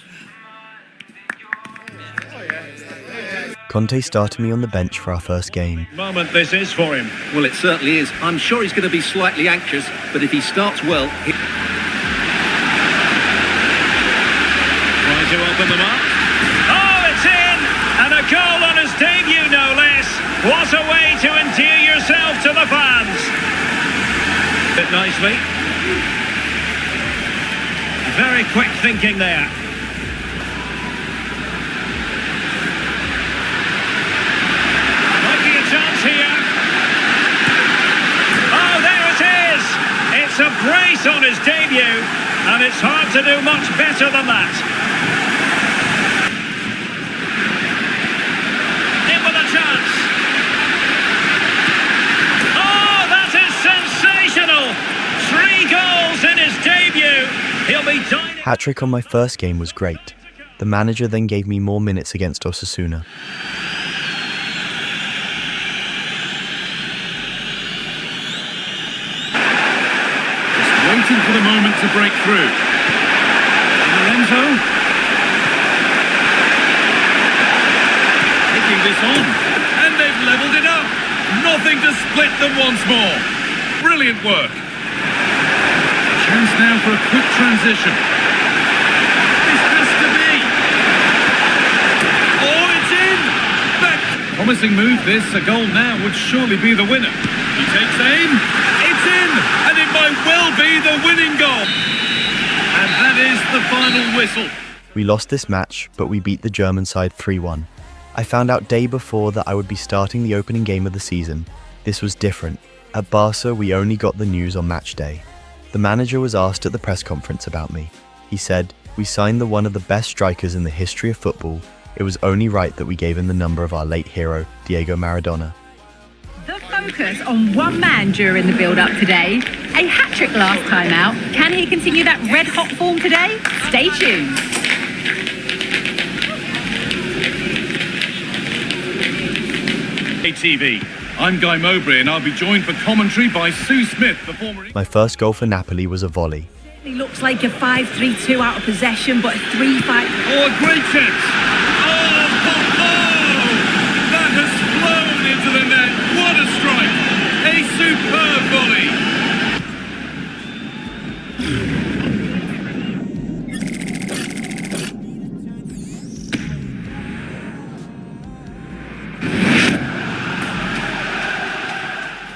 Conte started me on the bench for our first game. Moment this is for him. Well, it certainly is. I'm sure he's going to be slightly anxious, but if he starts well... Trying to open them up. Oh, it's in! And a goal on his debut, no less. What a way to endear yourself to the fans. Bit nicely. Very quick thinking there. Might be a chance here. Oh, there it is. It's a brace on his debut, and it's hard to do much better than that. In with a chance. Oh, that is sensational. 3 goals in his debut. He'll be dining. Hat-trick on my first game was great. The manager then gave me more minutes against Osasuna. Waiting for the moment to break through. Lorenzo. Taking this on. And they've levelled it up. Nothing to split them once more. Brilliant work. Chance now for a quick transition. This has to be. Oh, it's in. Back. Promising move this. A goal now would surely be the winner. He takes aim. It's in. And it might well be the winning goal. And that is the final whistle. We lost this match, but we beat the German side 3-1. I found out day before that I would be starting the opening game of the season. This was different. At Barca, we only got the news on match day. The manager was asked at the press conference about me. He said, "We signed one of the best strikers in the history of football. It was only right that we gave him the number of our late hero, Diego Maradona." The focus on one man during the build-up today. A hat-trick last time out. Can he continue that red-hot form today? Stay tuned. TV. I'm Guy Mowbray and I'll be joined for commentary by Sue Smith, the former... My first goal for Napoli was a volley. He looks like a 5-3-2 out of possession, but a 3-5... Oh, a great chance! That has flown into the net. What a strike! A superb volley!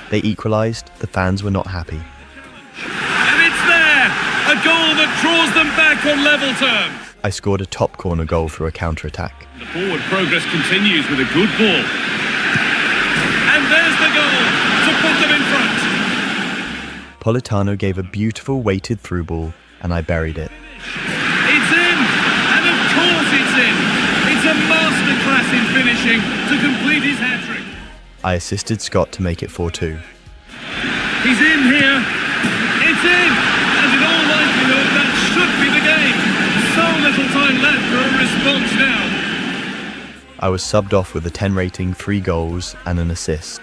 They equalised, the fans were not happy. And it's there! A goal that draws them back on level terms. I scored a top corner goal through a counter-attack. The forward progress continues with a good ball. And there's the goal to put them in front. Politano gave a beautiful weighted through ball, and I buried it. It's in! And of course it's in! It's a masterclass in finishing to complete his hat-trick. I assisted Scott to make it 4-2. He's in here! It's in! And in all likelihood, that should be the game. So little time left for a response now. I was subbed off with a 10 rating, 3 goals and an assist.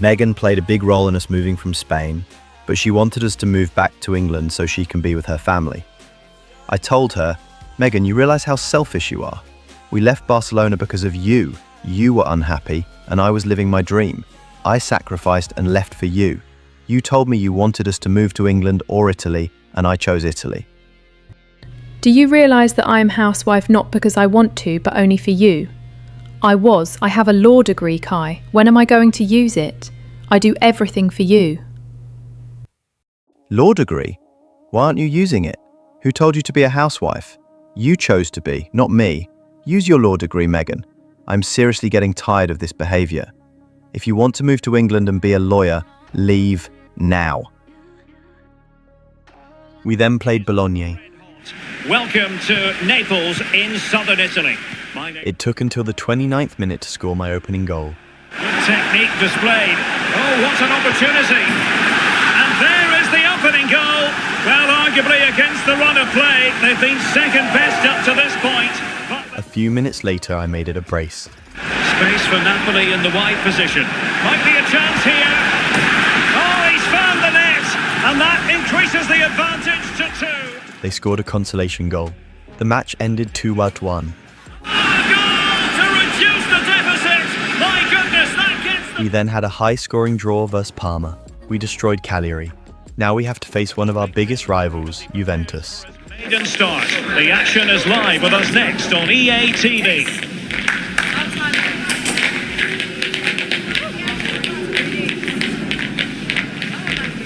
Megan played a big role in us moving from Spain, but she wanted us to move back to England so she can be with her family. I told her, Megan, you realise how selfish you are. We left Barcelona because of you. You were unhappy, and I was living my dream. I sacrificed and left for you. You told me you wanted us to move to England or Italy, and I chose Italy. Do you realise that I am housewife not because I want to, but only for you? I have a law degree, Kai. When am I going to use it? I do everything for you. Law degree? Why aren't you using it? Who told you to be a housewife? You chose to be, not me. Use your law degree, Megan. I'm seriously getting tired of this behaviour. If you want to move to England and be a lawyer, leave now. We then played Bologna. Welcome to Naples in southern Italy. It took until the 29th minute to score my opening goal. Good technique displayed. Oh, what an opportunity. And there is the opening goal. Well, arguably against the run of play, they've been second best up to this point. But A few minutes later, I made it a brace. space for Napoli in the wide position. Might be a chance here. Oh, he's found the net. And that increases the advantage to 2. They scored a consolation goal. The match ended 2-1. We then had a high-scoring draw versus Parma. We destroyed Cagliari. Now we have to face one of our biggest rivals, Juventus. Maiden start. The action is live with us next on EA TV.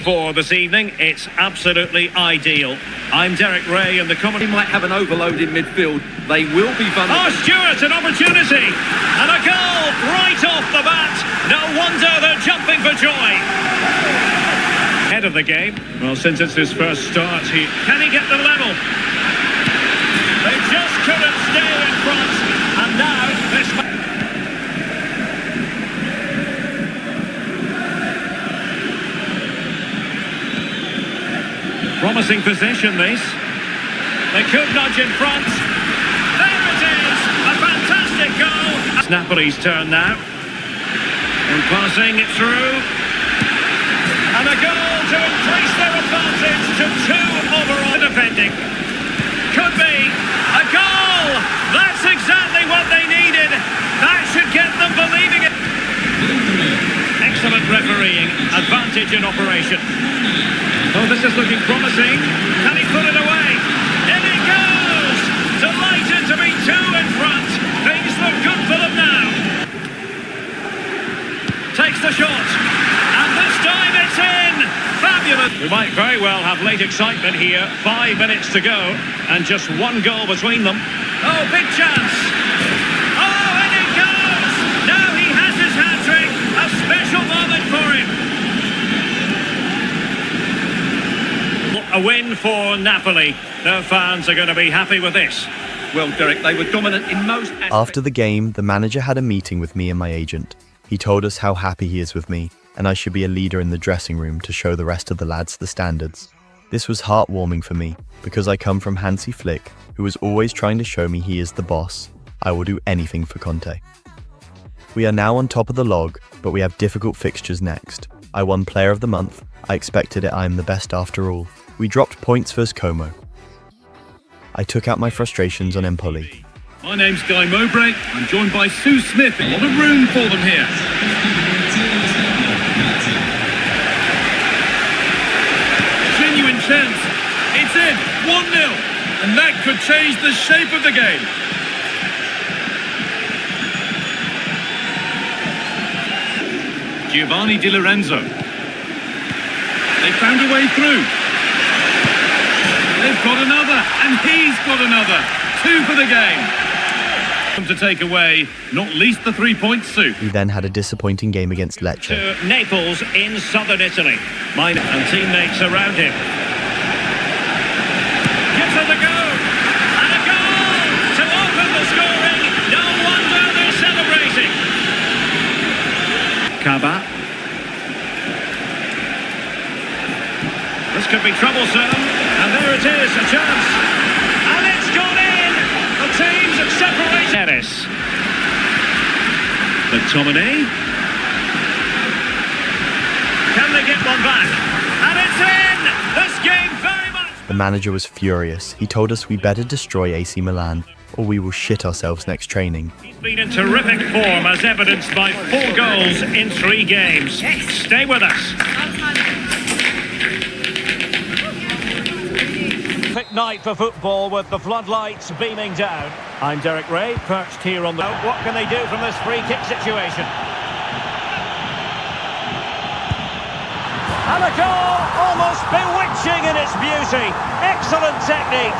For this evening, it's absolutely ideal. I'm Derek Ray and the commentary Might have an overload in midfield. They will be vulnerable. Oh, Stewart, an opportunity! And a goal right off the bat! No wonder they're jumping for joy! Head of the game. Well, since it's his first start, can he get the level? They just couldn't stay in front. And now this... Promising position, this. They could nudge in front. There it is! A fantastic goal! It's Napoli's turn now. And passing it through. And a goal to increase their advantage to 2 overall. Defending. Could be a goal! That's exactly what they needed. That should get them believing it. Excellent refereeing. Advantage in operation. Oh, this is looking promising. Can he put it away? In it goes! Delighted to be 2 in front. Things look good for them now. Takes the shot. And this time it's in! Fabulous! We might very well have late excitement here. 5 minutes to go. And just 1 goal between them. Oh, big chance! Oh, in it goes! Now he has his hat-trick. A special moment for him. A win for Napoli. Their fans are going to be happy with this. Well, Derek, they were dominant in most aspects. After the game, the manager had a meeting with me and my agent. He told us how happy he is with me, and I should be a leader in the dressing room to show the rest of the lads the standards. This was heartwarming for me, because I come from Hansi Flick, who was always trying to show me he is the boss. I will do anything for Conte. We are now on top of the log, but we have difficult fixtures next. I won Player of the Month. I expected it, I am the best after all. We dropped points versus Como. I took out my frustrations on Empoli. My name's Guy Mowbray. I'm joined by Sue Smith. A lot of room for them here. Genuine chance. It's in. 1-0. And that could change the shape of the game. Giovanni Di Lorenzo. They found a way through. They've got another, and he's got another. 2 for the game. To take away, not least the 3 points, Sue. We then had a disappointing game against Lecce. To Naples in southern Italy. And teammates around him. Gives it a go. And a goal to open the scoring. No wonder they're celebrating. Kaba. This could be troublesome. And there it is, a chance. And it's gone in. The teams have separated. Harris. McTominay. Can they get one back? And it's in. This game very much. The manager was furious. He told us we better destroy AC Milan, or we will shit ourselves next training. He's been in terrific form, as evidenced by 4 goals in 3 games. Stay with us. Perfect night for football with the floodlights beaming down. I'm Derek Ray, perched here on the... What can they do from this free kick situation? And a goal, almost bewitching in its beauty. Excellent technique.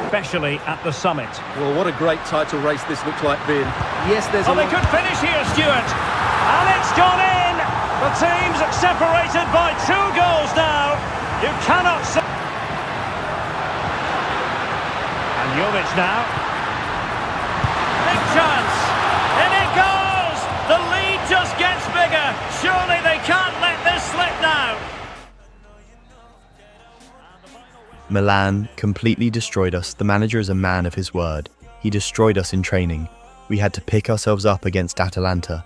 Especially at the summit. Well, what a great title race this looks like being. Yes, there's a they could finish here, Stuart. And it's gone in. The teams are separated by 2 goals now. You cannot say. And Jovic now. Big chance. In it goes. The lead just gets bigger. Surely they can't let this slip now. Milan completely destroyed us. The manager is a man of his word. He destroyed us in training. We had to pick ourselves up against Atalanta.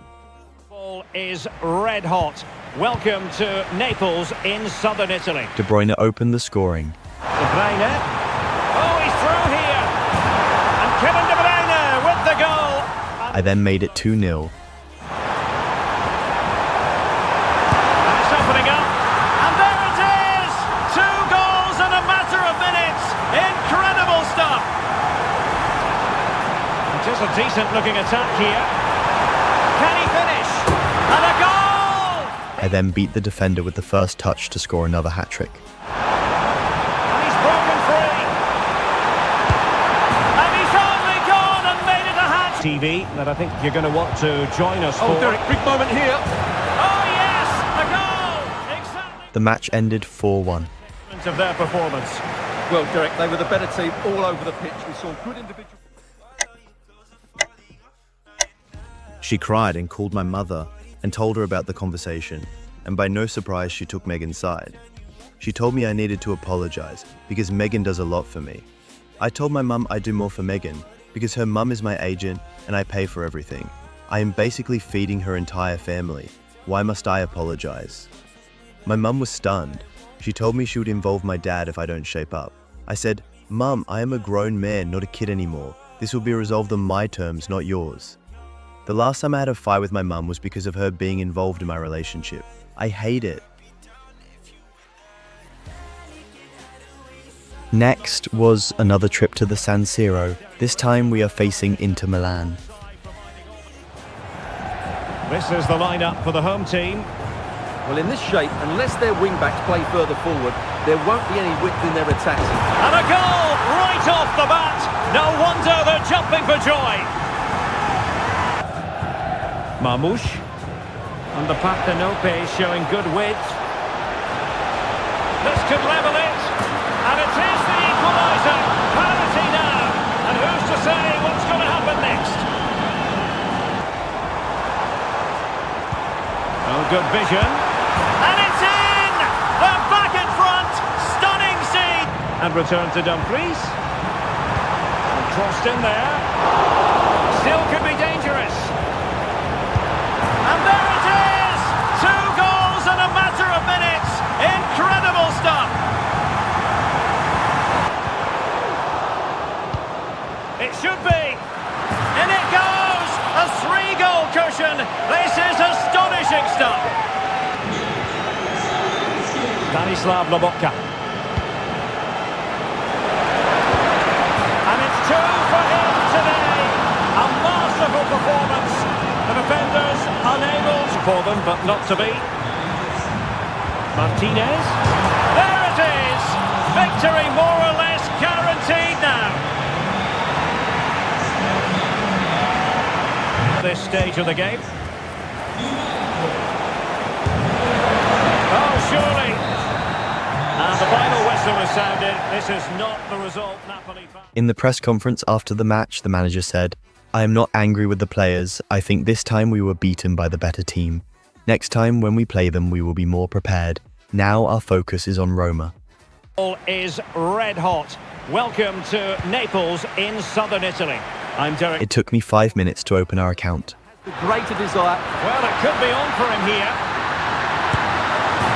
Ball is red hot. Welcome to Naples in southern Italy. De Bruyne opened the scoring. De Bruyne. Oh, he's through here. And Kevin De Bruyne with the goal. I then made it 2-0. And it's opening up. And there it is. 2 goals in a matter of minutes. Incredible stuff. It is a decent looking attack here. Can he finish? And a goal! I then beat the defender with the first touch to score another hat-trick. And he's broken free. And he's only gone and made it a hat. TV that I think you're going to want to join us for. Oh, Derek, big moment here. Oh yes, a goal! Exactly. The match ended 4-1. Of their performance. Well, Derek, they were the better team all over the pitch. We saw good individual. She cried and called my mother and told her about the conversation, and by no surprise she took Megan's side. She told me I needed to apologize because Megan does a lot for me. I told my mum I do more for Megan because her mum is my agent and I pay for everything. I am basically feeding her entire family. Why must I apologize? My mum was stunned. She told me she would involve my dad if I don't shape up. I said, "Mum, I am a grown man, not a kid anymore. This will be resolved on my terms, not yours." The last time I had a fight with my mum was because of her being involved in my relationship. I hate it. Next was another trip to the San Siro. This time we are facing Inter Milan. This is the lineup for the home team. Well, in this shape, unless their wing-backs play further forward, there won't be any width in their attacks. And a goal right off the bat. No wonder they're jumping for joy. Marmouche. And the Partenope showing good width. This could level it. And it is the equaliser. Parity now. And who's to say what's going to happen next? good vision. And it's in! They're back in front! Stunning scene! And return to Dumfries. And crossed in there. Still could be dangerous. And there it is! 2 goals in a matter of minutes! Incredible stuff! It should be! In it goes! A 3-goal cushion! This is astonishing stuff! Stanislav Lobotka. And it's 2 for him today! A masterful performance! The defenders unable for them, but not to be. Martinez. There it is! Victory more or less guaranteed now! This stage of the game. Oh, surely! And the final whistle is sounded. This is not the result Napoli found. In the press conference after the match, the manager said, "I am not angry with the players. I think this time we were beaten by the better team. Next time when we play them, we will be more prepared. Now our focus is on Roma." Is red hot. Welcome to Naples in southern Italy. I'm Derek. It took me 5 minutes to open our account. The greater desire. Well, it could be on for him here.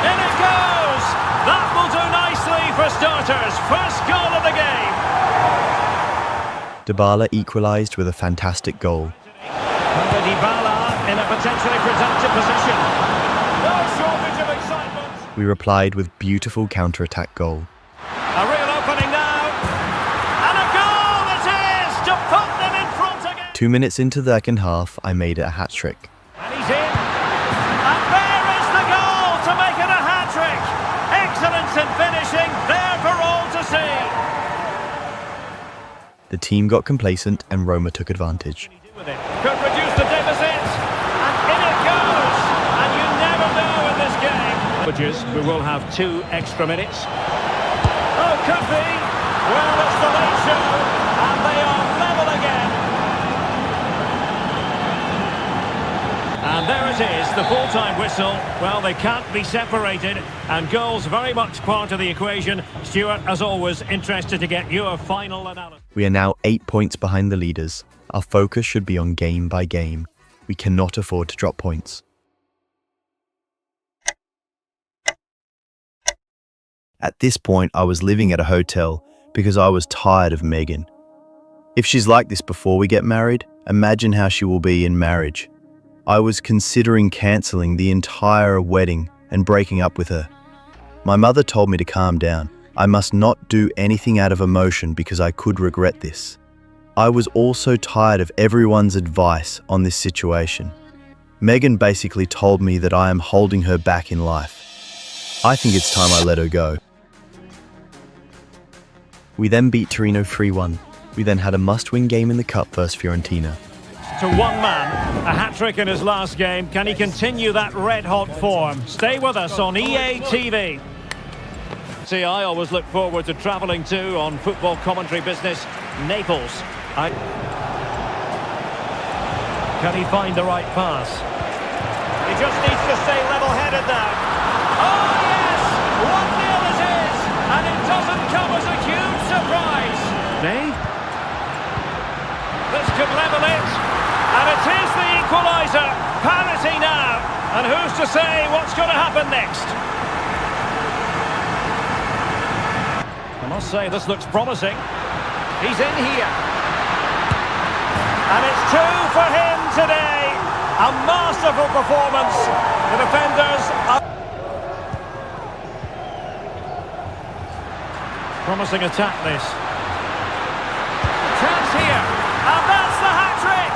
In it goes! That will do nicely for starters. First goal of the game. Dybala equalised with a fantastic goal. Dybala in a potentially productive position. No shortage of excitement. We replied with beautiful counter-attack goal. A real opening now. And a goal it is to put them in front again. 2 minutes into the second half, I made it a hat-trick. And he's in. And there is the goal to make it a hat-trick. Excellence in finishing, there for all to see. The team got complacent and Roma took advantage. Could reduce the deficit. And in it goes. And you never know in this game. We will have 2 extra minutes. Oh, could be. Well, it's the late show. And they are level again. And there it is, the full-time whistle. Well, they can't be separated, and goals very much part of the equation. Stuart, as always, interested to get your final analysis. We are now 8 points behind the leaders. Our focus should be on game by game. We cannot afford to drop points. At this point, I was living at a hotel because I was tired of Megan. If she's like this before we get married, imagine how she will be in marriage. I was considering cancelling the entire wedding and breaking up with her. My mother told me to calm down. I must not do anything out of emotion because I could regret this. I was also tired of everyone's advice on this situation. Megan basically told me that I am holding her back in life. I think it's time I let her go. We then beat Torino 3-1. We then had a must-win game in the Cup versus Fiorentina. To one man, a hat-trick in his last game. Can he continue that red-hot form? Stay with us on EA TV. See, I always look forward to travelling to on football commentary business, Naples. Can he find the right pass? He just needs to stay level-headed now. Oh, yes! 1-0 it is! And it doesn't come as a huge surprise. This could level it. And it is the equaliser. Parity now. And who's to say what's going to happen next? I must say, this looks promising. He's in here. And it's 2 for him today. A masterful performance. The defenders are... Promising attack, this. Chance here. And that's the hat-trick.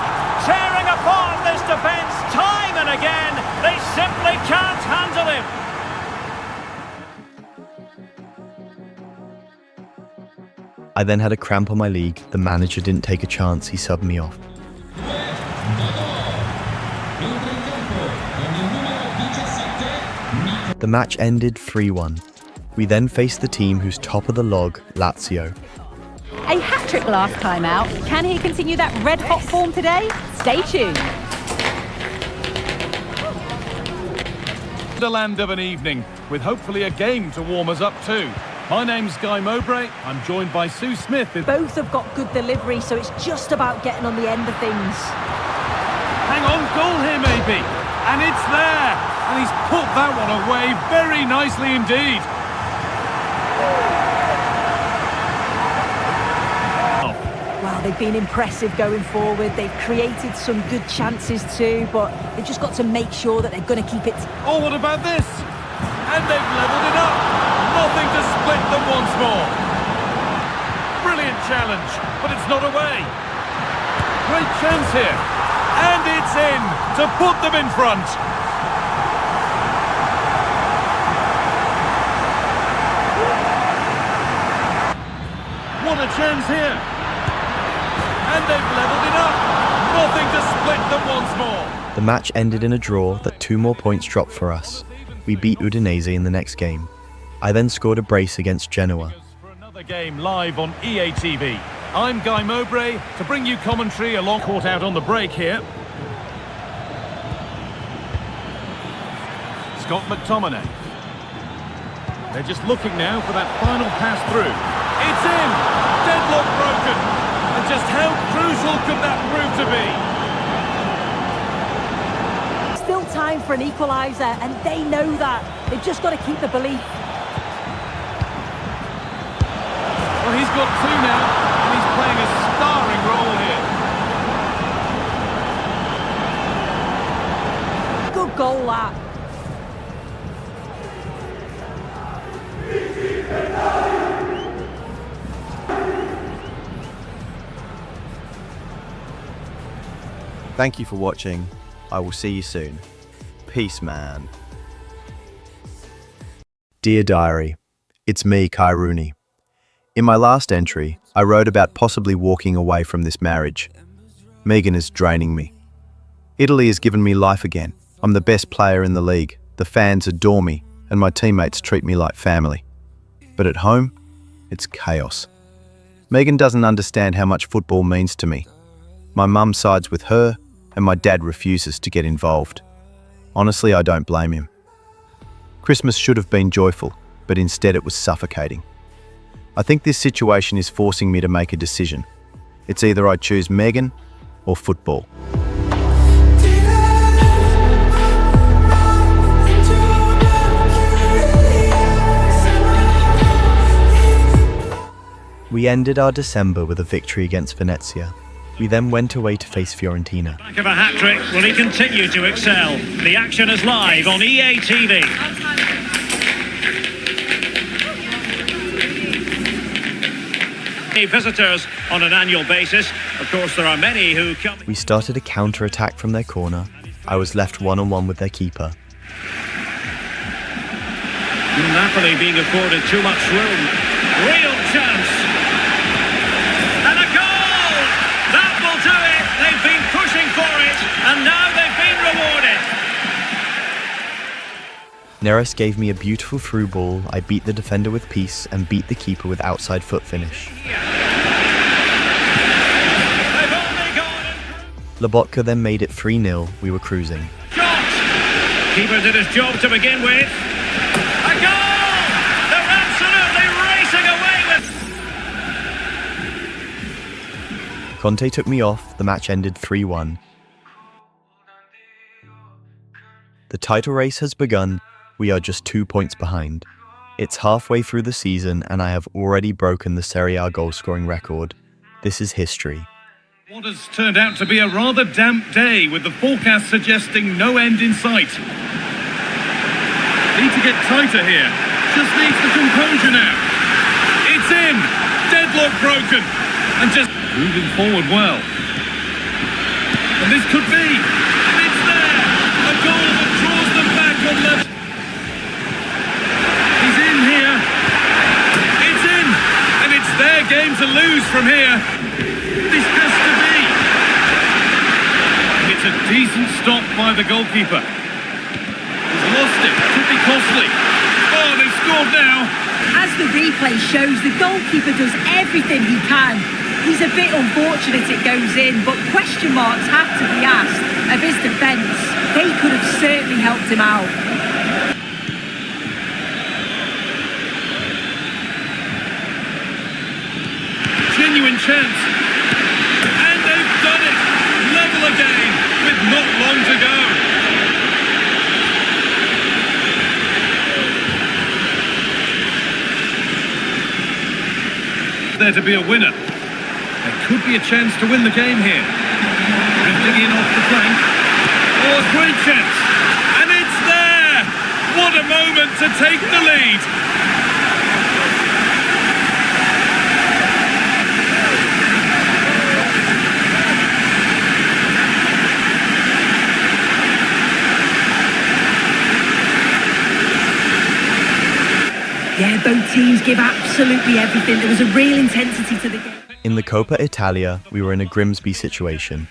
Tearing apart this defence time and again. They simply can't handle him. I then had a cramp on my leg. The manager didn't take a chance. He subbed me off. The match ended 3-1. We then faced the team who's top of the log, Lazio. A hat-trick last time out. Can he continue that red-hot form today? Stay tuned. wonderland of an evening, with hopefully a game to warm us up too. My name's Guy Mowbray. I'm joined by Sue Smith. Both have got good delivery, so it's just about getting on the end of things. Hang on, goal here maybe. And it's there. And he's put that one away very nicely indeed. Well, they've been impressive going forward. They've created some good chances too, but they've just got to make sure that they're going to keep it. Oh, what about this? And they've levelled it up. Nothing to split them once more. Brilliant challenge, but it's not away. Great chance here. And it's in to put them in front. What a chance here. And they've levelled it up. Nothing to split them once more. The match ended in a draw that 2 more points dropped for us. We beat Udinese in the next game. I then scored a brace against Genoa. For another game live on EA TV. I'm Guy Mowbray to bring you commentary along. Caught out on the break here. Scott McTominay. They're just looking now for that final pass through. It's in! Deadlock broken! And just how crucial could that prove to be? Still time for an equaliser, and they know that. They've just got to keep the belief. Well, he's got 2 now, and he's playing a starring role here. Good goal, that. Thank you for watching. I will see you soon. Peace, man. Dear Diary, it's me, Kai Rooney. In my last entry, I wrote about possibly walking away from this marriage. Megan is draining me. Italy has given me life again. I'm the best player in the league. The fans adore me, and my teammates treat me like family. But at home, it's chaos. Megan doesn't understand how much football means to me. My mum sides with her, and my dad refuses to get involved. Honestly, I don't blame him. Christmas should have been joyful, but instead it was suffocating. I think this situation is forcing me to make a decision. It's either I choose Megan or football. We ended our December with a victory against Venezia. We then went away to face Fiorentina. Back of a hat-trick, will he continue to excel? The action is live on EA TV. Visitors on an annual basis. Of course, there are many who come. We started a counter-attack from their corner. I was left one-on-one with their keeper. Napoli being afforded too much room. Real chance. And a goal! That will do it. They've been pushing for it, and now they've been rewarded. Neres gave me a beautiful through ball. I beat the defender with peace and beat the keeper with outside foot finish. Lobotka then made it 3-0. We were cruising. Shot! Keeper did his job to begin with. A goal! They're absolutely racing away with. Conte took me off. The match ended 3-1. The title race has begun. We are just 2 points behind. It's halfway through the season and I have already broken the Serie A goal-scoring record. This is history. What has turned out to be a rather damp day, with the forecast suggesting no end in sight. Need to get tighter here. Just needs the composure now. It's in! Deadlock broken! And just moving forward well. And this could be! And it's there! A goal that draws them back on left. He's in here. It's in! And it's their game to lose from here. This has to be. It's a decent stop by the goalkeeper. He's lost it. Could be costly. Oh, they've scored now. As the replay shows, the goalkeeper does everything he can. He's a bit unfortunate it goes in, but question marks have to be asked of his defence. They could have certainly helped him out. genuine chance. And they've done it. Level again with not long to go. There to be a winner. There could be a chance to win the game here. Drifting in off the flank. Oh, a great chance. And it's there. What a moment to take the lead. Yeah, both teams give absolutely everything. There was a real intensity to the game. In the Coppa Italia, we were in a Grimsby situation.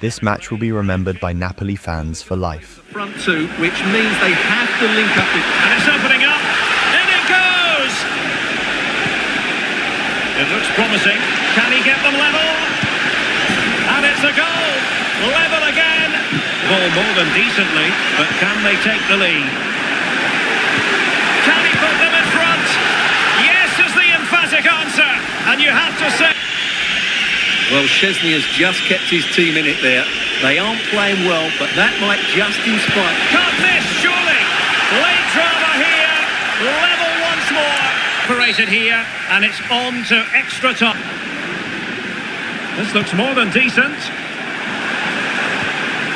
This match will be remembered by Napoli fans for life. Front two, which means they have to link up with... And it's opening up. In it goes! It looks promising. Can he get them level? And it's a goal. Level again. Ball more than decently, but can they take the lead? Can he put them in front? Yes is the emphatic answer. And you have to say... Well, Szczesny has just kept his team in it there. They aren't playing well, but that might just inspire... Can't miss, surely. Late drama here. Level once more. Operated here, and it's on to extra time. This looks more than decent.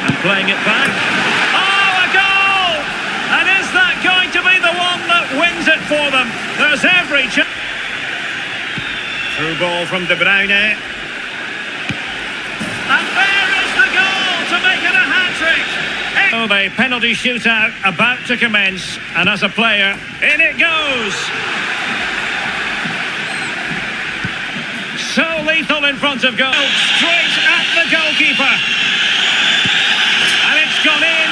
And playing it back. Oh, a goal! And is that going to be the one that wins it for them? There's every chance. Through ball from De Bruyne. And there is the goal to make it a hat-trick. Oh, the penalty shootout about to commence. And as a player, in it goes. So lethal in front of goal. Straight at the goalkeeper. And it's gone in.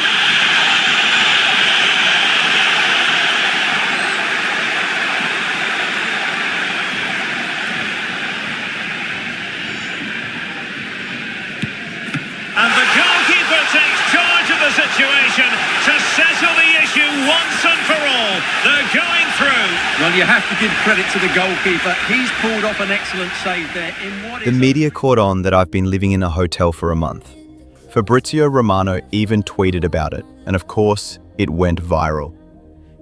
And the goalkeeper takes charge of the situation to settle the issue once and for all. They're going through. Well, you have to give credit to the goalkeeper. He's pulled off an excellent save there. The media caught on that I've been living in a hotel for a month. Fabrizio Romano even tweeted about it, and of course, it went viral.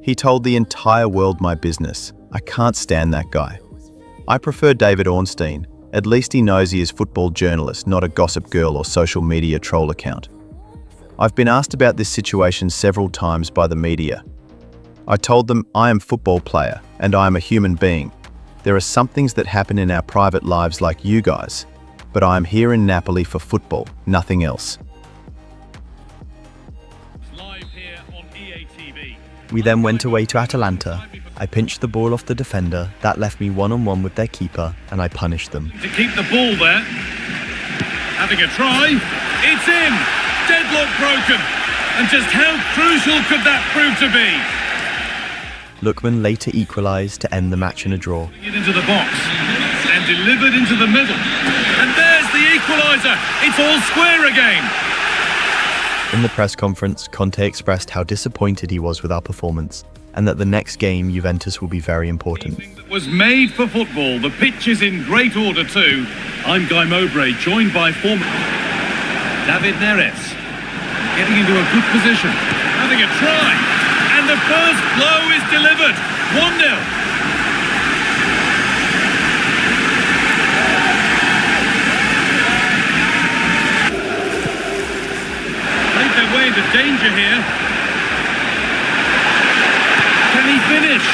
He told the entire world my business. I can't stand that guy. I prefer David Ornstein. At least he knows he is a football journalist, not a gossip girl or social media troll account. I've been asked about this situation several times by the media. I told them I am a football player and I am a human being. There are some things that happen in our private lives like you guys, but I am here in Napoli for football, nothing else. Live here on EA TV. We then went away to Atalanta. I pinched the ball off the defender, that left me one-on-one with their keeper, and I punished them. To keep the ball there. Having a try. It's in. Deadlock broken. And just how crucial could that prove to be? Lookman later equalised to end the match in a draw. It into the box. And delivered into the middle. And there's the equaliser. It's all square again. In the press conference, Conte expressed how disappointed he was with our performance, and that the next game, Juventus, will be very important. That was made for football. The pitch is in great order too. I'm Guy Mowbray, joined by former David Neres. Getting into a good position. Having a try. And the first blow is delivered. 1-0. Made their way into danger here. Can he finish?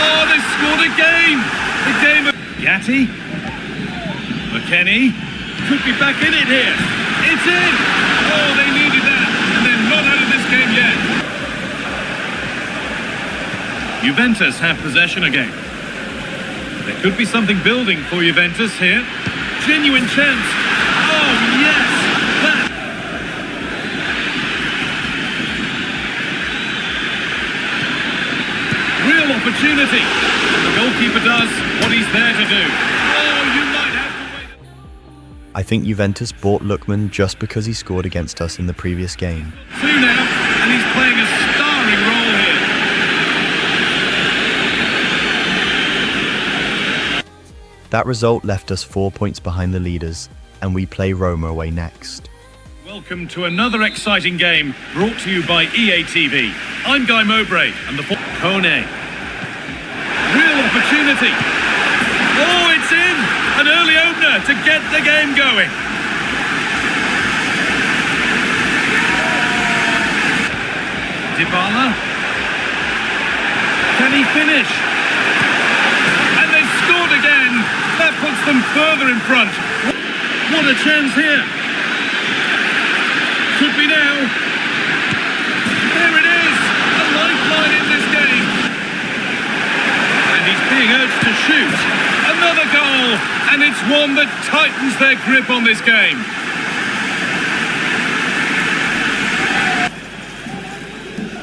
Oh, they scored again! The game of Gatti. McKennie. Could be back in it here. It's in! Oh, they needed that. And they're not out of this game yet. Juventus have possession again. There could be something building for Juventus here. Genuine chance. Oh, yes! That. Real opportunity. The goalkeeper does what he's there to do. Oh, you might have to wait. I think Juventus bought Lookman just because he scored against us in the previous game. 2 now, and he's playing a starring role here. That result left us 4 points behind the leaders, and we play Roma away next. Welcome to another exciting game brought to you by EA TV. I'm Guy Mowbray and the Kone. Real opportunity. Oh, it's in! An early opener to get the game going. Dybala. Can he finish? And they've scored again. That puts them further in front. What a chance here. Could be now. There it is. A lifeline in this game. And he's being urged to shoot. Another goal. And it's one that tightens their grip on this game.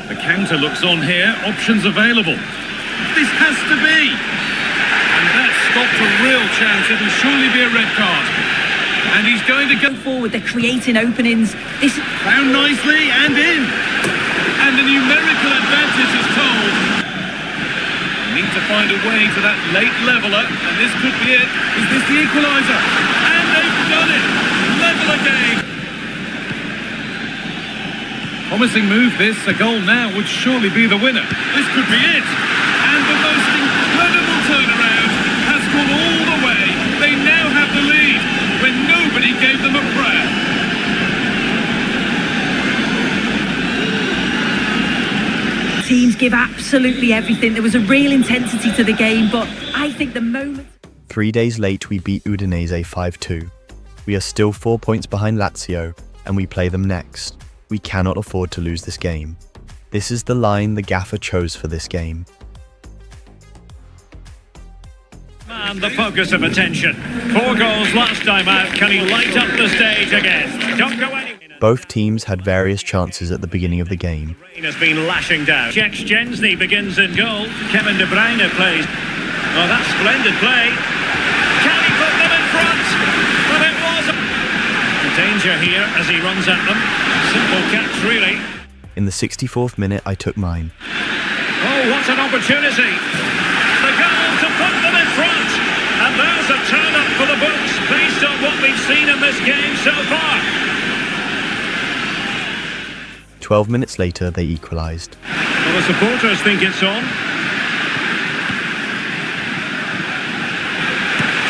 The counter looks on here. Options available. This has to be. And that stopped a real chance. It'll surely be a red card. And he's going to go forward. They're creating openings. This found nicely and in. And the numerical advantage is told. Need to find a way to that late leveller, and this could be it. Is this the equaliser? And they've done it. Level again. Promising move this. A goal now would surely be the winner. This could be it. And the most incredible turnaround has gone all the way. They now have the lead when nobody gave them a prayer. teams give absolutely everything. There was a real intensity to the game, but I think the moment... 3 days late, we beat Udinese 5-2. We are still 4 points behind Lazio, and we play them next. We cannot afford to lose this game. This is the line the gaffer chose for this game. And the focus of attention. 4 goals last time out. Can he light up the stage again? Don't go anywhere. Both teams had various chances at the beginning of the game. Rain has been lashing down. Szczęsny begins in goal. Kevin De Bruyne plays. Oh, that's splendid play. Can he put them in front? But it was a danger here as he runs at them. Simple catch, really. In the 64th minute, I took mine. Oh, what an opportunity. The goal to put them in front. And there's a turn-up for the books based on what we've seen in this game so far. 12 minutes later, they equalised. Well, the supporters think it's on.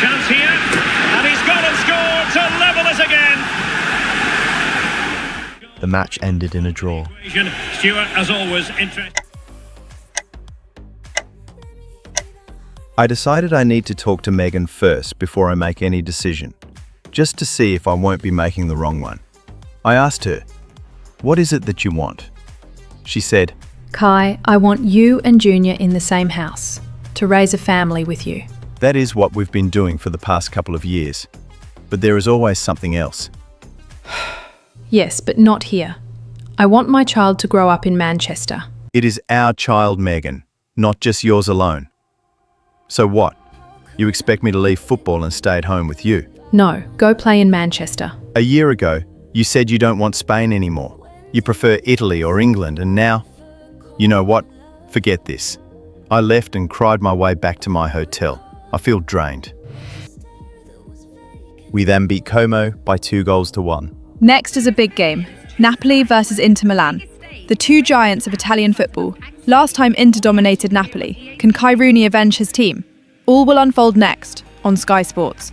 Chance here. And he's got and scored to level us again. The match ended in a draw. Stuart, as always, interesting. I decided I need to talk to Megan first before I make any decision, just to see if I won't be making the wrong one. I asked her, "What is it that you want?" She said, Kai, I want you and Junior in the same house, to raise a family with you. "That is what we've been doing for the past couple of years, but there is always something else." Yes, but not here. I want my child to grow up in Manchester. "It is our child, Megan, not just yours alone. So what? You expect me to leave football and stay at home with you?" No, go play in Manchester. A year ago, you said you don't want Spain anymore. You prefer Italy or England, and now? You know what? Forget this. I left and cried my way back to my hotel. I feel drained. We then beat Como by 2-1. Next is a big game, Napoli versus Inter Milan. The two giants of Italian football. Last time Inter dominated Napoli. Can Kai Rooney avenge his team? All will unfold next on Sky Sports.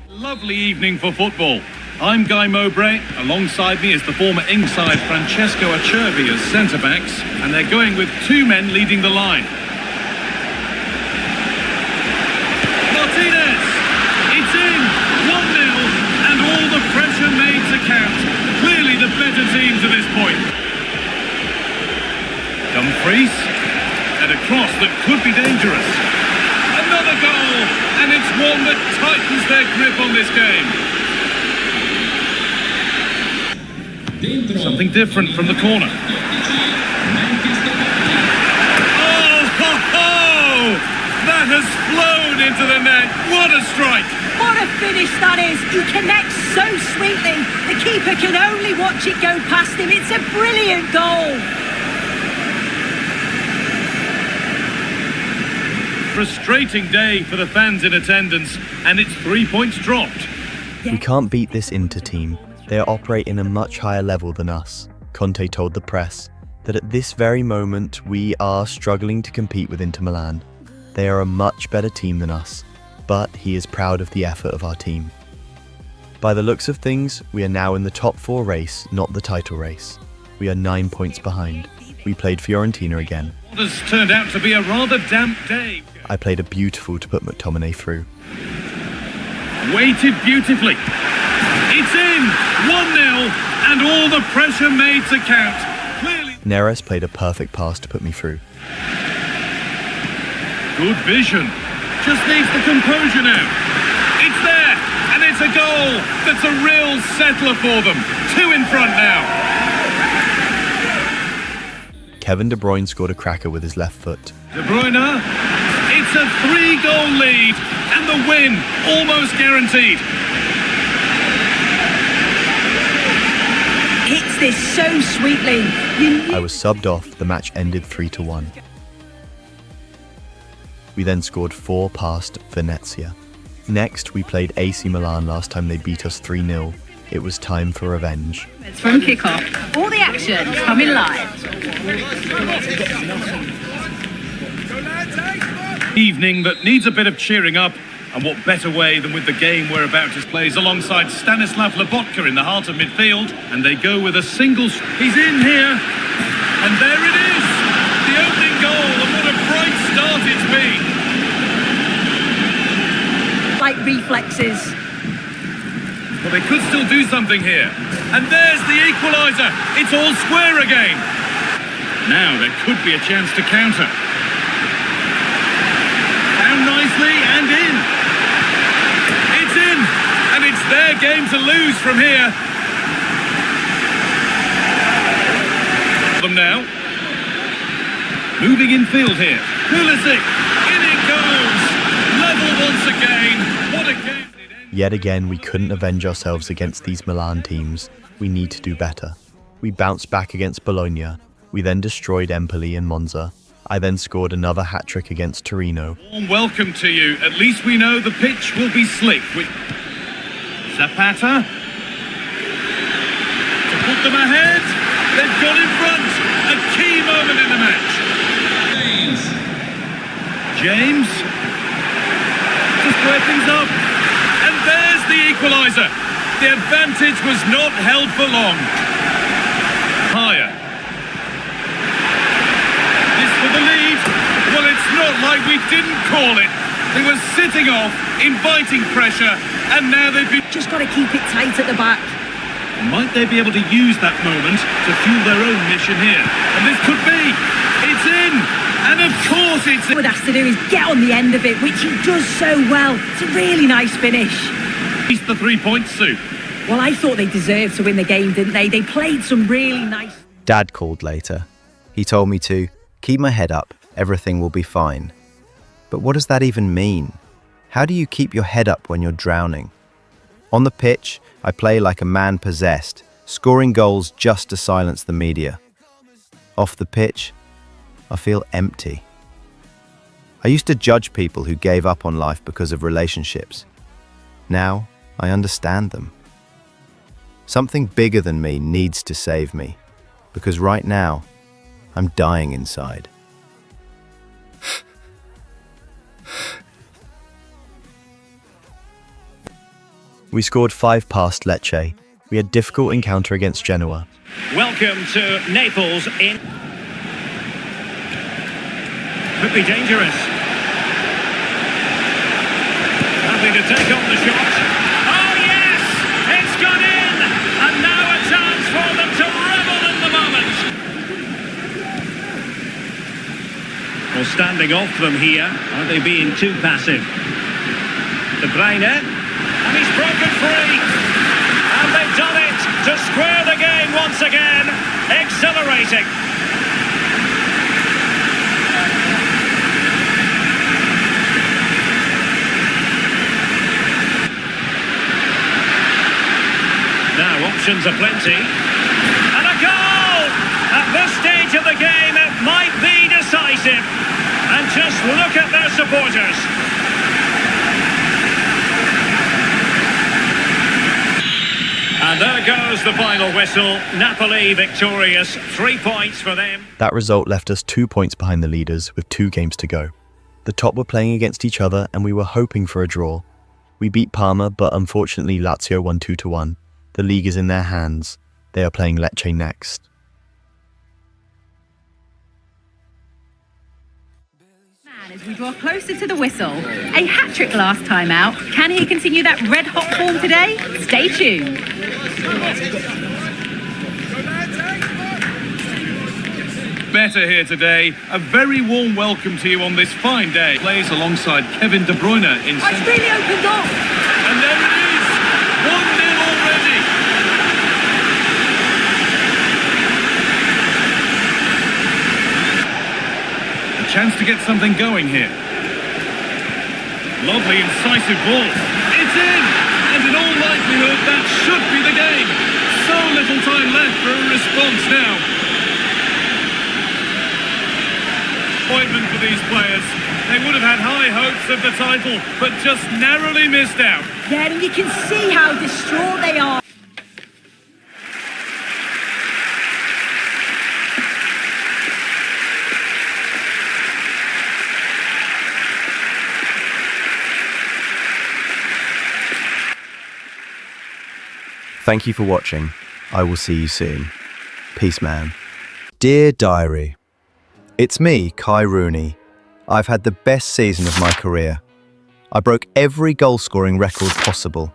Lovely evening for football. I'm Guy Mowbray. Alongside me is the former Ingside Francesco Acerbi as centre-backs, and they're going with 2 men leading the line. Martinez! It's in! 1-0, and all the pressure made to count. Clearly the better team to this point. Dumfries, and a cross that could be dangerous. Another goal, and it's one that tightens their grip on this game. Something different from the corner. Oh, ho, ho! That has flown into the net. What a strike! What a finish that is! He connects so sweetly. The keeper can only watch it go past him. It's a brilliant goal. Frustrating day for the fans in attendance, and it's 3 points dropped. We can't beat this Inter team. They are operating a much higher level than us. Conte told the press that at this very moment we are struggling to compete with Inter Milan. They are a much better team than us, but he is proud of the effort of our team. By the looks of things, we are now in the top 4 race, not the title race. We are 9 points behind. We played Fiorentina again. What has turned out to be a rather damp day. I played a beautiful to put McTominay through. Weighted beautifully. It's in! 1-0, and all the pressure made to count. Clearly. Neres played a perfect pass to put me through. Good vision. Just needs the composure now. It's there, and it's a goal. That's a real settler for them. 2 in front now. Kevin De Bruyne scored a cracker with his left foot. De Bruyne, it's a 3-goal lead, and the win almost guaranteed. Hits this so sweetly. I was subbed off, the match ended 3-1. We then scored 4 past Venezia. Next, we played AC Milan last time they beat us 3-0. It was time for revenge. It's from kickoff. All the action coming live. Evening that needs a bit of cheering up, and what better way than with the game we're about to play alongside Stanislav Lobotka in the heart of midfield, and they go with a single... He's in here, and there it is! The opening goal, and what a bright start it's been! Like reflexes. Well, they could still do something here. And there's the equaliser. It's all square again. Now there could be a chance to counter. Down nicely and in. It's in. And it's their game to lose from here. Them now. Moving in field here. Pulisic. In it goes. Level once again. What a game. Yet again, we couldn't avenge ourselves against these Milan teams. We need to do better. We bounced back against Bologna. We then destroyed Empoli and Monza. I then scored another hat-trick against Torino. Warm welcome to you. At least we know the pitch will be slick. Zapata. To put them ahead. They've gone in front. A key moment in the match. James. To square things up. And there's the equaliser. The advantage was not held for long. Higher. This for the lead. Well, it's not like we didn't call it. They were sitting off, inviting pressure, and now they've been... Just got to keep it tight at the back. Might they be able to use that moment to fuel their own mission here? And this could be. It's in. And of course it's... What he has to do is get on the end of it, which he does so well. It's a really nice finish. He's the 3 points, Sue. Well, I thought they deserved to win the game, didn't they? They played some really nice... Dad called later. He told me to keep my head up, everything will be fine. But what does that even mean? How do you keep your head up when you're drowning? On the pitch, I play like a man possessed, scoring goals just to silence the media. Off the pitch, I feel empty. I used to judge people who gave up on life because of relationships. Now, I understand them. Something bigger than me needs to save me, because right now, I'm dying inside. We scored 5 past Lecce. We had difficult encounter against Genoa. Welcome to Naples in... Could be dangerous. Nothing to take on the shot. Oh yes! It's gone in! And now a chance for them to revel in the moment. Well, standing off them here. Are they being too passive? De Bruyne. And he's broken free. And they've done it to square the game once again. Exhilarating. Now options are plenty. And a goal! At this stage of the game, it might be decisive. And Just look at their supporters. And there goes the final whistle. Napoli victorious. 3 points for them. That result left us 2 points behind the leaders with 2 games to go. The top were playing against each other and we were hoping for a draw. We beat Parma, but unfortunately Lazio won 2-1. The league is in their hands. They are playing Lecce next. As we draw closer to the whistle, a hat-trick last time out. Can he continue that red-hot form today? Stay tuned. Better here today. A very warm welcome to you on this fine day. Plays alongside Kevin De Bruyne in Oh, it's really opened up. And there it is! 1-0 already! A chance to get something going here. Lovely incisive ball. It's in! And in all likelihood, that should be the game. So little time left for a response now. Appointment for these players. They would have had high hopes of the title, but just narrowly missed out. Yeah, and you can see how distraught they are. Thank you for watching. I will see you soon. Peace, man. Dear Diary, it's me, Kai Rooney. I've had the best season of my career. I broke every goal-scoring record possible.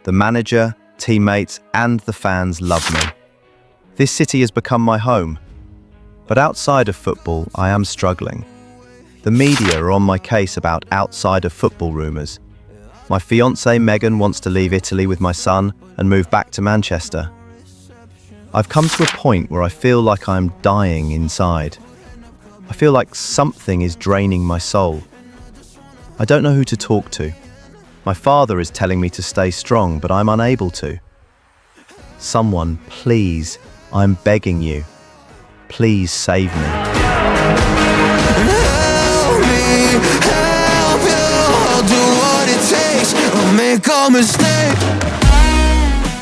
The manager, teammates, and the fans love me. This city has become my home. But outside of football, I am struggling. The media are on my case about outside of football rumours. My fiancée Megan wants to leave Italy with my son and move back to Manchester. I've come to a point where I feel like I'm dying inside. I feel like something is draining my soul. I don't know who to talk to. My father is telling me to stay strong, but I'm unable to. Someone, please, I'm begging you. Please save me. Help me, help you. I'll do what it takes. I'll make a mistake.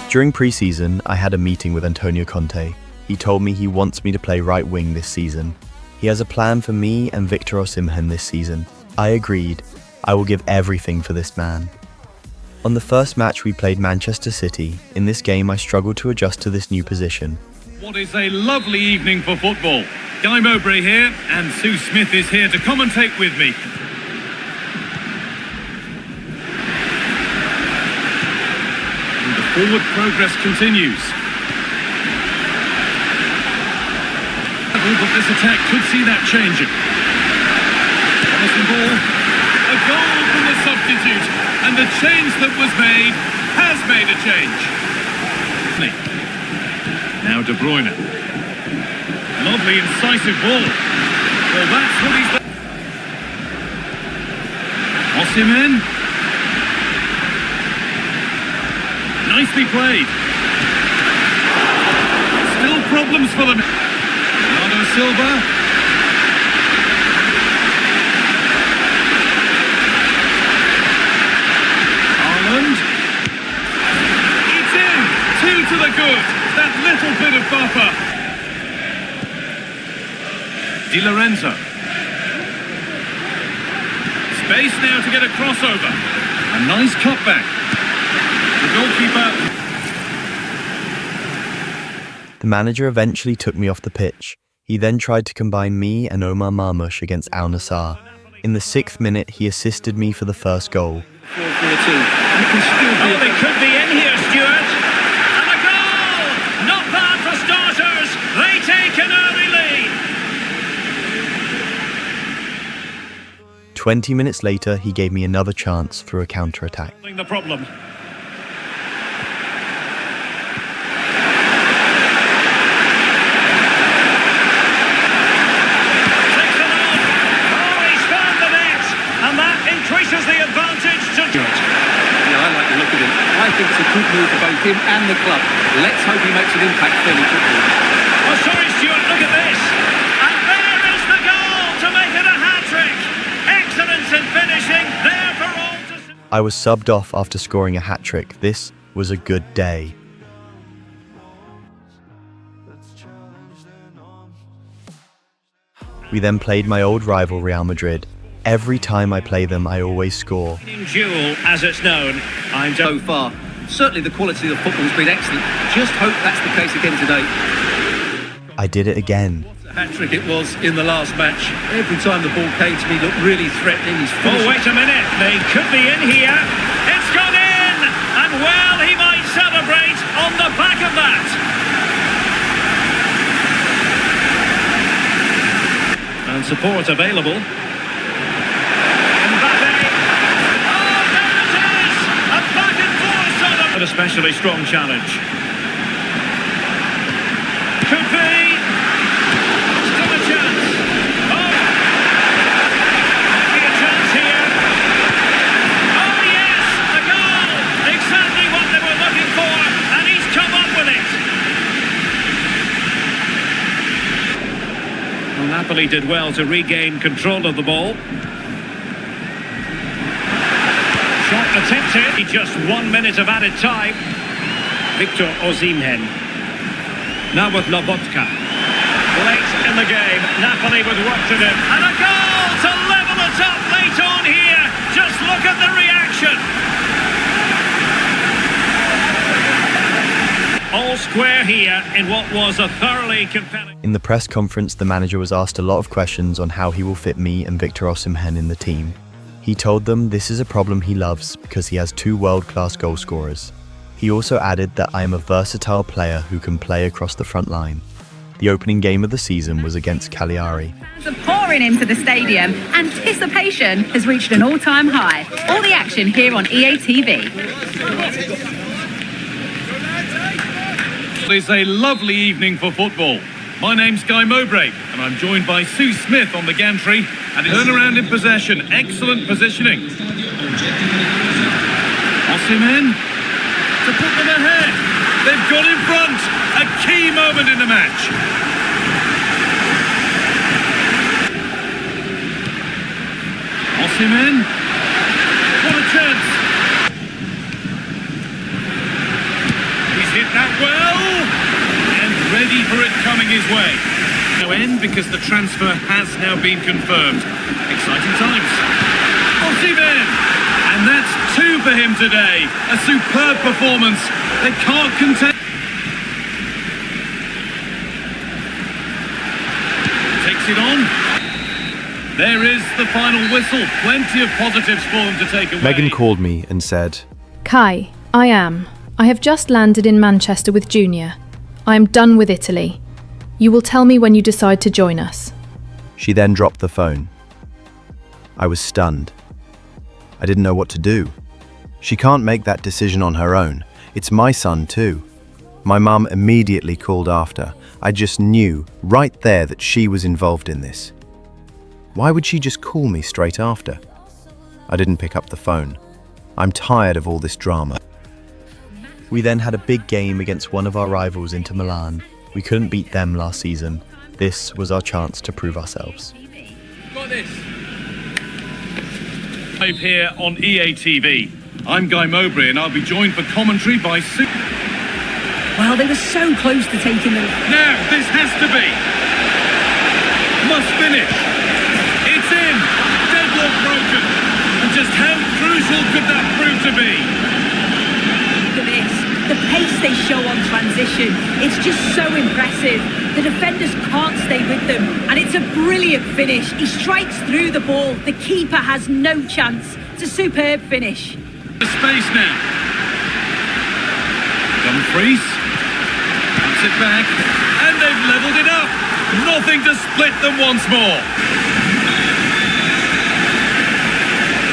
During pre-season, I had a meeting with Antonio Conte. He told me he wants me to play right wing this season. He has a plan for me and Victor Osimhen this season. I agreed. I will give everything for this man. On the first match we played Manchester City, in this game I struggled to adjust to this new position. What is a lovely evening for football. Guy Mowbray here, and Sue Smith is here to commentate with me. And the forward progress continues. But this attack could see that changing. Promising ball. A goal from the substitute. And the change that was made has made a change. Now De Bruyne. Lovely incisive ball. Well, that's what he's done. Osimhen. Nicely played. Still problems for them. Bernardo Silva. Haaland. It's in. 2 to the good. That little bit of buffer. Di Lorenzo. Space now to get a crossover. A nice cutback. The goalkeeper. The manager eventually took me off the pitch. He then tried to combine me and Omar Marmoush against Al Nassr. In the 6th minute, he assisted me for the first goal. Oh, they could be in here, Stuart. And a goal! Not bad for starters. They take an early lead. 20 minutes later, he gave me another chance through a counter-attack. The problem. Increases the advantage to Stuart. Yeah, I like the look of him. I think it's a good move for both him and the club. Let's hope he makes an impact fairly quickly. Oh, sorry, Stuart, look at this. And there is the goal to make it a hat-trick. I was subbed off after scoring a hat-trick. This was a good day. We then played my old rival Real Madrid. Every time I play them, I always score. In duel, as it's known, I'm so far. Certainly the quality of the football has been excellent. Just hope that's the case again today. I did it again. What a hat-trick it was in the last match. Every time the ball came to me, it looked really threatening. He's oh, wait a minute. They could be in here. It's gone in! And well, he might celebrate on the back of that. And support available. An especially strong challenge. Could be. Still a chance. Oh! Might be a chance here. Oh yes! A goal! Exactly what they were looking for, and he's come up with it. Well, Napoli did well to regain control of the ball. Shot attempted. Just 1 minute of added time. Victor Osimhen. Now with Lobotka. Late in the game. Napoli with work to do. And a goal to level it up late on here. Just look at the reaction. All square here in what was a thoroughly compelling... In the press conference, the manager was asked a lot of questions on how he will fit me and Victor Osimhen in the team. He told them this is a problem he loves because he has 2 world-class goal scorers. He also added that I am a versatile player who can play across the front line. The opening game of the season was against Cagliari. Fans are pouring into the stadium. Anticipation has reached an all-time high. All the action here on EA TV. It's a lovely evening for football. My name's Guy Mowbray, and I'm joined by Sue Smith on the gantry, and it's turnaround in possession. Excellent positioning. Osimhen to put them ahead. They've got in front. A key moment in the match. Osimhen. What a chance. He's hit that well. Ready for it coming his way. No end because the transfer has now been confirmed. Exciting times. Osimhen! And that's 2 for him today. A superb performance. They can't contain. Takes it on. There is the final whistle. Plenty of positives for them to take away. Megan called me and said, Kai, I have just landed in Manchester with Junior. I am done with Italy. You will tell me when you decide to join us. She then dropped the phone. I was stunned. I didn't know what to do. She can't make that decision on her own. It's my son too. My mum immediately called after. I just knew right there that she was involved in this. Why would she just call me straight after? I didn't pick up the phone. I'm tired of all this drama. We then had a big game against one of our rivals, Inter Milan. We couldn't beat them last season. This was our chance to prove ourselves. Got this. Live here on EA TV. I'm Guy Mowbray and I'll be joined for commentary by Sue. Well, they were so close to taking them. Now, this has to be. Must finish. It's in. Deadlock broken. And just how crucial could that prove to be? Look at this. The pace they show on transition, it's just so impressive. The defenders can't stay with them, and it's a brilliant finish. He strikes through the ball. The keeper has no chance. It's a superb finish. The space now. Dumfries. Puts it back, and they've levelled it up. Nothing to split them once more.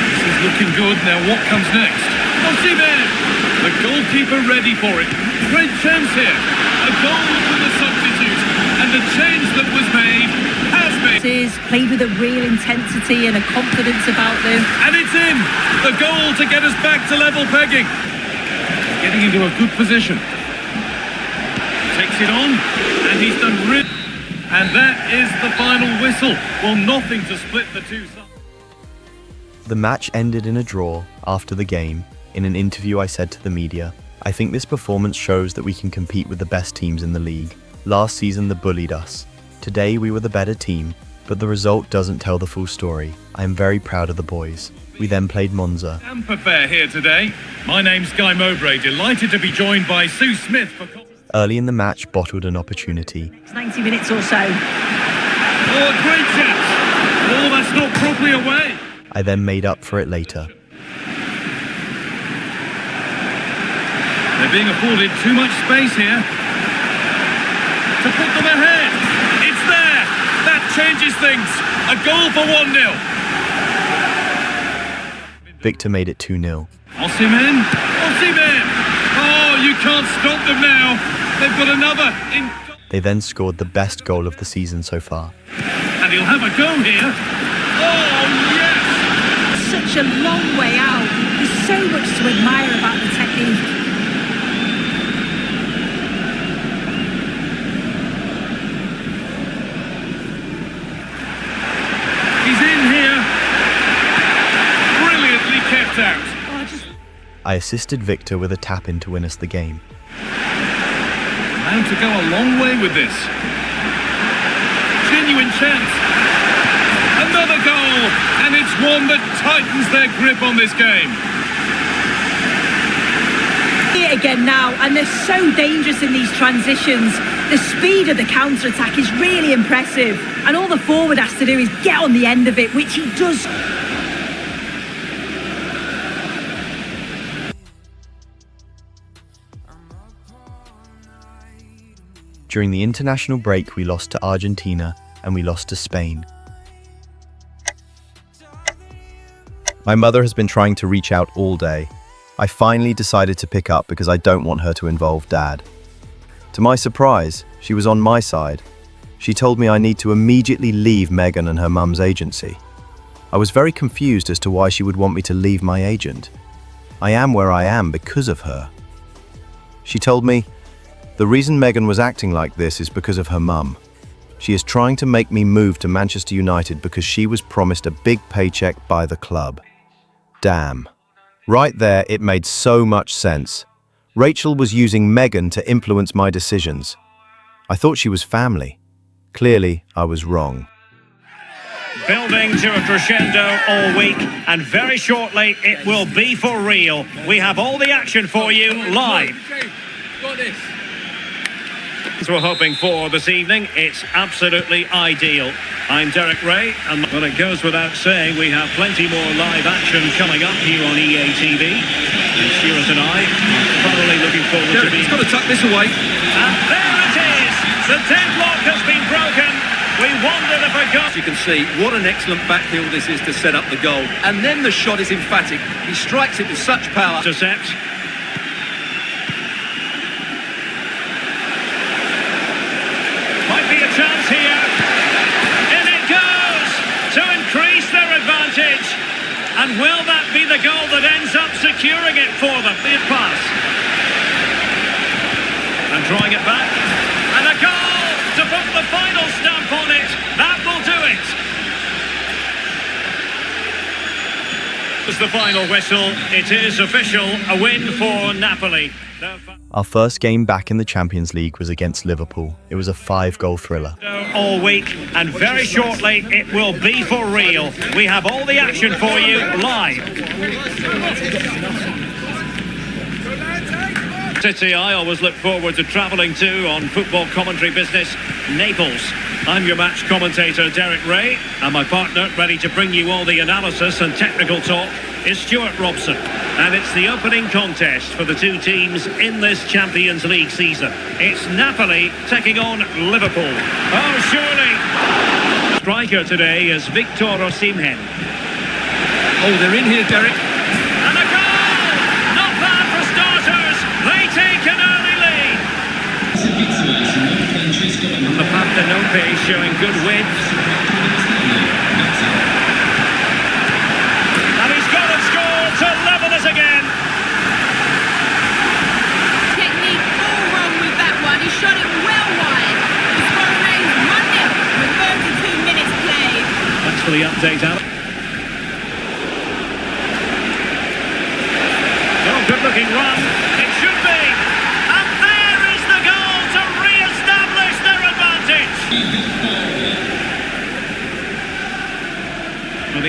This is looking good. Now what comes next? Osimhen! The goalkeeper ready for it. Great chance here. A goal from the substitute. And the change that was made has been. Played with a real intensity and a confidence about them. And it's in. The goal to get us back to level pegging. Getting into a good position. Takes it on. And he's done really. And that is the final whistle. Well, nothing to split the two sides. The match ended in a draw. After the game, in an interview I said to the media, "I think this performance shows that we can compete with the best teams in the league. Last season they bullied us. Today we were the better team, but the result doesn't tell the full story. I am very proud of the boys." We then played Monza. Tampa Fair here today. My name's Guy Mowbray, delighted to be joined by Sue Smith for... Early in the match bottled an opportunity. It's 90 minutes or so. Oh, great chance! Oh, that's not properly away! I then made up for it later. They're being afforded too much space here. To put them ahead. It's there! That changes things. A goal for 1-0. Victor made it 2-0. Osimhen! Osimhen! Oh, you can't stop them now. They've got another in... They then scored the best goal of the season so far. And he'll have a go here. Oh, yes! Such a long way out. There's so much to admire about the technique. He's in here. Brilliantly kept out. I assisted Victor with a tap-in to win us the game. Bound to go a long way with this. Genuine chance. Another goal, and it's one that tightens their grip on this game. It again now, and they're so dangerous in these transitions. The speed of the counter-attack is really impressive, and all the forward has to do is get on the end of it, which he does. During the international break, we lost to Argentina and we lost to Spain. My mother has been trying to reach out all day. I finally decided to pick up because I don't want her to involve Dad. To my surprise, she was on my side. She told me I need to immediately leave Megan and her mum's agency. I was very confused as to why she would want me to leave my agent. I am where I am because of her. She told me, "The reason Megan was acting like this is because of her mum. She is trying to make me move to Manchester United because she was promised a big paycheck by the club." Damn. Right there, it made so much sense. Rachel was using Megan to influence my decisions. I thought she was family. Clearly, I was wrong. Building to a crescendo all week, and very shortly it will be for real. We have all the action for you live. Got this. As we're hoping for this evening, it's absolutely ideal. I'm Derek Ray, and well, it goes without saying we have plenty more live action coming up here on EA TV. And Stuart and I are thoroughly looking forward to being... He's got to tuck this away. And there it is! The deadlock has been broken. We wondered if a goal... As you can see, what an excellent backhill this is to set up the goal. And then the shot is emphatic. He strikes it with such power. Intercept. Might be a chance here. In it goes to increase their advantage. And will that be the goal that ends up securing it for them? Big pass. And drawing it back. And a goal to put the final stamp on it. That will do it. It's the final whistle. It is official. A win for Napoli. Our first game back in the Champions League was against Liverpool. It was a 5-goal thriller. All week, and very shortly it will be for real. We have all the action for you live. City I always look forward to travelling to on football commentary business, Naples. I'm your match commentator Derek Ray, and my partner ready to bring you all the analysis and technical talk is Stuart Robson. And it's the opening contest for the two teams in this Champions League season. It's Napoli taking on Liverpool. Oh, surely! Striker today is Victor Osimhen. Oh, they're in here, Derek. And a goal! Not bad for starters. They take an early lead. Papanope showing good width. And he's got a score to level us again. Technique all wrong with that one. He shot it well wide. The score remains 1-0 with 32 minutes played. Thanks for the update, Alan.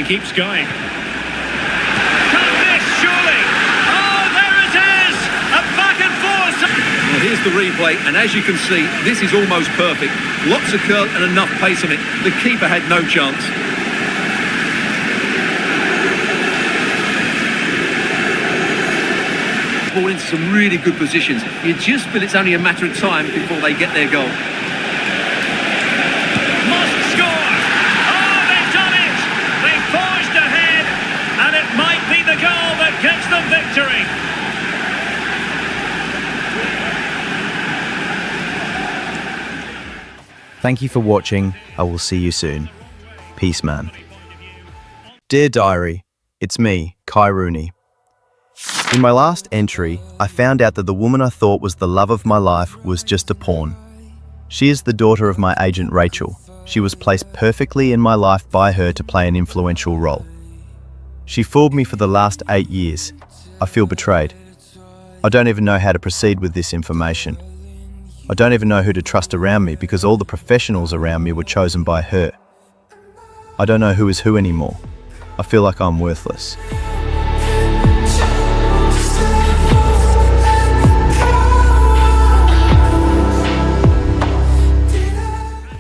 keeps going. Can't miss, surely. Oh, there it is! A back and forth. Well, here's the replay, and as you can see, this is almost perfect. Lots of curl and enough pace on it. The keeper had no chance. Ball into some really good positions. You just feel it's only a matter of time before they get their goal. Must score! Oh, they've done it! They forged ahead, and it might be the goal that gives them victory. Thank you for watching. I will see you soon. Peace, man. Dear Diary, it's me, Kai Rooney. In my last entry, I found out that the woman I thought was the love of my life was just a pawn. She is the daughter of my agent Rachel. She was placed perfectly in my life by her to play an influential role. She fooled me for the last 8 years. I feel betrayed. I don't even know how to proceed with this information. I don't even know who to trust around me because all the professionals around me were chosen by her. I don't know who is who anymore. I feel like I'm worthless.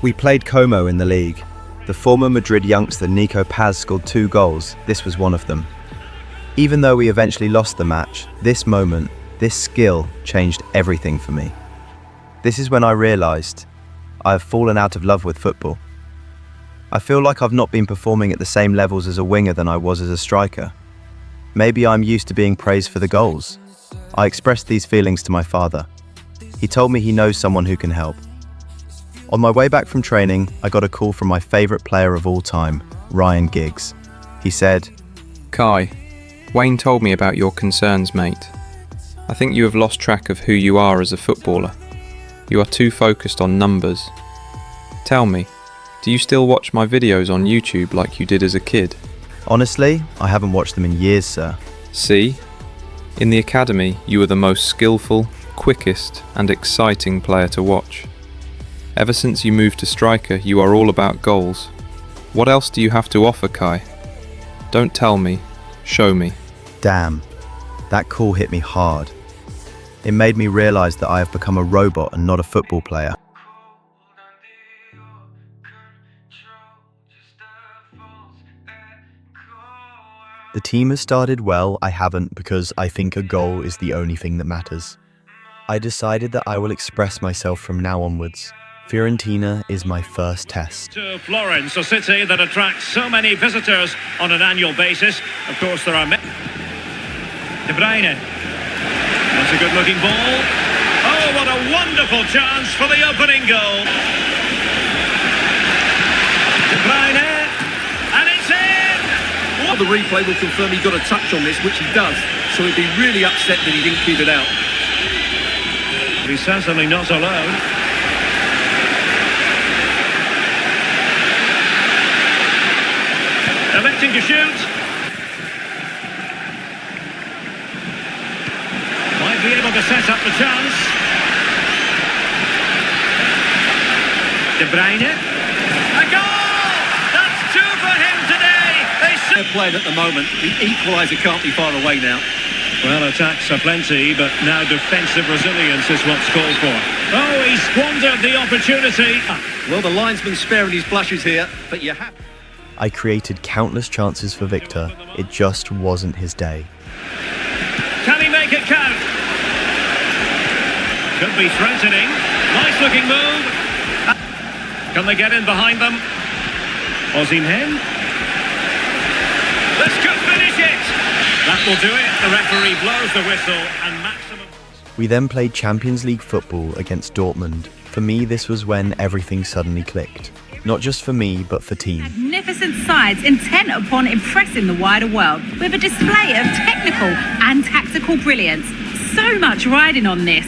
We played Como in the league. The former Madrid youngster Nico Paz scored 2 goals. This was one of them. Even though we eventually lost the match, this moment, this skill changed everything for me. This is when I realised I have fallen out of love with football. I feel like I've not been performing at the same levels as a winger than I was as a striker. Maybe I'm used to being praised for the goals. I expressed these feelings to my father. He told me he knows someone who can help. On my way back from training, I got a call from my favourite player of all time, Ryan Giggs. He said, Kai, Wayne told me about your concerns, mate. I think you have lost track of who you are as a footballer. You are too focused on numbers. Tell me, do you still watch my videos on YouTube like you did as a kid? Honestly, I haven't watched them in years, sir. See? In the academy, you were the most skillful, quickest and exciting player to watch. Ever since you moved to striker, you are all about goals. What else do you have to offer, Kai? Don't tell me, show me. Damn, that call hit me hard. It made me realise that I have become a robot and not a football player. The team has started well. I haven't because I think a goal is the only thing that matters. I decided that I will express myself from now onwards. Fiorentina is my first test. To Florence, a city that attracts so many visitors on an annual basis. Of course, there are De Bruyne. That's a good-looking ball. Oh, what a wonderful chance for the opening goal. De Bruyne, and it's in! Well, the replay will confirm he got a touch on this, which he does, so he'd be really upset that he didn't keep it out. He's certainly not alone. Electing to shoot. Might be able to set up the chance. De Bruyne. A goal! That's 2 for him today. They're playing at the moment. The equaliser can't be far away now. Well, attacks are plenty, but now defensive resilience is what's called for. Oh, he squandered the opportunity. Well, the linesman's sparing his blushes here, but you have... I created countless chances for Victor. It just wasn't his day. Can he make it count? Could be threatening. Nice looking move. Can they get in behind them? Osimhen. This could finish it. That will do it. The referee blows the whistle and maximum... We then played Champions League football against Dortmund. For me, this was when everything suddenly clicked. Not just for me, but for team. Magnificent sides intent upon impressing the wider world with a display of technical and tactical brilliance. So much riding on this.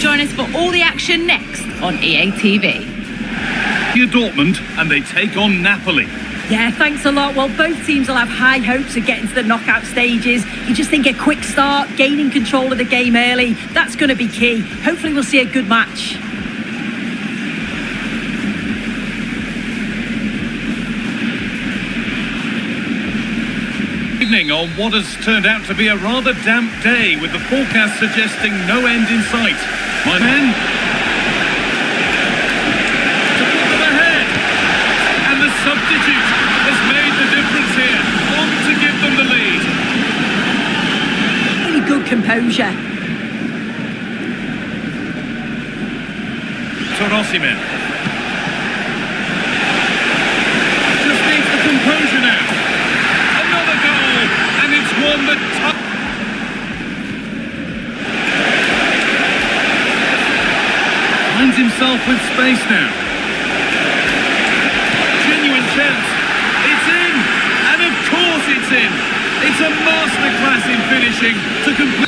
Join us for all the action next on EA TV. Here Dortmund, and they take on Napoli. Yeah, thanks a lot. Well, both teams will have high hopes of getting to the knockout stages. You just think a quick start, gaining control of the game early, that's going to be key. Hopefully we'll see a good match. evening on what has turned out to be a rather damp day, with the forecast suggesting no end in sight. My men to put them ahead, and the substitute has made the difference here, on to give them the lead. Really good composure. Osimhen just needs the composure now. Another goal, and it's one that finds himself with space now. Genuine chance. It's in, and of course it's in. It's a masterclass in finishing to complete.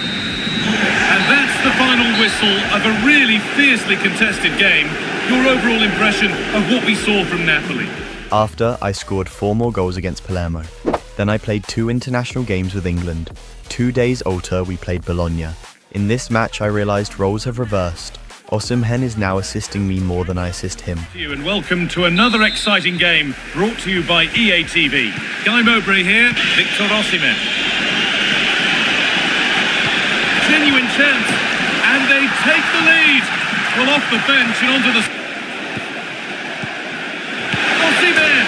And that's the final whistle of a really fiercely contested game. Your overall impression of what we saw from Napoli? After, I scored 4 more goals against Palermo. Then I played 2 international games with England. 2 days later, we played Bologna. In this match, I realised roles have reversed. Osimhen is now assisting me more than I assist him. And welcome to another exciting game brought to you by EA TV. Guy Mowbray here, Victor Osimhen. Genuine chance, and they take the lead. Well, off the bench and onto the... Osimhen,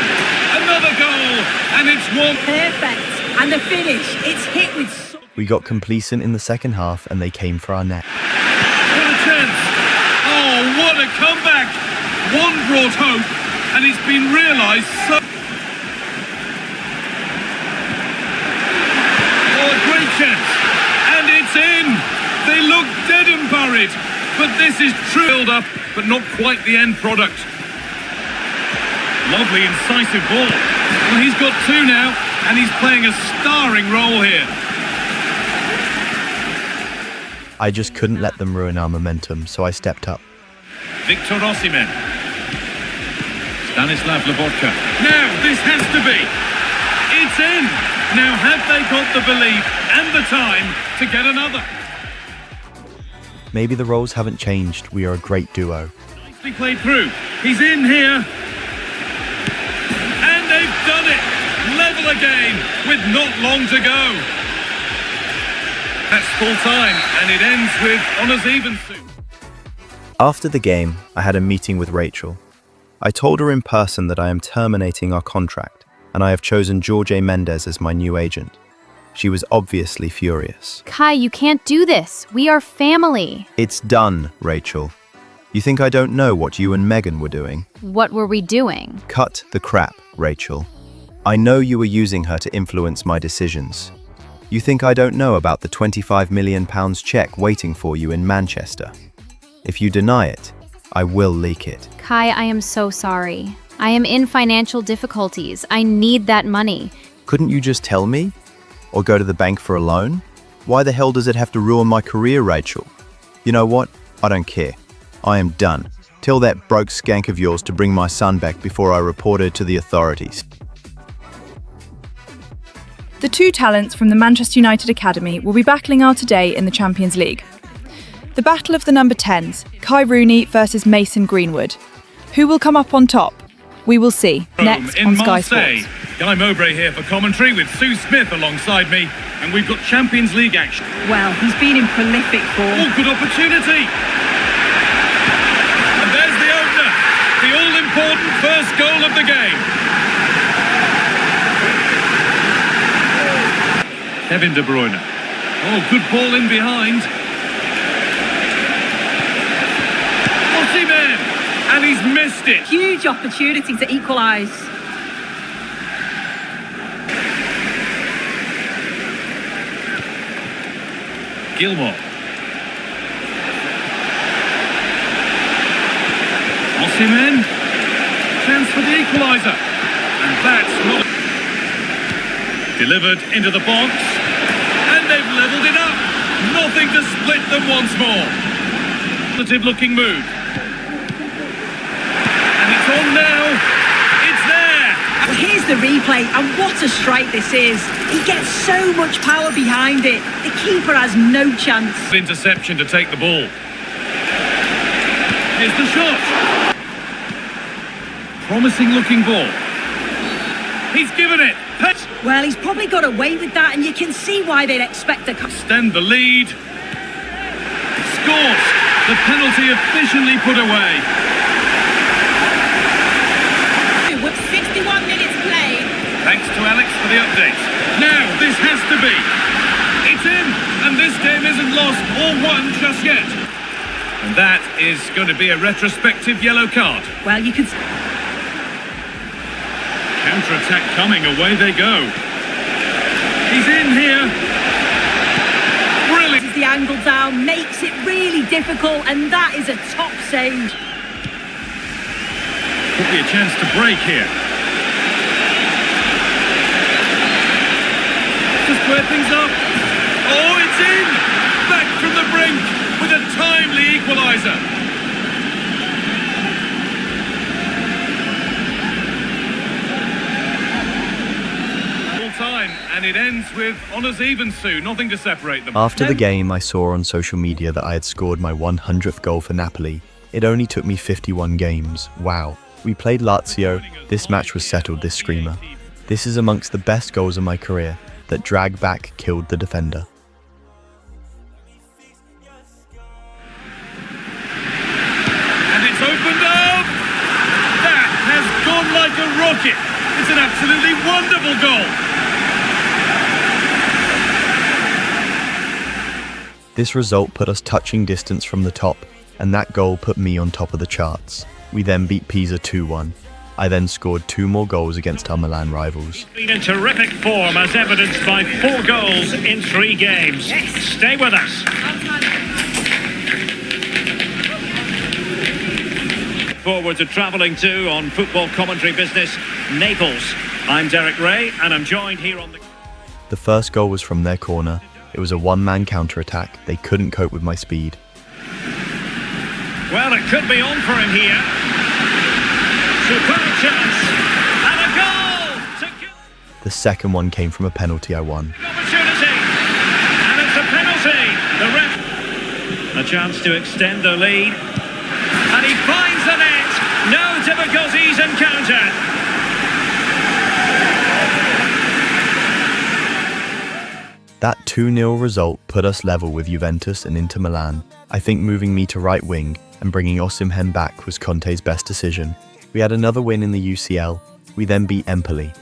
another goal, and it's one... Perfect, and the finish, it's hit with... We got complacent in the second half and they came for our neck. What a chance! Oh, what a comeback! One brought hope, and it's been realised so... Oh, a great chance! And it's in! They look dead and buried, but this is trilled up, but not quite the end product. Lovely, incisive ball. Well, he's got 2 now, and he's playing a starring role here. I just couldn't let them ruin our momentum, so I stepped up. Victor Osimhen. Stanislav Lobotka. Now, this has to be. It's in! Now, have they got the belief and the time to get another? Maybe the roles haven't changed, we are a great duo. Nicely played through. He's in here. And they've done it! Level again, with not long to go. That's full time, and it ends with honours even soon. After the game, I had a meeting with Rachel. I told her in person that I am terminating our contract, and I have chosen Jorge Mendes as my new agent. She was obviously furious. Kai, you can't do this. We are family. It's done, Rachel. You think I don't know what you and Megan were doing? What were we doing? Cut the crap, Rachel. I know you were using her to influence my decisions. You think I don't know about the £25 million cheque waiting for you in Manchester? If you deny it, I will leak it. Kai, I am so sorry. I am in financial difficulties. I need that money. Couldn't you just tell me? Or go to the bank for a loan? Why the hell does it have to ruin my career, Rachel? You know what? I don't care. I am done. Tell that broke skank of yours to bring my son back before I report her to the authorities. The 2 talents from the Manchester United Academy will be battling out today in the Champions League. The battle of the number 10s, Kai Rooney versus Mason Greenwood. Who will come up on top? We will see next on Sky Sports. Guy Mowbray here for commentary with Sue Smith alongside me, and we've got Champions League action. Well, he's been in prolific form. Oh, good opportunity! And there's the opener, the all-important first goal of the game. Kevin De Bruyne. Oh, good ball in behind. Osimhen! And he's missed it. Huge opportunity to equalise. Gilmore. Osimhen. Chance for the equaliser. And that's not... Delivered into the box. And they've levelled it up. Nothing to split them once more. Positive looking move. And it's on now. It's there. Well, here's the replay, and what a strike this is. He gets so much power behind it. The keeper has no chance. Interception to take the ball. Here's the shot. Promising looking ball. He's given it. Well, he's probably got away with that, and you can see why they'd expect a... Extend the lead. Scores! The penalty efficiently put away. With 61 minutes played. Thanks to Alex for the update. Now, this has to be. It's in, and this game isn't lost or won just yet. And that is going to be a retrospective yellow card. Well, you can... Counter-attack coming, away they go. He's in here. Brilliant. The angle down makes it really difficult, and that is a top save. Could be a chance to break here. To square things up. Oh, it's in! Back from the brink with a timely equaliser. Time, and it ends with honours even, Sue. Nothing to separate them. After the game, I saw on social media that I had scored my 100th goal for Napoli. It only took me 51 games. Wow. We played Lazio. This match was settled, this screamer. This is amongst the best goals of my career. That drag back killed the defender. And it's opened up! That has gone like a rocket. It's an absolutely wonderful goal. This result put us touching distance from the top, and that goal put me on top of the charts. We then beat Pisa 2-1. I then scored 2 more goals against our Milan rivals. Been in terrific form as evidenced by 4 goals in 3 games. Stay with us. Forward to travelling to on football commentary business, Naples. I'm Derek Ray, and I'm joined here on the... The first goal was from their corner. It was a one-man counter-attack. They couldn't cope with my speed. Well, it could be on for him here. Superb chance. And a goal! The second one came from a penalty I won. Opportunity. And it's a penalty. The ref... A chance to extend the lead. And he finds the net. No difficulties encountered. That 2-0 result put us level with Juventus and Inter Milan. I think moving me to right wing and bringing Osimhen back was Conte's best decision. We had another win in the UCL. We then beat Empoli.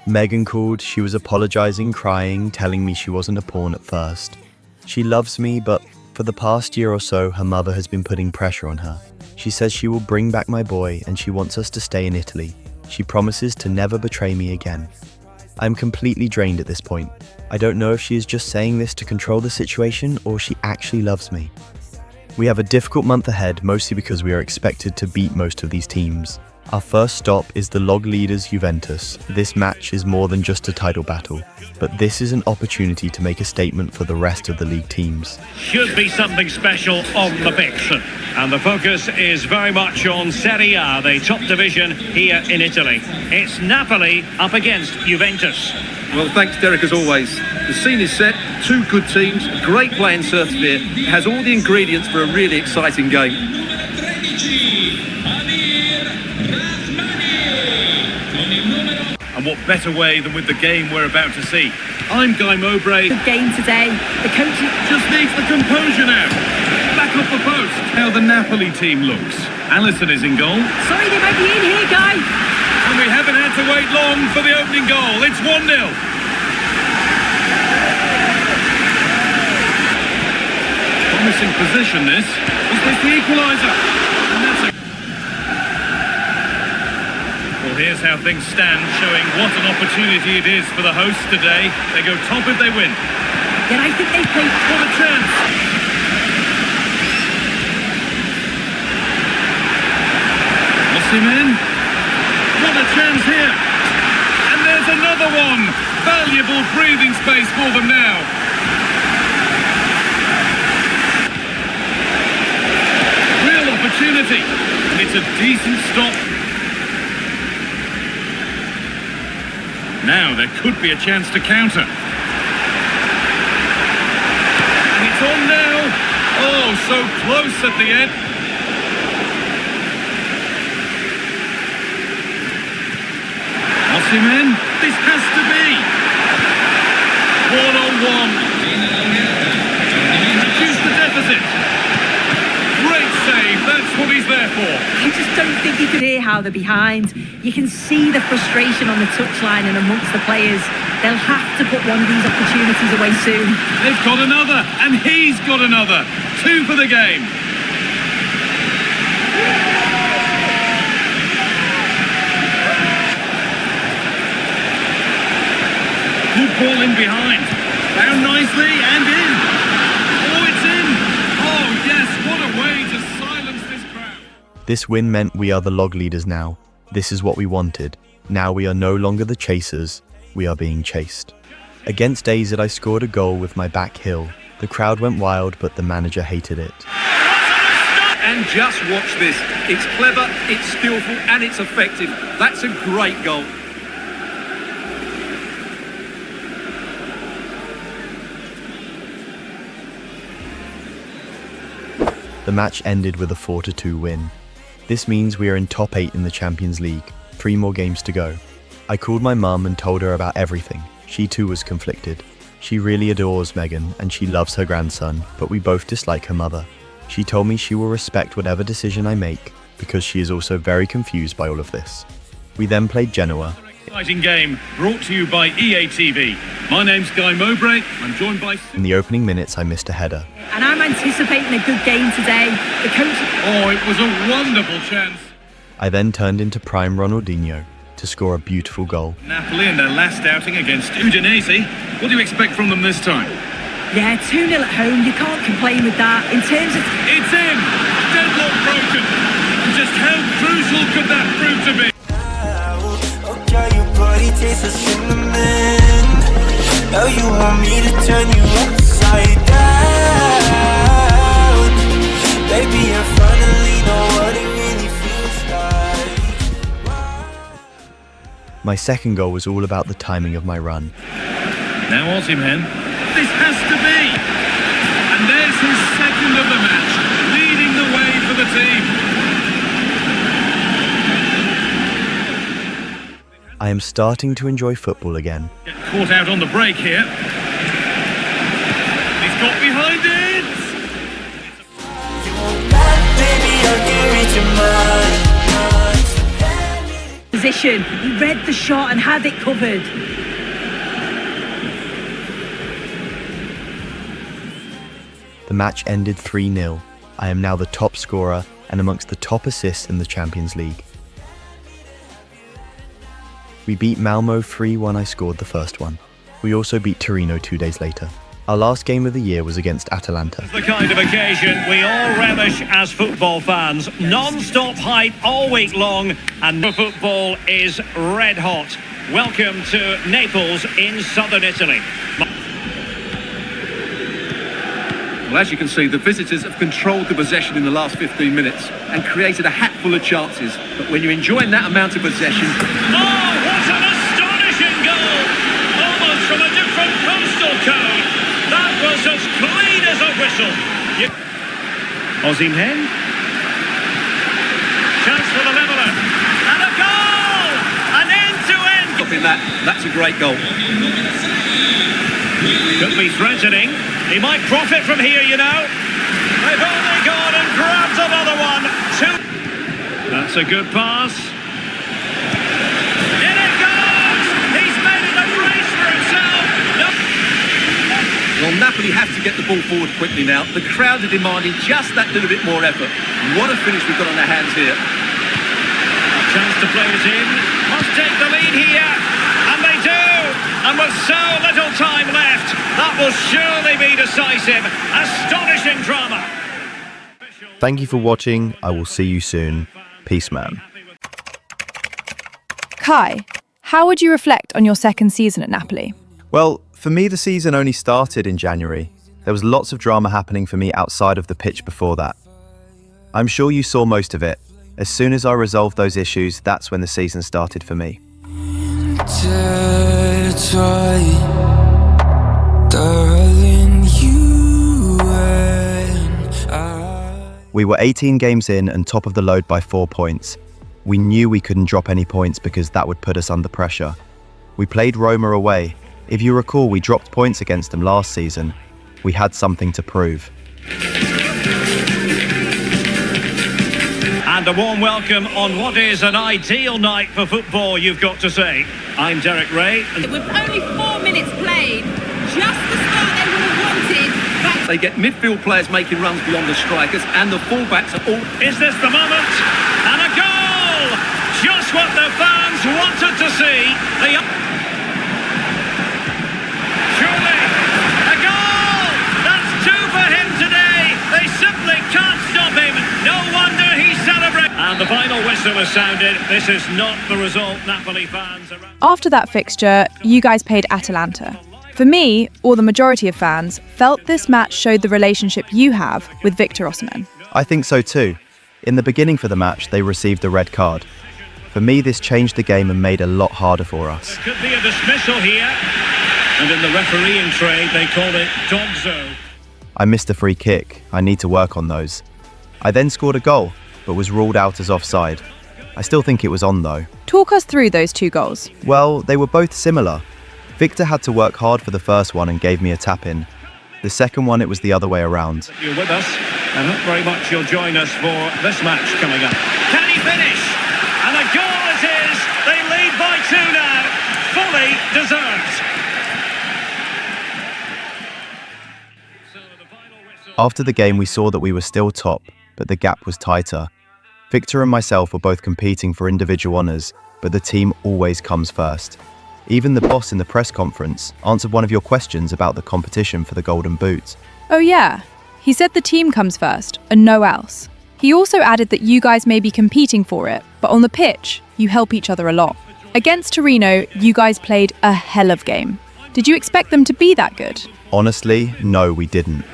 Megan called. She was apologising, crying, telling me she wasn't a pawn at first. She loves me, but for the past year or so, her mother has been putting pressure on her. She says she will bring back my boy and she wants us to stay in Italy. She promises to never betray me again. I'm completely drained at this point. I don't know if she is just saying this to control the situation or she actually loves me. We have a difficult month ahead, mostly because we are expected to beat most of these teams. Our first stop is the log leaders Juventus. This match is more than just a title battle, but this is an opportunity to make a statement for the rest of the league teams. Should be something special on the pitch. And the focus is very much on Serie A, the top division here in Italy. It's Napoli up against Juventus. Well, thanks, Derek, as always. The scene is set, 2 good teams, great playing surf here. It has all the ingredients for a really exciting game. And what better way than with the game we're about to see. I'm Guy Mowbray. Good game today. The coach just needs the composure now. Back off the post. How the Napoli team looks. Alisson is in goal. Sorry, they might be in here, Guy. And we haven't had to wait long for the opening goal. It's 1-0. Promising position, this. Is this the equaliser? And that's a... Well, here's how things stand, showing what an opportunity it is for the hosts today. They go top if they win. Then I think they've played... What a chance! Osimhen. What a chance here! And there's another one! Valuable breathing space for them now. Real opportunity, and it's a decent stop. Now there could be a chance to counter. And it's on now. Oh, so close at the end. Osimhen, this has to be. 1-on-1. Reduce the deficit. Great save, that's what he's there for. I just don't think you could hear how they're behind. You can see the frustration on the touchline and amongst the players. They'll have to put one of these opportunities away soon. They've got another, and he's got another. 2 for the game. Good ball in behind. Found nicely and in. Oh, it's in. Oh, yes, what a way to silence this crowd. This win meant we are the log leaders now. This is what we wanted. Now we are no longer the chasers. We are being chased. Against AZ, I scored a goal with my back heel. The crowd went wild, but the manager hated it. And just watch this. It's clever, it's skillful, and it's effective. That's a great goal. The match ended with a 4-2 win. This means we are in top 8 in the Champions League. 3 more games to go. I called my mum and told her about everything. She too was conflicted. She really adores Megan and she loves her grandson, but we both dislike her mother. She told me she will respect whatever decision I make because she is also very confused by all of this. We then played Genoa. Exciting game brought to you by EA TV. My name's Guy Mowbray. I'm joined by... In the opening minutes, I missed a header. And I'm anticipating a good game today. The coach... Oh, it was a wonderful chance. I then turned into prime Ronaldinho to score a beautiful goal. Napoli in their last outing against Udinese. What do you expect from them this time? Yeah, 2-0 at home. You can't complain with that. In terms of... It's in! Deadlock broken! Just how crucial could that prove to be? Taste of cinnamon. Now you want me to turn you upside down. Baby, I finally know what it really feels like. My second goal was all about the timing of my run. Now Osimhen. This has to be. And there's his second of the match, leading the way for the team. I am starting to enjoy football again. Get caught out on the break here. He's got behind it! Position. He read the shot and had it covered. The match ended 3-0. I am now the top scorer and amongst the top assists in the Champions League. We beat Malmo 3-1. I scored the first one. We also beat Torino 2 days later. Our last game of the year was against Atalanta. It's the kind of occasion we all relish as football fans. Non-stop hype all week long, and the football is red hot. Welcome to Naples in southern Italy. Well, as you can see, the visitors have controlled the possession in the last 15 minutes and created a hatful of chances. But when you're enjoying that amount of possession... Oh, what an astonishing goal! Almost from a different postal code. That was as clean as a whistle. Osimhen. Chance for the leveller. And a goal! An end-to-end... That's a great goal. Could be threatening. He might profit from here, you know. They've only gone and grabbed another one. That's a good pass. In it goes! He's made it a race for himself. No. Well, Napoli have to get the ball forward quickly now. The crowd are demanding just that little bit more effort. What a finish we've got on our hands here. A chance to play it in. Must take the lead here. And they do. And with so little time left, that will surely be decisive. Astonishing drama. Thank you for watching. I will see you soon. Peace, man. Kai, how would you reflect on your second season at Napoli? Well, for me, the season only started in January. There was lots of drama happening for me outside of the pitch before that. I'm sure you saw most of it. As soon as I resolved those issues, that's when the season started for me. We were 18 games in and top of the load by 4 points. We knew we couldn't drop any points because that would put us under pressure. We played Roma away. If you recall, we dropped points against them last season. We had something to prove. And a warm welcome on what is an ideal night for football, you've got to say. I'm Derek Ray. With only 4 minutes played, just the start they would have wanted. They get midfield players making runs beyond the strikers, and the fullbacks are all... Is this the moment? And a goal! Just what the fans wanted to see. Surely, a goal! That's 2 for him today. They simply can't stop him. No wonder he's celebrating. And the final whistle has sounded. This is not the result Napoli fans are... After that fixture, you guys played Atalanta. For me, or the majority of fans, felt this match showed the relationship you have with Victor Osimhen. I think so too. In the beginning for the match, they received a red card. For me, this changed the game and made it a lot harder for us. There could be a dismissal here. And in the refereeing trade, they call it dogzo. I missed a free kick. I need to work on those. I then scored a goal, but was ruled out as offside. I still think it was on though. Talk us through those 2 goals. Well, they were both similar. Victor had to work hard for the first one and gave me a tap-in. The second one, it was the other way around. You're with us, and hope very much you'll join us for this match coming up. Can he finish? And a goal it is! They lead by 2 now. Fully deserved. After the game, we saw that we were still top, but the gap was tighter. Victor and myself were both competing for individual honours, but the team always comes first. Even the boss in the press conference answered one of your questions about the competition for the Golden Boot. Oh yeah, he said the team comes first, and no else. He also added that you guys may be competing for it, but on the pitch, you help each other a lot. Against Torino, you guys played a hell of game. Did you expect them to be that good? Honestly, no, we didn't.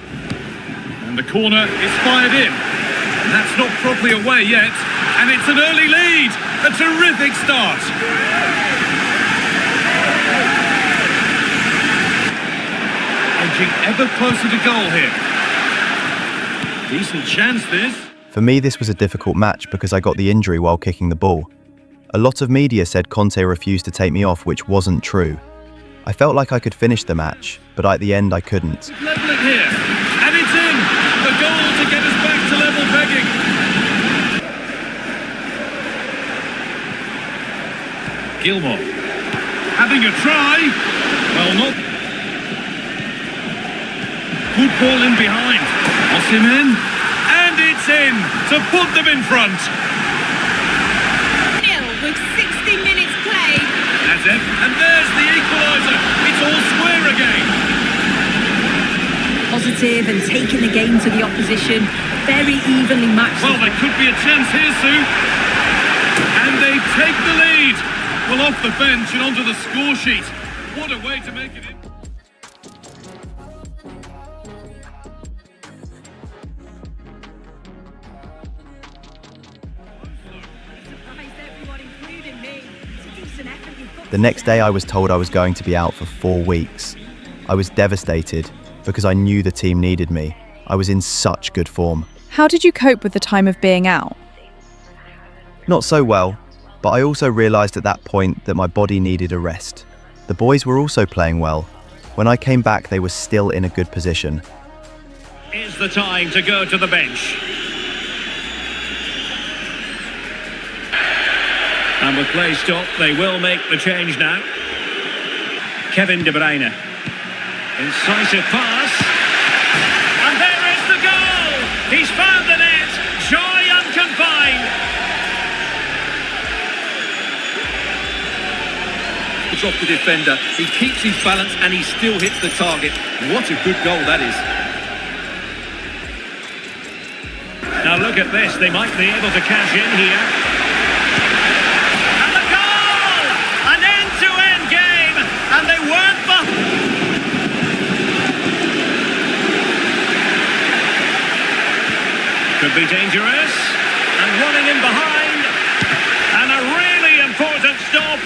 And the corner is fired in. And that's not properly away yet. And it's an early lead. A terrific start. Edging ever closer to goal here. Decent chance this. For me, this was a difficult match because I got the injury while kicking the ball. A lot of media said Conte refused to take me off, which wasn't true. I felt like I could finish the match, but at the end I couldn't. Level it here. And it's in. The goal to get us back to level pegging. Gilmore. Having a try. Well, not. Good ball in behind. Osimhen. And it's in to put them in front. With 60 minutes played. That's it. And there's the equaliser. It's all square again. Positive and taking the game to the opposition. Very evenly matched. Well, there could be a chance here, Sue. And they take the lead. Well, off the bench and onto the score sheet. What a way to make it in. The next day I was told I was going to be out for 4 weeks. I was devastated because I knew the team needed me. I was in such good form. How did you cope with the time of being out? Not so well, but I also realised at that point that my body needed a rest. The boys were also playing well. When I came back, they were still in a good position. Is the time to go to the bench. And with play stopped, they will make the change now. Kevin De Bruyne. Incisive pass. And there is the goal! He's found the net! Joy unconfined! It's off the defender. He keeps his balance and he still hits the target. What a good goal that is. Now look at this. They might be able to cash in here. And they weren't could be dangerous. And running in behind. And a really important stop.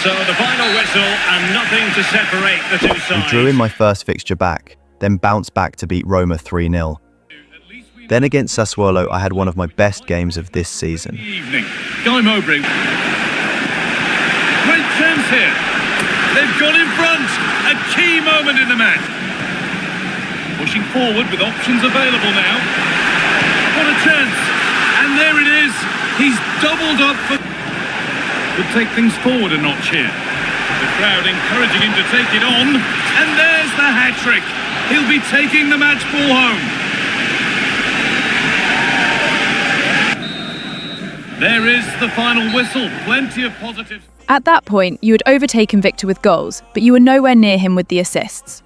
So the final whistle and nothing to separate the two sides. We drew in my first fixture back, then bounced back to beat Roma 3-0. At least we Then against Sassuolo, I had one of my best games of this season. Evening. Guy Mowbray. Great chance here. They've gone in front. A key moment in the match. Pushing forward with options available now. What a chance. And there it is. He's doubled up for... Could take things forward a notch here. The crowd encouraging him to take it on. And there's the hat-trick. He'll be taking the match ball home. There is the final whistle. Plenty of positives. At that point, you had overtaken Victor with goals, but you were nowhere near him with the assists.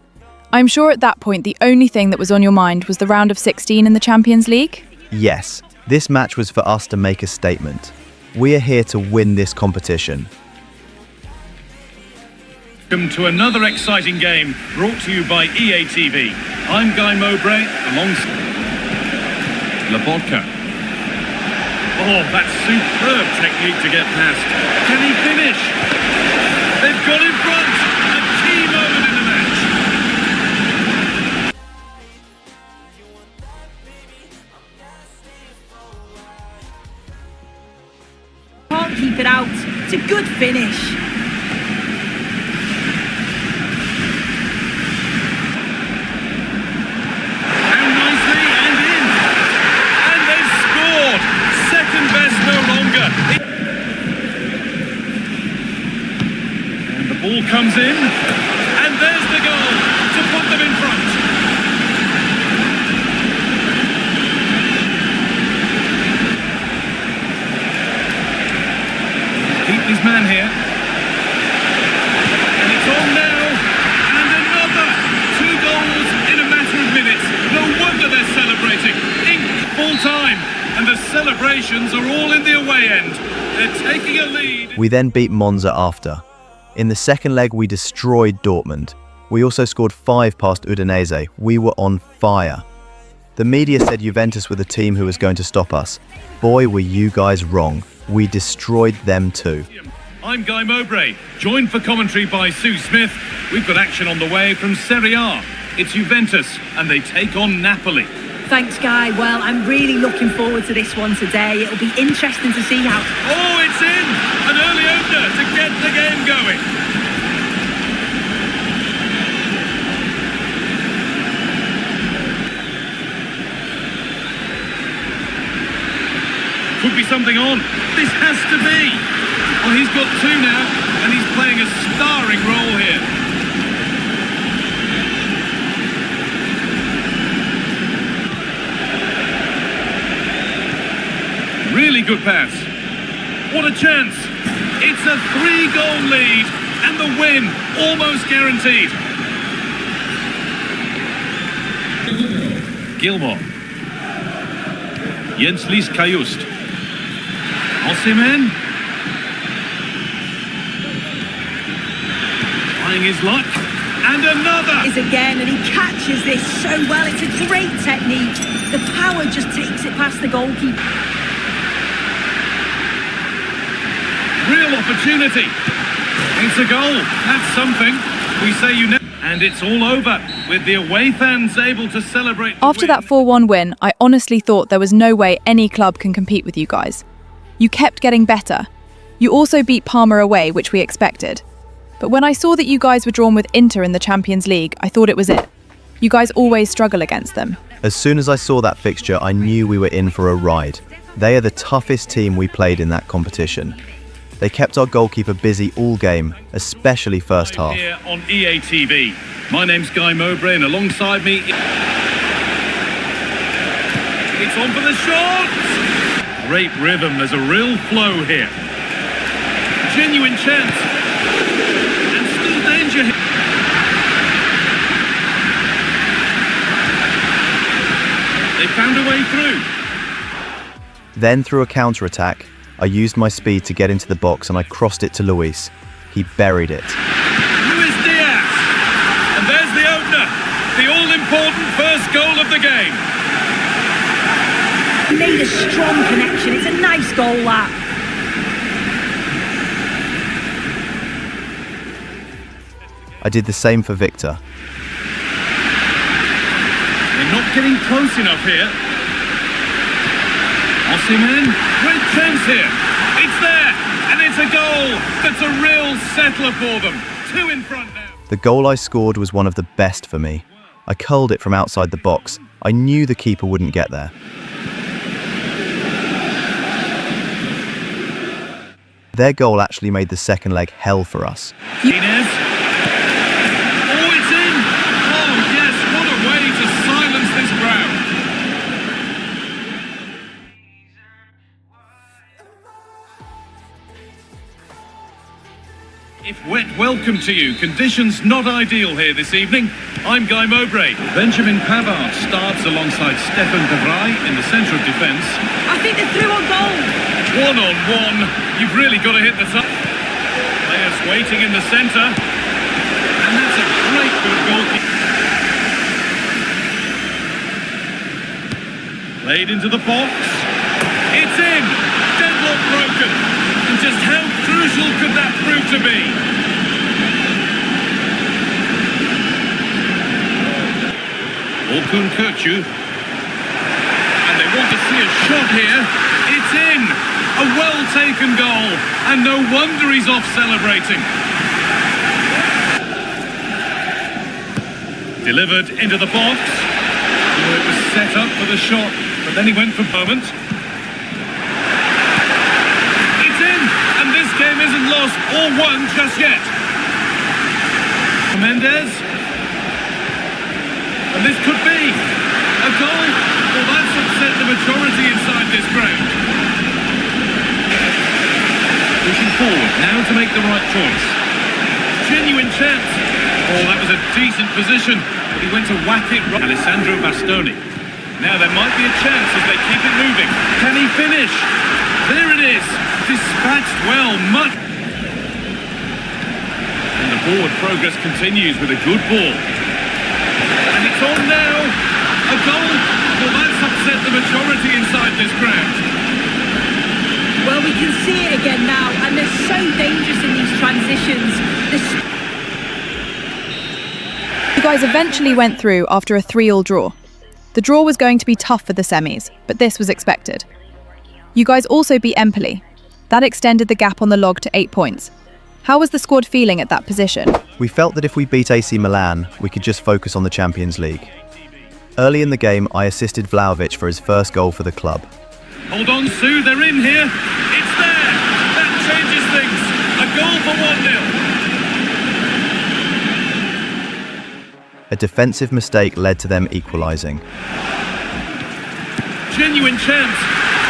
I'm sure at that point the only thing that was on your mind was the round of 16 in the Champions League? Yes, this match was for us to make a statement. We are here to win this competition. Welcome to another exciting game brought to you by EA TV. I'm Guy Mowbray, alongside Laporta. Oh, that's superb technique to get past. Can he finish? They've got in front. A key moment in the match. Can't keep it out. It's a good finish. And nicely and in. And they've scored. Second best no longer. And the ball comes in. And there's the goal to put them in front. Keep his man here. And it's on now. And another. 2 goals in a matter of minutes. No wonder they're celebrating. Full time. And the celebrations are all in the away end. They're taking a lead. We then beat Monza after. In the second leg, we destroyed Dortmund. We also scored 5 past Udinese. We were on fire. The media said Juventus were the team who was going to stop us. Boy, were you guys wrong. We destroyed them too. I'm Guy Mowbray, joined for commentary by Sue Smith. We've got action on the way from Serie A. It's Juventus, and they take on Napoli. Thanks, Guy. Well, I'm really looking forward to this one today. It'll be interesting to see how... Oh, it's in! An early opener to get the game going. Could be something on. This has to be. Well, he's got 2 now, and he's playing a starring role here. Really good pass. What a chance. It's a 3-goal lead and the win almost guaranteed. Gilmore. Jens Lies Kajust. Osimhen. Trying his luck. And another. Is again, and he catches this so well. It's a great technique. The power just takes it past the goalkeeper. Real opportunity. It's a goal. That's something. We say you never. And it's all over with the away fans able to celebrate. After that 4-1 win, I honestly thought there was no way any club can compete with you guys. You kept getting better. You also beat Parma away, which we expected. But when I saw that you guys were drawn with Inter in the Champions League, I thought it was it. You guys always struggle against them. As soon as I saw that fixture, I knew we were in for a ride. They are the toughest team we played in that competition. They kept our goalkeeper busy all game, especially first half. Here on EA TV. My name's Guy Mowbray, and alongside me, it's on for the shot. Great rhythm. There's a real flow here. Genuine chance, and still danger here. They found a way through. Then through a counter-attack, I used my speed to get into the box and I crossed it to Luis. He buried it. Luis Diaz! And there's the opener. The all-important first goal of the game. He made a strong connection. It's a nice goal, that. I did the same for Victor. They're not getting close enough here. Osimhen, great chance here. It's there, and it's a goal. That's a real settler for them. 2 in front now. The goal I scored was one of the best for me. I curled it from outside the box. I knew the keeper wouldn't get there. Their goal actually made the second leg hell for us. Inez. Oh, it's in! Oh, yes, what a way to silence this crowd. If wet, welcome to you. Conditions not ideal here this evening. I'm Guy Mowbray. Benjamin Pavard starts alongside Stefan de Vrij in the centre of defence. I think they're through on goal. 1-on-1. You've really got to hit the top. Players waiting in the centre. And that's a great bit of goalkeeping. Played into the box. It's in. Deadlock broken. And just how crucial could that prove to be? Orkun Kökçü. And they want to see a shot here. It's in. A well-taken goal. And no wonder he's off celebrating. Delivered into the box. Oh, it was set up for the shot, but then he went for a moment. This game isn't lost or won just yet. Mendes. And this could be a goal. Well, that's upset the majority inside this ground. Pushing forward now to make the right choice. Genuine chance. Oh, that was a decent position, but he went to whack it right. Alessandro Bastoni. Now there might be a chance as they keep it moving. Can he finish? There it is. Dispatched well, much. And the forward progress continues with a good ball. And it's on now. A goal. Well, that's upset the majority inside this ground. Well, we can see it again now, and they're so dangerous in these transitions. You guys eventually went through after a 3-3 draw. The draw was going to be tough for the semis, but this was expected. You guys also beat Empoli. That extended the gap on the log to 8 points. How was the squad feeling at that position? We felt that if we beat AC Milan, we could just focus on the Champions League. Early in the game, I assisted Vlahovic for his first goal for the club. Hold on, Sue, they're in here. It's there. That changes things. A goal for 1-0. A defensive mistake led to them equalising. Genuine chance.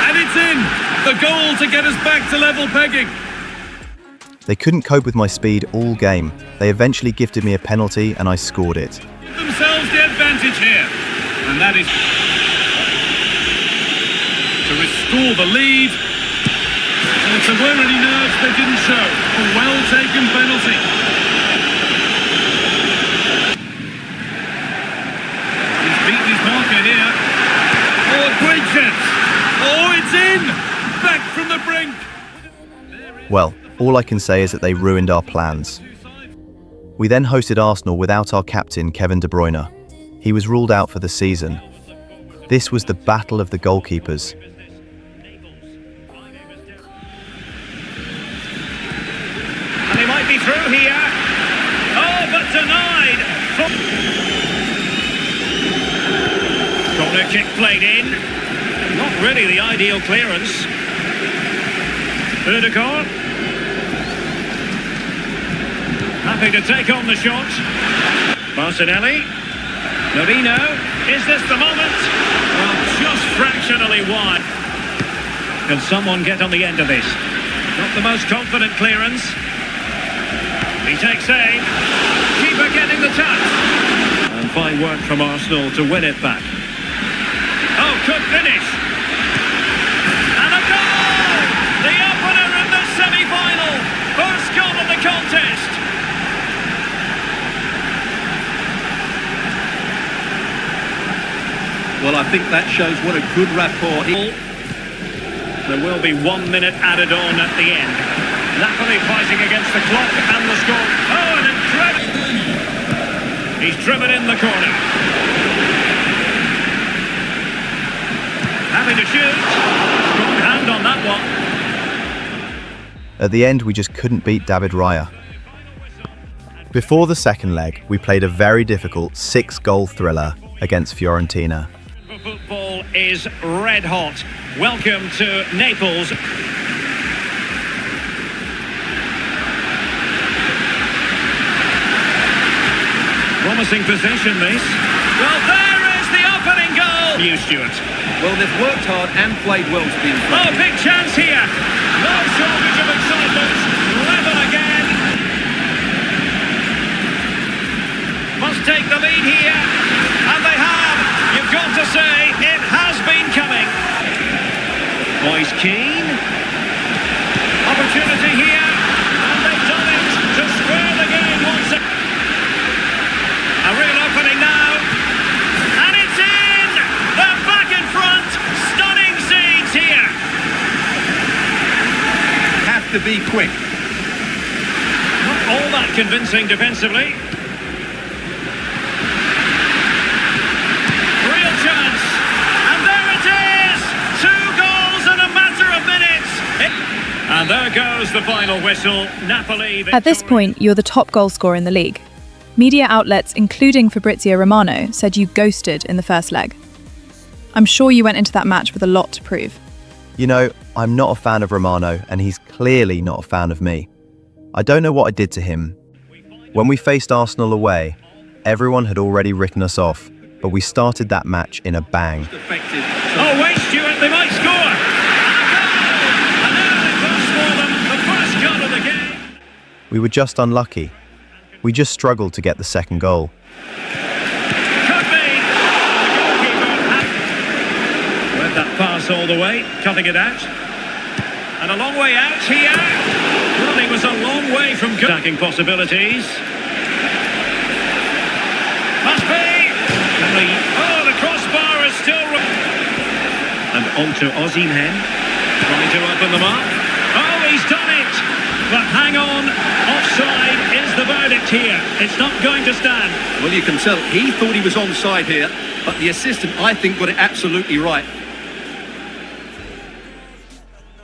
And it's in. The goal to get us back to level pegging. They couldn't cope with my speed all game. They eventually gifted me a penalty and I scored it. Give themselves the advantage here. And that is to restore the lead. And if there were any nerves, they didn't show. A well-taken penalty. He's beaten his marker here. Oh, a great chance. Oh, it's in. Back from the brink. Well, all I can say is that they ruined our plans. We then hosted Arsenal without our captain, Kevin De Bruyne. He was ruled out for the season. This was the battle of the goalkeepers. And he might be through here. Oh, but denied. Corner kick played in. Not really the ideal clearance. Ødegaard. Happy to take on the shot. Martinelli. Norino. Is this the moment? Well, just fractionally wide. Can someone get on the end of this? Not the most confident clearance. He takes aim. Keeper getting the touch. And fine work from Arsenal to win it back. Oh, could finish. And a goal! The opener in the semi-final. First goal of the contest. Well, I think that shows what a good rapport. There will be 1 minute added on at the end. Napoli fighting against the clock and the score. Oh, an incredible... He's driven in the corner. Happy to shoot. At the end, we just couldn't beat David Raya. Before the second leg, we played a very difficult 6-goal thriller against Fiorentina. Football is red hot. Welcome to Naples. Promising possession, this. Well, there is the opening goal. You, Stuart. Well, they've worked hard and played well to be in front. Oh, big chance here. No shortage of excitement. Level again. Must take the lead here. And they have. You've got to say, it has been coming. Boys keen. Opportunity here. And they've done it to square the game once again. A real opening now. And it's in! They're back in front. Stunning scenes here. Have to be quick. Not all that convincing defensively. Real chance. And there it is! 2 goals in a matter of minutes. And there goes the final whistle. Napoli. At this point, you're the top goal scorer in the league. Media outlets, including Fabrizio Romano, said you ghosted in the first leg. I'm sure you went into that match with a lot to prove. You know, I'm not a fan of Romano, and he's clearly not a fan of me. I don't know what I did to him. When we faced Arsenal away, everyone had already written us off, but we started that match in a bang. Oh, wait, Stuart, they might score! And now it goes for them, the first goal of the game. We were just unlucky. We just struggled to get the second goal. Could be! Read that pass all the way, cutting it out. And a long way out here. Well, he was a long way from good attacking possibilities. Must be! Oh, the crossbar is still... And on to Osimhen, trying to open them up. Oh, he's done it! But hang on, offside is the verdict here. It's not going to stand. Well, you can tell he thought he was onside here, but the assistant, I think, got it absolutely right.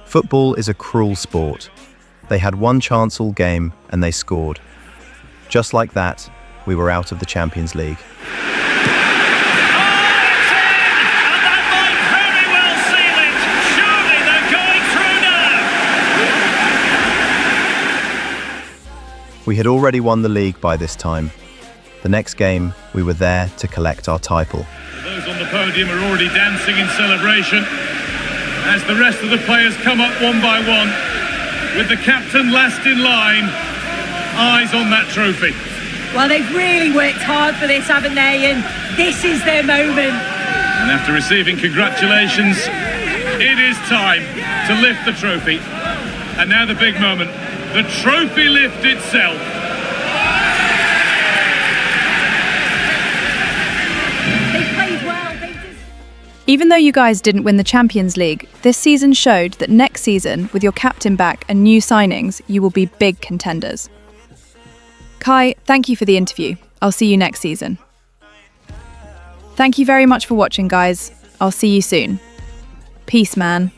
Football is a cruel sport. They had one chance all game and they scored. Just like that, we were out of the Champions League. We had already won the league by this time. The next game, we were there to collect our title. Those on the podium are already dancing in celebration as the rest of the players come up one by one, with the captain last in line, eyes on that trophy. Well, they've really worked hard for this, haven't they? And this is their moment. And after receiving congratulations, it is time to lift the trophy. And now the big moment. The trophy lift itself. They played well. Even though you guys didn't win the Champions League, this season showed that next season, with your captain back and new signings, you will be big contenders. Kai, thank you for the interview. I'll see you next season. Thank you very much for watching, guys. I'll see you soon. Peace, man.